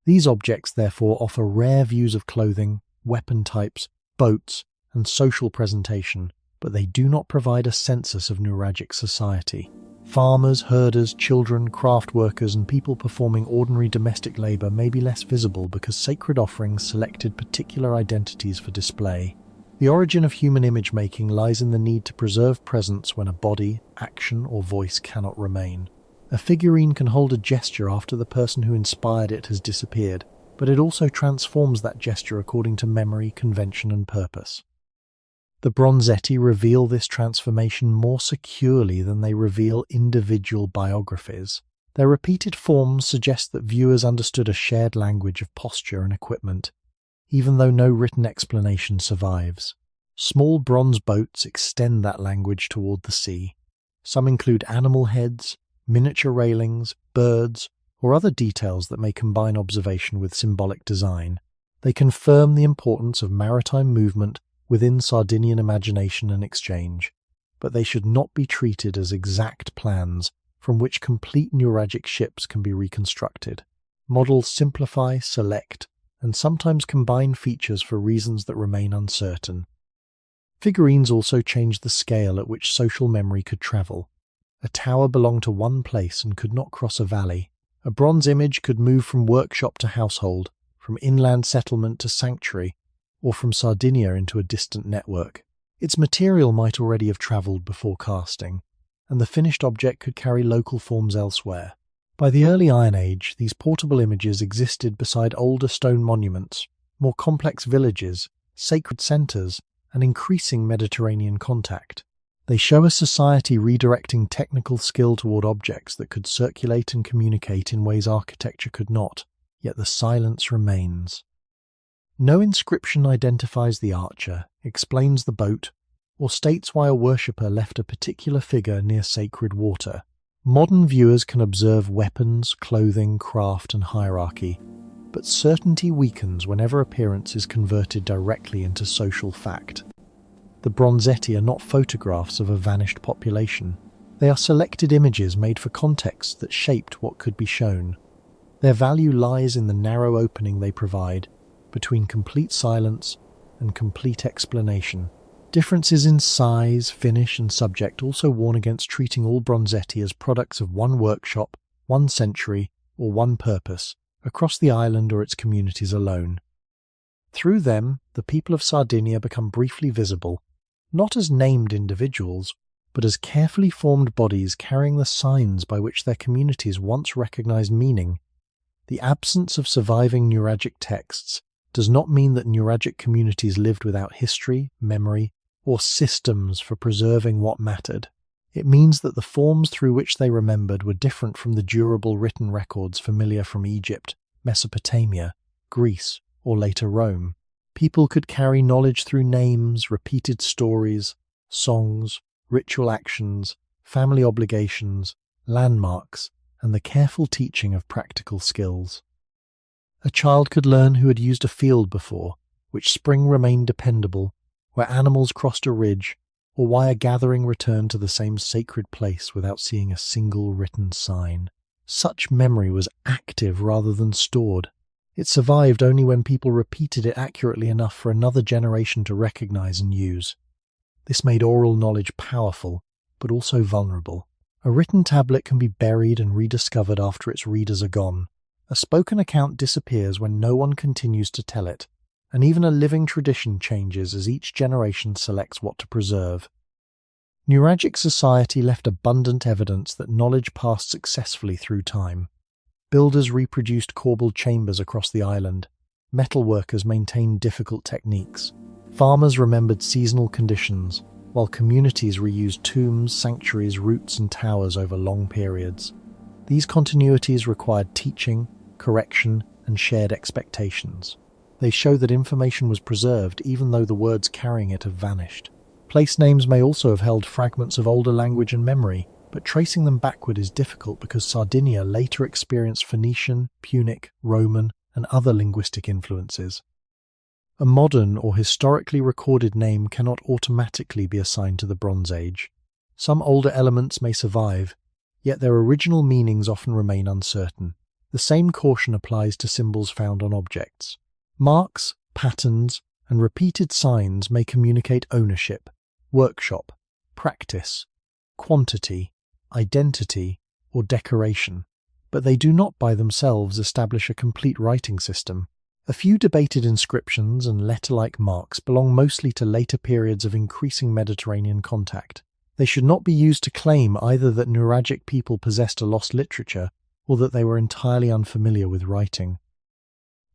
Speaker 1: These objects therefore offer rare views of clothing, weapon types, boats, and social presentation, but they do not provide a census of Nuragic society. Farmers, herders, children, craft workers, and people performing ordinary domestic labor may be less visible because sacred offerings selected particular identities for display. The origin of human image making lies in the need to preserve presence when a body, action, or voice cannot remain. A figurine can hold a gesture after the person who inspired it has disappeared, but it also transforms that gesture according to memory, convention, and purpose. The bronzetti reveal this transformation more securely than they reveal individual biographies. Their repeated forms suggest that viewers understood a shared language of posture and equipment, even though no written explanation survives. Small bronze boats extend that language toward the sea. Some include animal heads, miniature railings, birds, or other details that may combine observation with symbolic design. They confirm the importance of maritime movement within Sardinian imagination and exchange, but they should not be treated as exact plans from which complete Nuragic ships can be reconstructed. Models simplify, select, and sometimes combine features for reasons that remain uncertain. Figurines also changed the scale at which social memory could travel. A tower belonged to one place and could not cross a valley. A bronze image could move from workshop to household, from inland settlement to sanctuary, or from Sardinia into a distant network. Its material might already have travelled before casting, and the finished object could carry local forms elsewhere. By the early Iron Age, these portable images existed beside older stone monuments, more complex villages, sacred centres, and increasing Mediterranean contact. They show a society redirecting technical skill toward objects that could circulate and communicate in ways architecture could not, yet the silence remains. No inscription identifies the archer, explains the boat, or states why a worshipper left a particular figure near sacred water. Modern viewers can observe weapons, clothing, craft, and hierarchy, but certainty weakens whenever appearance is converted directly into social fact. The bronzetti are not photographs of a vanished population. They are selected images made for context that shaped what could be shown. Their value lies in the narrow opening they provide between complete silence and complete explanation. Differences in size, finish, and subject also warn against treating all bronzetti as products of one workshop, one century, or one purpose, across the island or its communities alone. Through them, the people of Sardinia become briefly visible, not as named individuals, but as carefully formed bodies carrying the signs by which their communities once recognized meaning. The absence of surviving Nuragic texts does not mean that Nuragic communities lived without history, memory, or systems for preserving what mattered. It means that the forms through which they remembered were different from the durable written records familiar from Egypt, Mesopotamia, Greece, or later Rome. People could carry knowledge through names, repeated stories, songs, ritual actions, family obligations, landmarks, and the careful teaching of practical skills. A child could learn who had used a field before, which spring remained dependable, where animals crossed a ridge, or why a gathering returned to the same sacred place without seeing a single written sign. Such memory was active rather than stored. It survived only when people repeated it accurately enough for another generation to recognize and use. This made oral knowledge powerful, but also vulnerable. A written tablet can be buried and rediscovered after its readers are gone. A spoken account disappears when no one continues to tell it, and even a living tradition changes as each generation selects what to preserve. Nuragic society left abundant evidence that knowledge passed successfully through time. Builders reproduced corbelled chambers across the island. Metalworkers maintained difficult techniques. Farmers remembered seasonal conditions, while communities reused tombs, sanctuaries, routes, and towers over long periods. These continuities required teaching, correction, and shared expectations. They show that information was preserved even though the words carrying it have vanished. Place names may also have held fragments of older language and memory, but tracing them backward is difficult because Sardinia later experienced Phoenician, Punic, Roman, and other linguistic influences. A modern or historically recorded name cannot automatically be assigned to the Bronze Age. Some older elements may survive, yet their original meanings often remain uncertain. The same caution applies to symbols found on objects. Marks, patterns, and repeated signs may communicate ownership, workshop, practice, quantity, identity, or decoration, but they do not by themselves establish a complete writing system. A few debated inscriptions and letter-like marks belong mostly to later periods of increasing Mediterranean contact. They should not be used to claim either that Nuragic people possessed a lost literature or that they were entirely unfamiliar with writing.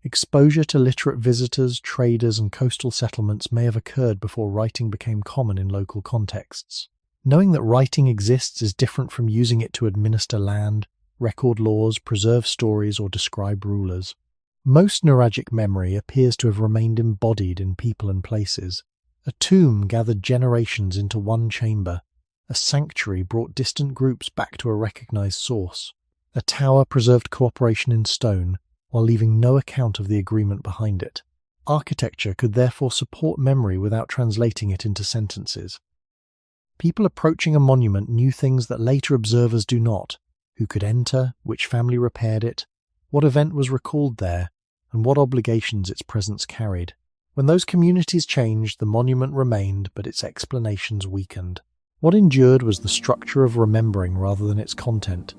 Speaker 1: Exposure to literate visitors, traders, and coastal settlements may have occurred before writing became common in local contexts. Knowing that writing exists is different from using it to administer land, record laws, preserve stories, or describe rulers. Most Nuragic memory appears to have remained embodied in people and places. A tomb gathered generations into one chamber. A sanctuary brought distant groups back to a recognized source. A tower preserved cooperation in stone, while leaving no account of the agreement behind it. Architecture could therefore support memory without translating it into sentences. People approaching a monument knew things that later observers do not: who could enter, which family repaired it, what event was recalled there, and what obligations its presence carried. When those communities changed, the monument remained, but its explanations weakened. What endured was the structure of remembering rather than its content.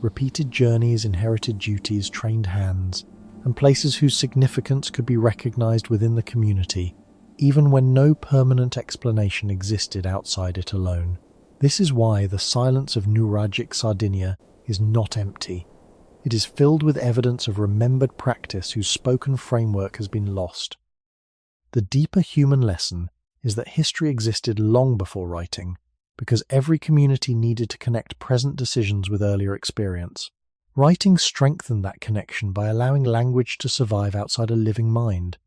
Speaker 1: Repeated journeys, inherited duties, trained hands. and places whose significance could be recognized within the community, even when no permanent explanation existed outside it alone. This is why the silence of Nuragic Sardinia is not empty. It is filled with evidence of remembered practice whose spoken framework has been lost. The deeper human lesson is that history existed long before writing, because every community needed to connect present decisions with earlier experience. Writing strengthened that connection by allowing language to survive outside a living mind,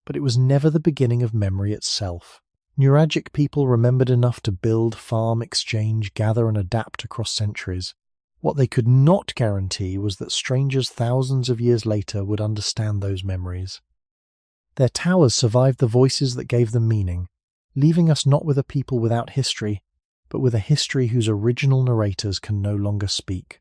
Speaker 1: but it was never the beginning of memory itself. Nuragic people remembered enough to build, farm, exchange, gather, and adapt across centuries. What they could not guarantee was that strangers thousands of years later would understand those memories. Their towers survived the voices that gave them meaning, leaving us not with a people without history, but with a history whose original narrators can no longer speak.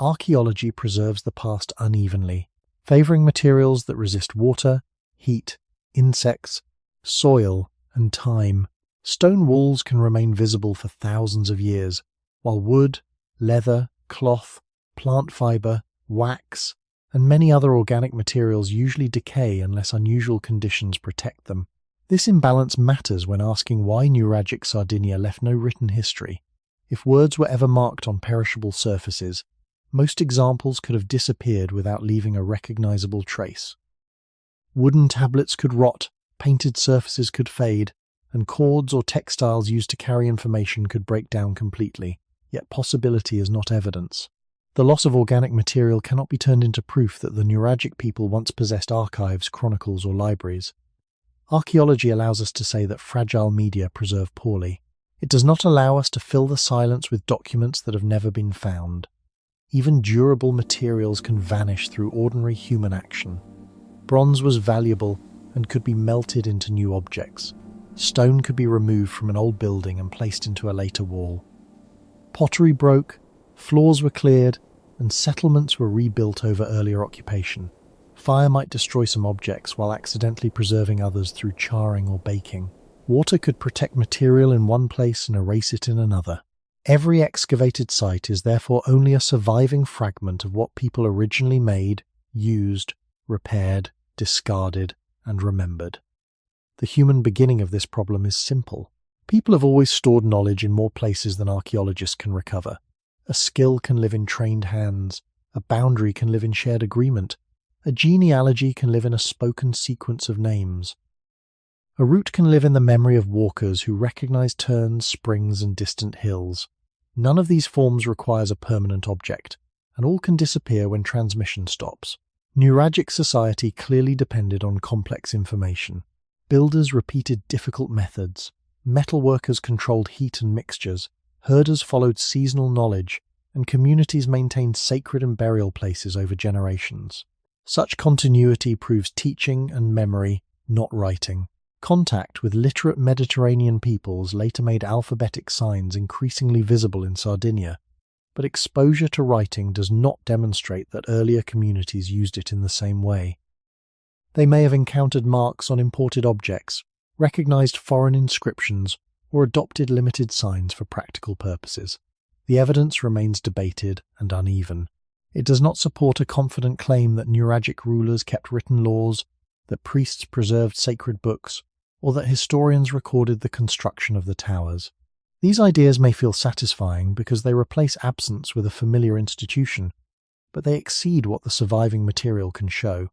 Speaker 1: Archaeology preserves the past unevenly, favoring materials that resist water, heat, insects, soil, and time. Stone walls can remain visible for thousands of years, while wood, leather, cloth, plant fiber, wax, and many other organic materials usually decay unless unusual conditions protect them. This imbalance matters when asking why Nuragic Sardinia left no written history. If words were ever marked on perishable surfaces, most examples could have disappeared without leaving a recognizable trace. Wooden tablets could rot, painted surfaces could fade, and cords or textiles used to carry information could break down completely, yet possibility is not evidence. The loss of organic material cannot be turned into proof that the Nuragic people once possessed archives, chronicles, or libraries. Archaeology allows us to say that fragile media preserve poorly. It does not allow us to fill the silence with documents that have never been found. Even durable materials can vanish through ordinary human action. Bronze was valuable and could be melted into new objects. Stone could be removed from an old building and placed into a later wall. Pottery broke, floors were cleared, and settlements were rebuilt over earlier occupation. Fire might destroy some objects while accidentally preserving others through charring or baking. Water could protect material in one place and erase it in another. Every excavated site is therefore only a surviving fragment of what people originally made, used, repaired, discarded, and remembered. The human beginning of this problem is simple. People have always stored knowledge in more places than archaeologists can recover. A skill can live in trained hands, a boundary can live in shared agreement, a genealogy can live in a spoken sequence of names. A route can live in the memory of walkers who recognize turns, springs, and distant hills. None of these forms requires a permanent object, and all can disappear when transmission stops. Nuragic society clearly depended on complex information. Builders repeated difficult methods. Metalworkers controlled heat and mixtures. Herders followed seasonal knowledge, and communities maintained sacred and burial places over generations. Such continuity proves teaching and memory, not writing. Contact with literate Mediterranean peoples later made alphabetic signs increasingly visible in Sardinia, but exposure to writing does not demonstrate that earlier communities used it in the same way. They may have encountered marks on imported objects, recognized foreign inscriptions, or adopted limited signs for practical purposes. The evidence remains debated and uneven. It does not support a confident claim that Nuragic rulers kept written laws, that priests preserved sacred books, or that historians recorded the construction of the towers. These ideas may feel satisfying because they replace absence with a familiar institution, but they exceed what the surviving material can show.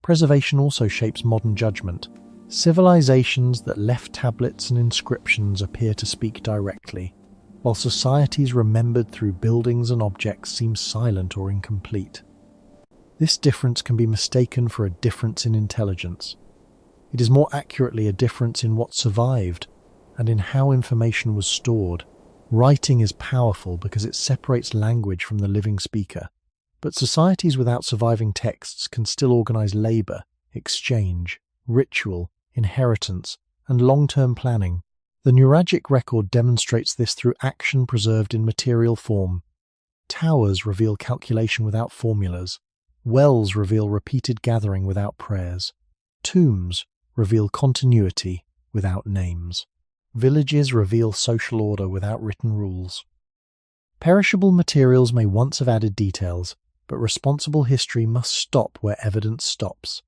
Speaker 1: Preservation also shapes modern judgment. Civilizations that left tablets and inscriptions appear to speak directly, while societies remembered through buildings and objects seem silent or incomplete. This difference can be mistaken for a difference in intelligence. It is more accurately a difference in what survived and in how information was stored. Writing is powerful because it separates language from the living speaker, but societies without surviving texts can still organize labor, exchange, ritual, inheritance, and long-term planning. The Nuragic record demonstrates this through action preserved in material form. Towers reveal calculation without formulas. Wells reveal repeated gathering without prayers. Tombs reveal continuity without names. Villages reveal social order without written rules. Perishable materials may once have added details, but responsible history must stop where evidence stops.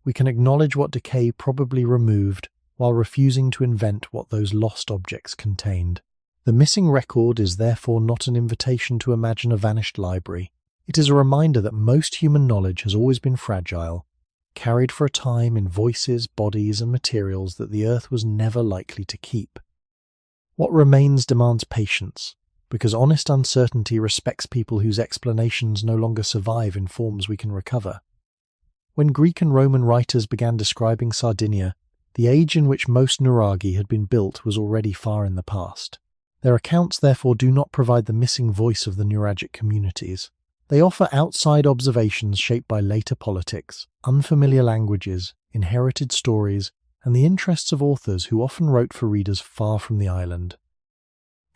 Speaker 1: We can acknowledge what decay probably removed, while refusing to invent what those lost objects contained. The missing record is therefore not an invitation to imagine a vanished library. It is a reminder that most human knowledge has always been fragile, carried for a time in voices, bodies, and materials that the earth was never likely to keep. What remains demands patience, because honest uncertainty respects people whose explanations no longer survive in forms we can recover. When Greek and Roman writers began describing Sardinia, the age in which most nuraghi had been built was already far in the past. Their accounts therefore do not provide the missing voice of the Nuragic communities. They offer outside observations shaped by later politics, unfamiliar languages, inherited stories, and the interests of authors who often wrote for readers far from the island.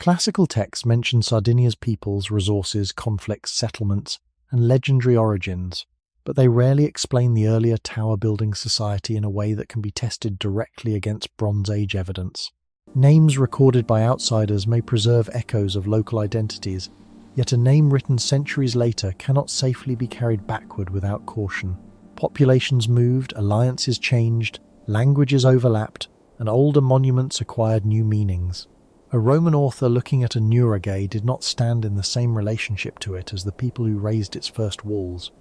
Speaker 1: Classical texts mention Sardinia's peoples, resources, conflicts, settlements, and legendary origins, but they rarely explain the earlier tower-building society in a way that can be tested directly against Bronze Age evidence. Names recorded by outsiders may preserve echoes of local identities, yet a name written centuries later cannot safely be carried backward without caution. Populations moved, alliances changed, languages overlapped, and older monuments acquired new meanings. A Roman author looking at a nuraghi did not stand in the same relationship to it as the people who raised its first walls.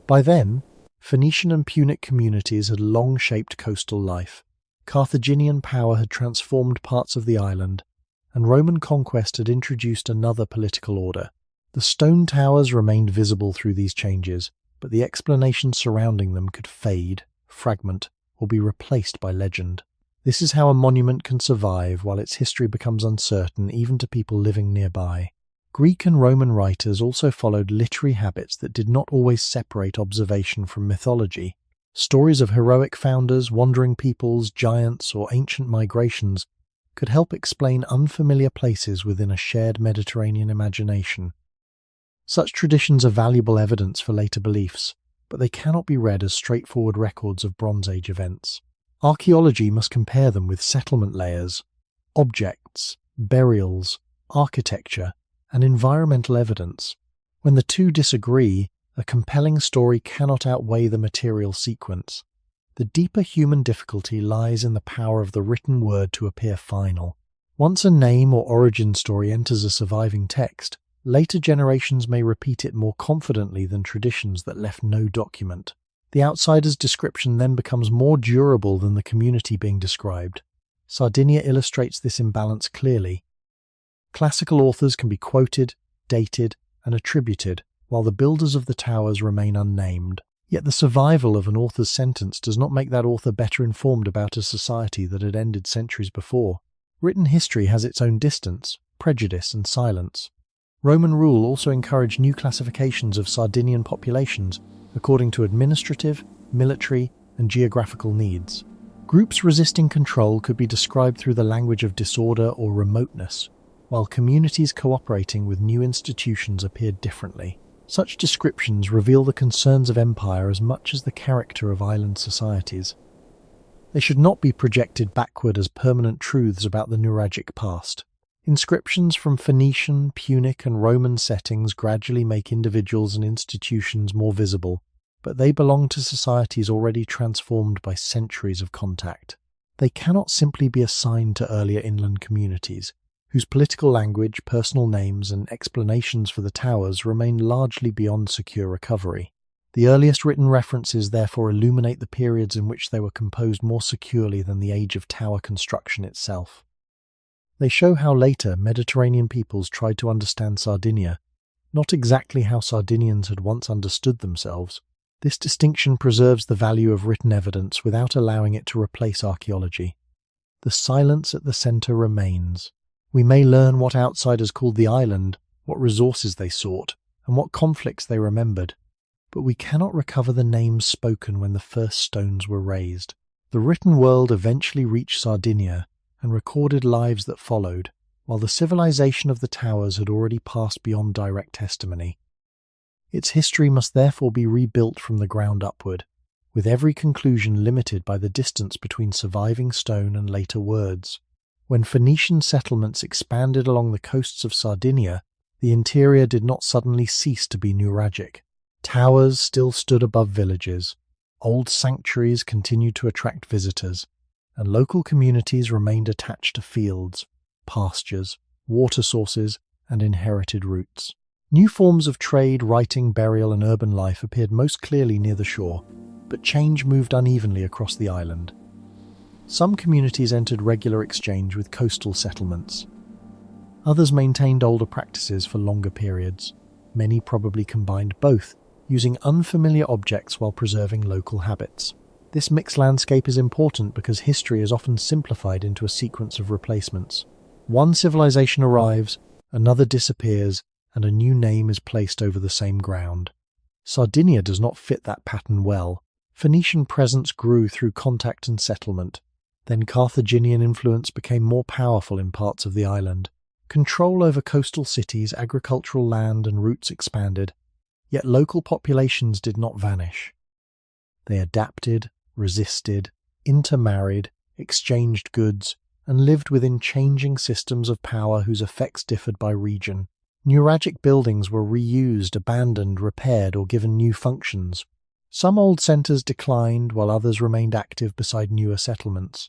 Speaker 1: By then, Phoenician and Punic communities had long shaped coastal life. Carthaginian power had transformed parts of the island, and Roman conquest had introduced another political order. The stone towers remained visible through these changes, but the explanations surrounding them could fade, fragment, or be replaced by legend. This is how a monument can survive while its history becomes uncertain even to people living nearby. Greek and Roman writers also followed literary habits that did not always separate observation from mythology. Stories of heroic founders, wandering peoples, giants, or ancient migrations could help explain unfamiliar places within a shared Mediterranean imagination. Such traditions are valuable evidence for later beliefs, but they cannot be read as straightforward records of Bronze Age events. Archaeology must compare them with settlement layers, objects, burials, architecture, and environmental evidence. When the two disagree, a compelling story cannot outweigh the material sequence. The deeper human difficulty lies in the power of the written word to appear final. Once a name or origin story enters a surviving text, later generations may repeat it more confidently than traditions that left no document. The outsider's description then becomes more durable than the community being described. Sardinia illustrates this imbalance clearly. Classical authors can be quoted, dated, and attributed, while the builders of the towers remain unnamed. Yet the survival of an author's sentence does not make that author better informed about a society that had ended centuries before. Written history has its own distance, prejudice, and silence. Roman rule also encouraged new classifications of Sardinian populations according to administrative, military, and geographical needs. Groups resisting control could be described through the language of disorder or remoteness, while communities cooperating with new institutions appeared differently. Such descriptions reveal the concerns of empire as much as the character of island societies. They should not be projected backward as permanent truths about the Nuragic past. Inscriptions from Phoenician, Punic, and Roman settings gradually make individuals and institutions more visible, but they belong to societies already transformed by centuries of contact. They cannot simply be assigned to earlier inland communities, whose political language, personal names, and explanations for the towers remain largely beyond secure recovery. The earliest written references therefore illuminate the periods in which they were composed more securely than the age of tower construction itself. They show how later Mediterranean peoples tried to understand Sardinia, not exactly how Sardinians had once understood themselves. This distinction preserves the value of written evidence without allowing it to replace archaeology. The silence at the centre remains. We may learn what outsiders called the island, what resources they sought, and what conflicts they remembered, but we cannot recover the names spoken when the first stones were raised. The written world eventually reached Sardinia and recorded lives that followed, while the civilization of the towers had already passed beyond direct testimony. Its history must therefore be rebuilt from the ground upward, with every conclusion limited by the distance between surviving stone and later words. When Phoenician settlements expanded along the coasts of Sardinia, The interior did not suddenly cease to be Nuragic. Towers still stood above villages, old sanctuaries continued to attract visitors, and local communities remained attached to fields, pastures, water sources, and inherited roots. New forms of trade, writing, burial, and urban life appeared most clearly near the shore, but change moved unevenly across the island. Some communities entered regular exchange with coastal settlements. Others maintained older practices for longer periods. Many probably combined both, using unfamiliar objects while preserving local habits. This mixed landscape is important because history is often simplified into a sequence of replacements. One civilization arrives, another disappears, and a new name is placed over the same ground. Sardinia does not fit that pattern well. Phoenician presence grew through contact and settlement. Then Carthaginian influence became more powerful in parts of the island. Control over coastal cities, agricultural land, and routes expanded, yet local populations did not vanish. They adapted, resisted, intermarried, exchanged goods, and lived within changing systems of power whose effects differed by region. Nuragic buildings were reused, abandoned, repaired, or given new functions. Some old centres declined, while others remained active beside newer settlements.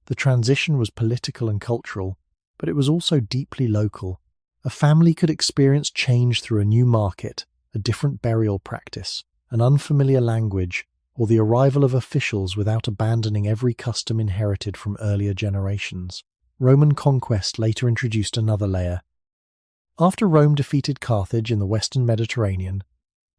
Speaker 1: The transition was political and cultural, but it was also deeply local. A family could experience change through a new market, a different burial practice, an unfamiliar language, or the arrival of officials without abandoning every custom inherited from earlier generations. Roman conquest later introduced another layer. After Rome defeated Carthage in the western Mediterranean,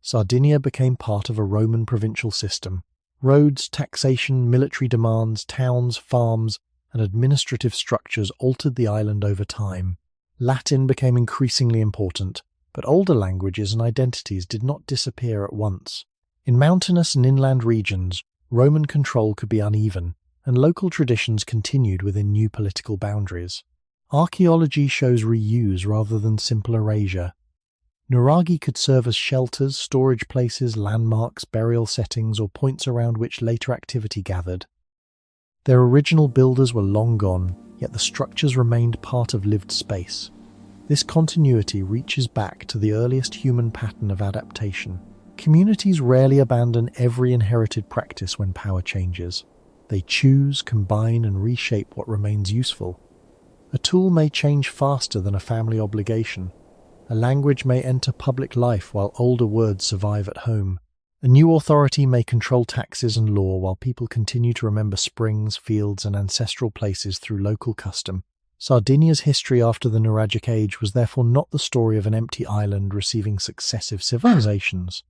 Speaker 1: Sardinia became part of a Roman provincial system. Roads, taxation, military demands, towns, farms, and administrative structures altered the island over time. Latin became increasingly important, but older languages and identities did not disappear at once. In mountainous and inland regions, Roman control could be uneven, and local traditions continued within new political boundaries. Archaeology shows reuse rather than simple erasure. Nuraghi could serve as shelters, storage places, landmarks, burial settings, or points around which later activity gathered. Their original builders were long gone, yet the structures remained part of lived space. This continuity reaches back to the earliest human pattern of adaptation. Communities rarely abandon every inherited practice when power changes. They choose, combine, and reshape what remains useful. A tool may change faster than a family obligation. A language may enter public life while older words survive at home. A new authority may control taxes and law while people continue to remember springs, fields, and ancestral places through local custom. Sardinia's history after the Nuragic Age was therefore not the story of an empty island receiving successive civilizations.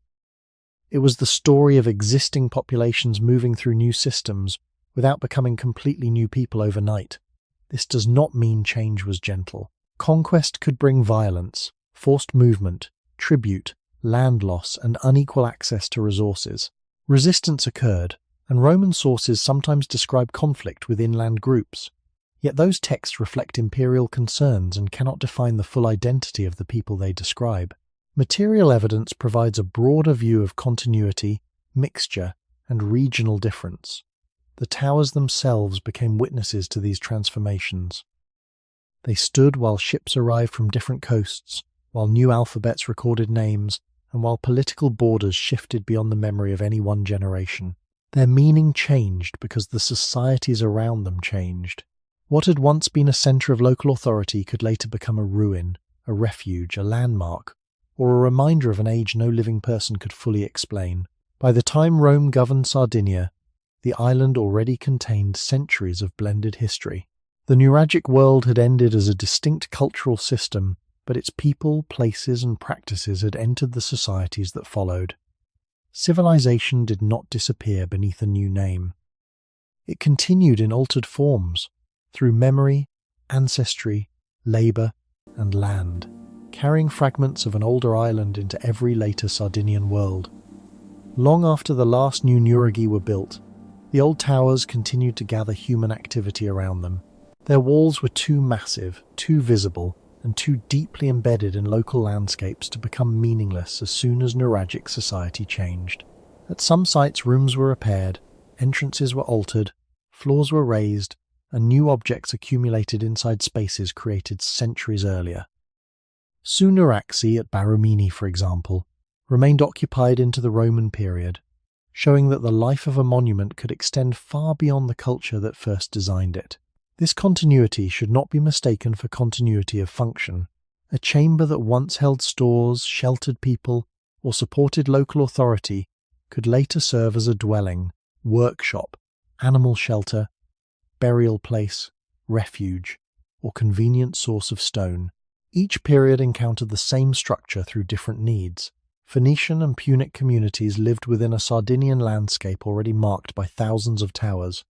Speaker 1: It was the story of existing populations moving through new systems without becoming completely new people overnight. This does not mean change was gentle. Conquest could bring violence, forced movement, tribute, land loss, and unequal access to resources. Resistance occurred, and Roman sources sometimes describe conflict with inland groups. Yet those texts reflect imperial concerns and cannot define the full identity of the people they describe. Material evidence provides a broader view of continuity, mixture, and regional difference. The towers themselves became witnesses to these transformations. They stood while ships arrived from different coasts, while new alphabets recorded names, and while political borders shifted beyond the memory of any one generation. Their meaning changed because the societies around them changed. What had once been a centre of local authority could later become a ruin, a refuge, a landmark, or a reminder of an age no living person could fully explain. By the time Rome governed Sardinia, the island already contained centuries of blended history. The Nuragic world had ended as a distinct cultural system, but its people, places, and practices had entered the societies that followed. Civilization did not disappear beneath a new name. It continued in altered forms, through memory, ancestry, labour, and land, carrying fragments of an older island into every later Sardinian world. Long after the last new nuraghi were built, the old towers continued to gather human activity around them. Their walls were too massive, too visible, and too deeply embedded in local landscapes to become meaningless as soon as Nuragic society changed. At some sites, rooms were repaired, entrances were altered, floors were raised, and new objects accumulated inside spaces created centuries earlier. Nuragic at Baromini, for example, remained occupied into the Roman period, showing that the life of a monument could extend far beyond the culture that first designed it. This continuity should not be mistaken for continuity of function. A chamber that once held stores, sheltered people, or supported local authority could later serve as a dwelling, workshop, animal shelter, burial place, refuge, or convenient source of stone. Each period encountered the same structure through different needs. Phoenician and Punic communities lived within a Sardinian landscape already marked by thousands of towers.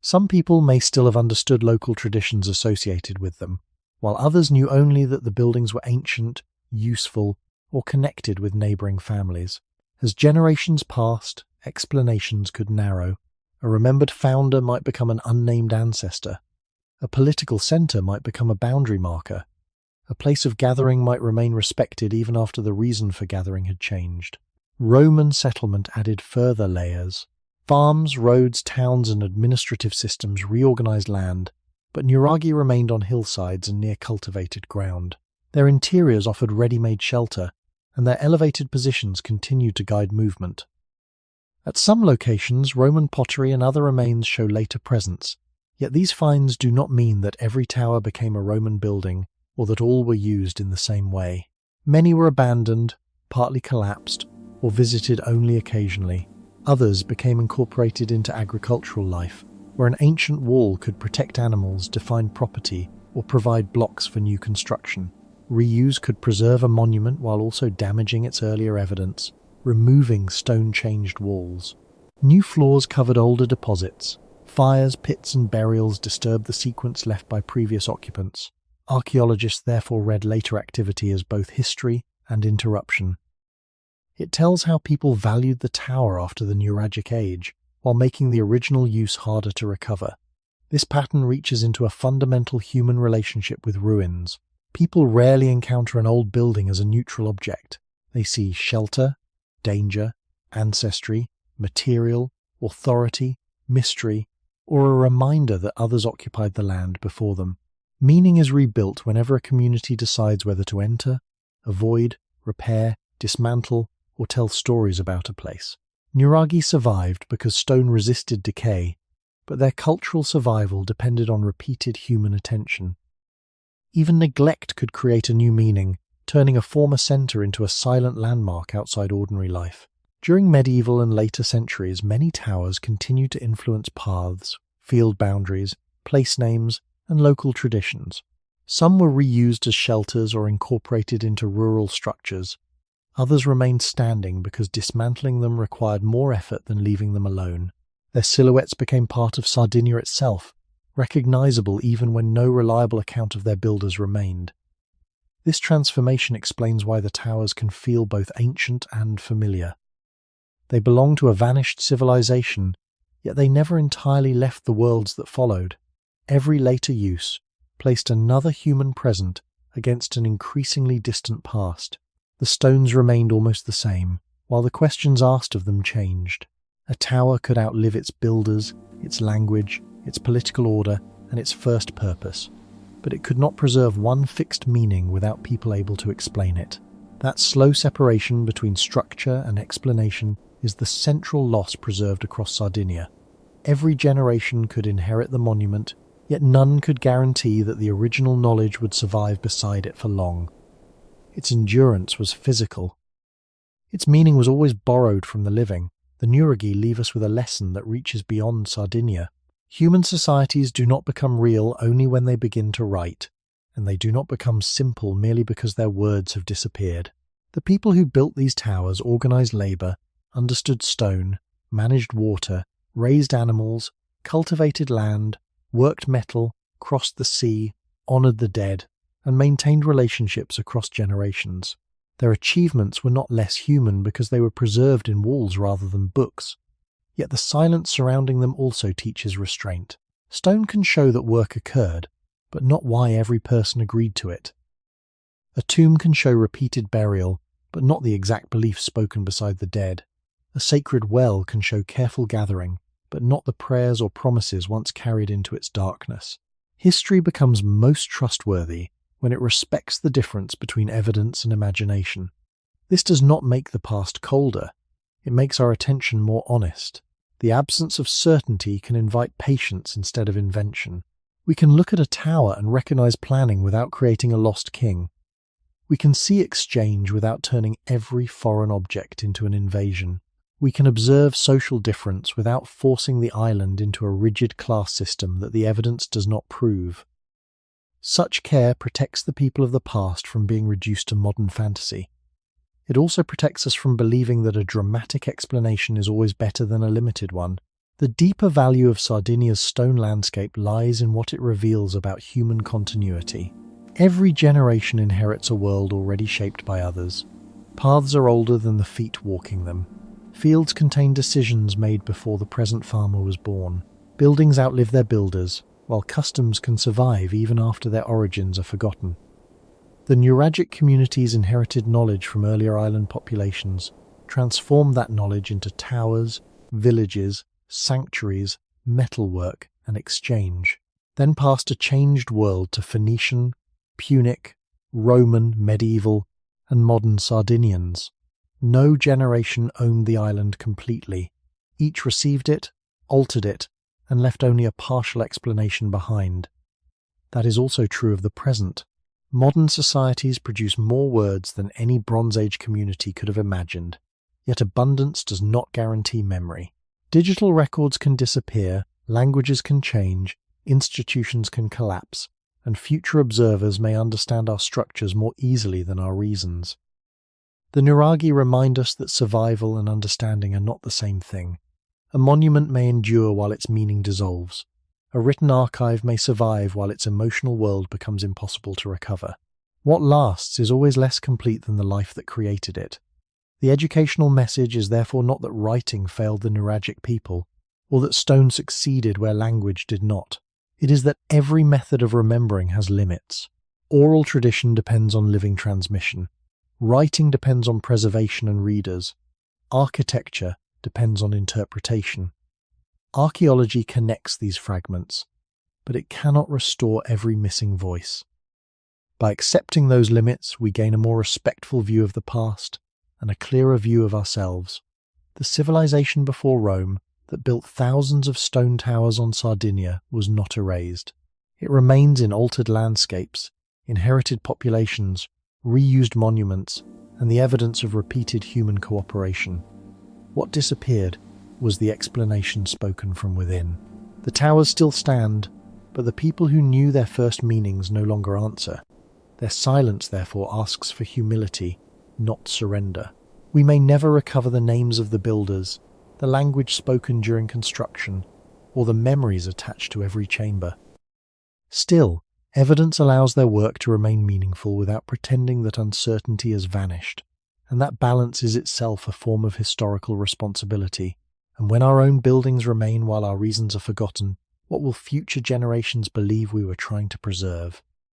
Speaker 1: Some people may still have understood local traditions associated with them, while others knew only that the buildings were ancient, useful, or connected with neighbouring families. As generations passed, explanations could narrow. A remembered founder might become an unnamed ancestor. A political centre might become a boundary marker. A place of gathering might remain respected even after the reason for gathering had changed. Roman settlement added further layers. Farms, roads, towns, and administrative systems reorganized land, but nuraghi remained on hillsides and near cultivated ground. Their interiors offered ready-made shelter, and their elevated positions continued to guide movement. At some locations, Roman pottery and other remains show later presence, yet these finds do not mean that every tower became a Roman building or that all were used in the same way. Many were abandoned, partly collapsed, or visited only occasionally. Others became incorporated into agricultural life, where an ancient wall could protect animals, define property, or provide blocks for new construction. Reuse could preserve a monument while also damaging its earlier evidence, removing stone-changed walls. New floors covered older deposits. Fires, pits, and burials disturbed the sequence left by previous occupants. Archaeologists therefore read later activity as both history and interruption. It tells how people valued the tower after the Nuragic age, while making the original use harder to recover. This pattern reaches into a fundamental human relationship with ruins. People rarely encounter an old building as a neutral object. They see shelter, danger, ancestry, material, authority, mystery, or a reminder that others occupied the land before them. Meaning is rebuilt whenever a community decides whether to enter, avoid, repair, dismantle, or tell stories about a place. Nuraghi survived because stone resisted decay, but their cultural survival depended on repeated human attention. Even neglect could create a new meaning, turning a former centre into a silent landmark outside ordinary life. During medieval and later centuries, many towers continued to influence paths, field boundaries, place names, and local traditions. Some were reused as shelters or incorporated into rural structures. Others remained standing because dismantling them required more effort than leaving them alone. Their silhouettes became part of Sardinia itself, recognizable even when no reliable account of their builders remained. This transformation explains why the towers can feel both ancient and familiar. They belong to a vanished civilization, yet they never entirely left the worlds that followed. Every later use placed another human present against an increasingly distant past. The stones remained almost the same, while the questions asked of them changed. A tower could outlive its builders, its language, its political order, and its first purpose, but it could not preserve one fixed meaning without people able to explain it. That slow separation between structure and explanation is the central loss preserved across Sardinia. Every generation could inherit the monument, yet none could guarantee that the original knowledge would survive beside it for long. Its endurance was physical. Its meaning was always borrowed from the living. The nuraghi leave us with a lesson that reaches beyond Sardinia. Human societies do not become real only when they begin to write, and they do not become simple merely because their words have disappeared. The people who built these towers organized labor, understood stone, managed water, raised animals, cultivated land, worked metal, crossed the sea, honored the dead, and maintained relationships across generations. Their achievements were not less human because they were preserved in walls rather than books. Yet the silence surrounding them also teaches restraint. Stone can show that work occurred, but not why every person agreed to it. A tomb can show repeated burial, but not the exact beliefs spoken beside the dead. A sacred well can show careful gathering, but not the prayers or promises once carried into its darkness. History becomes most trustworthy when it respects the difference between evidence and imagination. This does not make the past colder. It makes our attention more honest. The absence of certainty can invite patience instead of invention. We can look at a tower and recognize planning without creating a lost king. We can see exchange without turning every foreign object into an invasion. We can observe social difference without forcing the island into a rigid class system that the evidence does not prove. Such care protects the people of the past from being reduced to modern fantasy. It also protects us from believing that a dramatic explanation is always better than a limited one. The deeper value of Sardinia's stone landscape lies in what it reveals about human continuity. Every generation inherits a world already shaped by others. Paths are older than the feet walking them. Fields contain decisions made before the present farmer was born. Buildings outlive their builders, while customs can survive even after their origins are forgotten. The Nuragic community's inherited knowledge from earlier island populations transformed that knowledge into towers, villages, sanctuaries, metalwork, and exchange, then passed a changed world to Phoenician, Punic, Roman, medieval, and modern Sardinians. No generation owned the island completely. Each received it, altered it, and left only a partial explanation behind. That is also true of the present. Modern societies produce more words than any Bronze Age community could have imagined, yet abundance does not guarantee memory. Digital records can disappear, languages can change, institutions can collapse, and future observers may understand our structures more easily than our reasons. The nuraghi remind us that survival and understanding are not the same thing. A monument may endure while its meaning dissolves. A written archive may survive while its emotional world becomes impossible to recover. What lasts is always less complete than the life that created it. The educational message is therefore not that writing failed the Nuragic people, or that stone succeeded where language did not. It is that every method of remembering has limits. Oral tradition depends on living transmission. Writing depends on preservation and readers. Architecture depends on interpretation. Archaeology connects these fragments, but it cannot restore every missing voice. By accepting those limits, we gain a more respectful view of the past and a clearer view of ourselves. The civilization before Rome that built thousands of stone towers on Sardinia was not erased. It remains in altered landscapes, inherited populations, reused monuments, and the evidence of repeated human cooperation. What disappeared was the explanation spoken from within. The towers still stand, but the people who knew their first meanings no longer answer. Their silence, therefore, asks for humility, not surrender. We may never recover the names of the builders, the language spoken during construction, or the memories attached to every chamber. Still, evidence allows their work to remain meaningful without pretending that uncertainty has vanished, and that balance is itself a form of historical responsibility. And when our own buildings remain while our reasons are forgotten, what will future generations believe we were trying to preserve?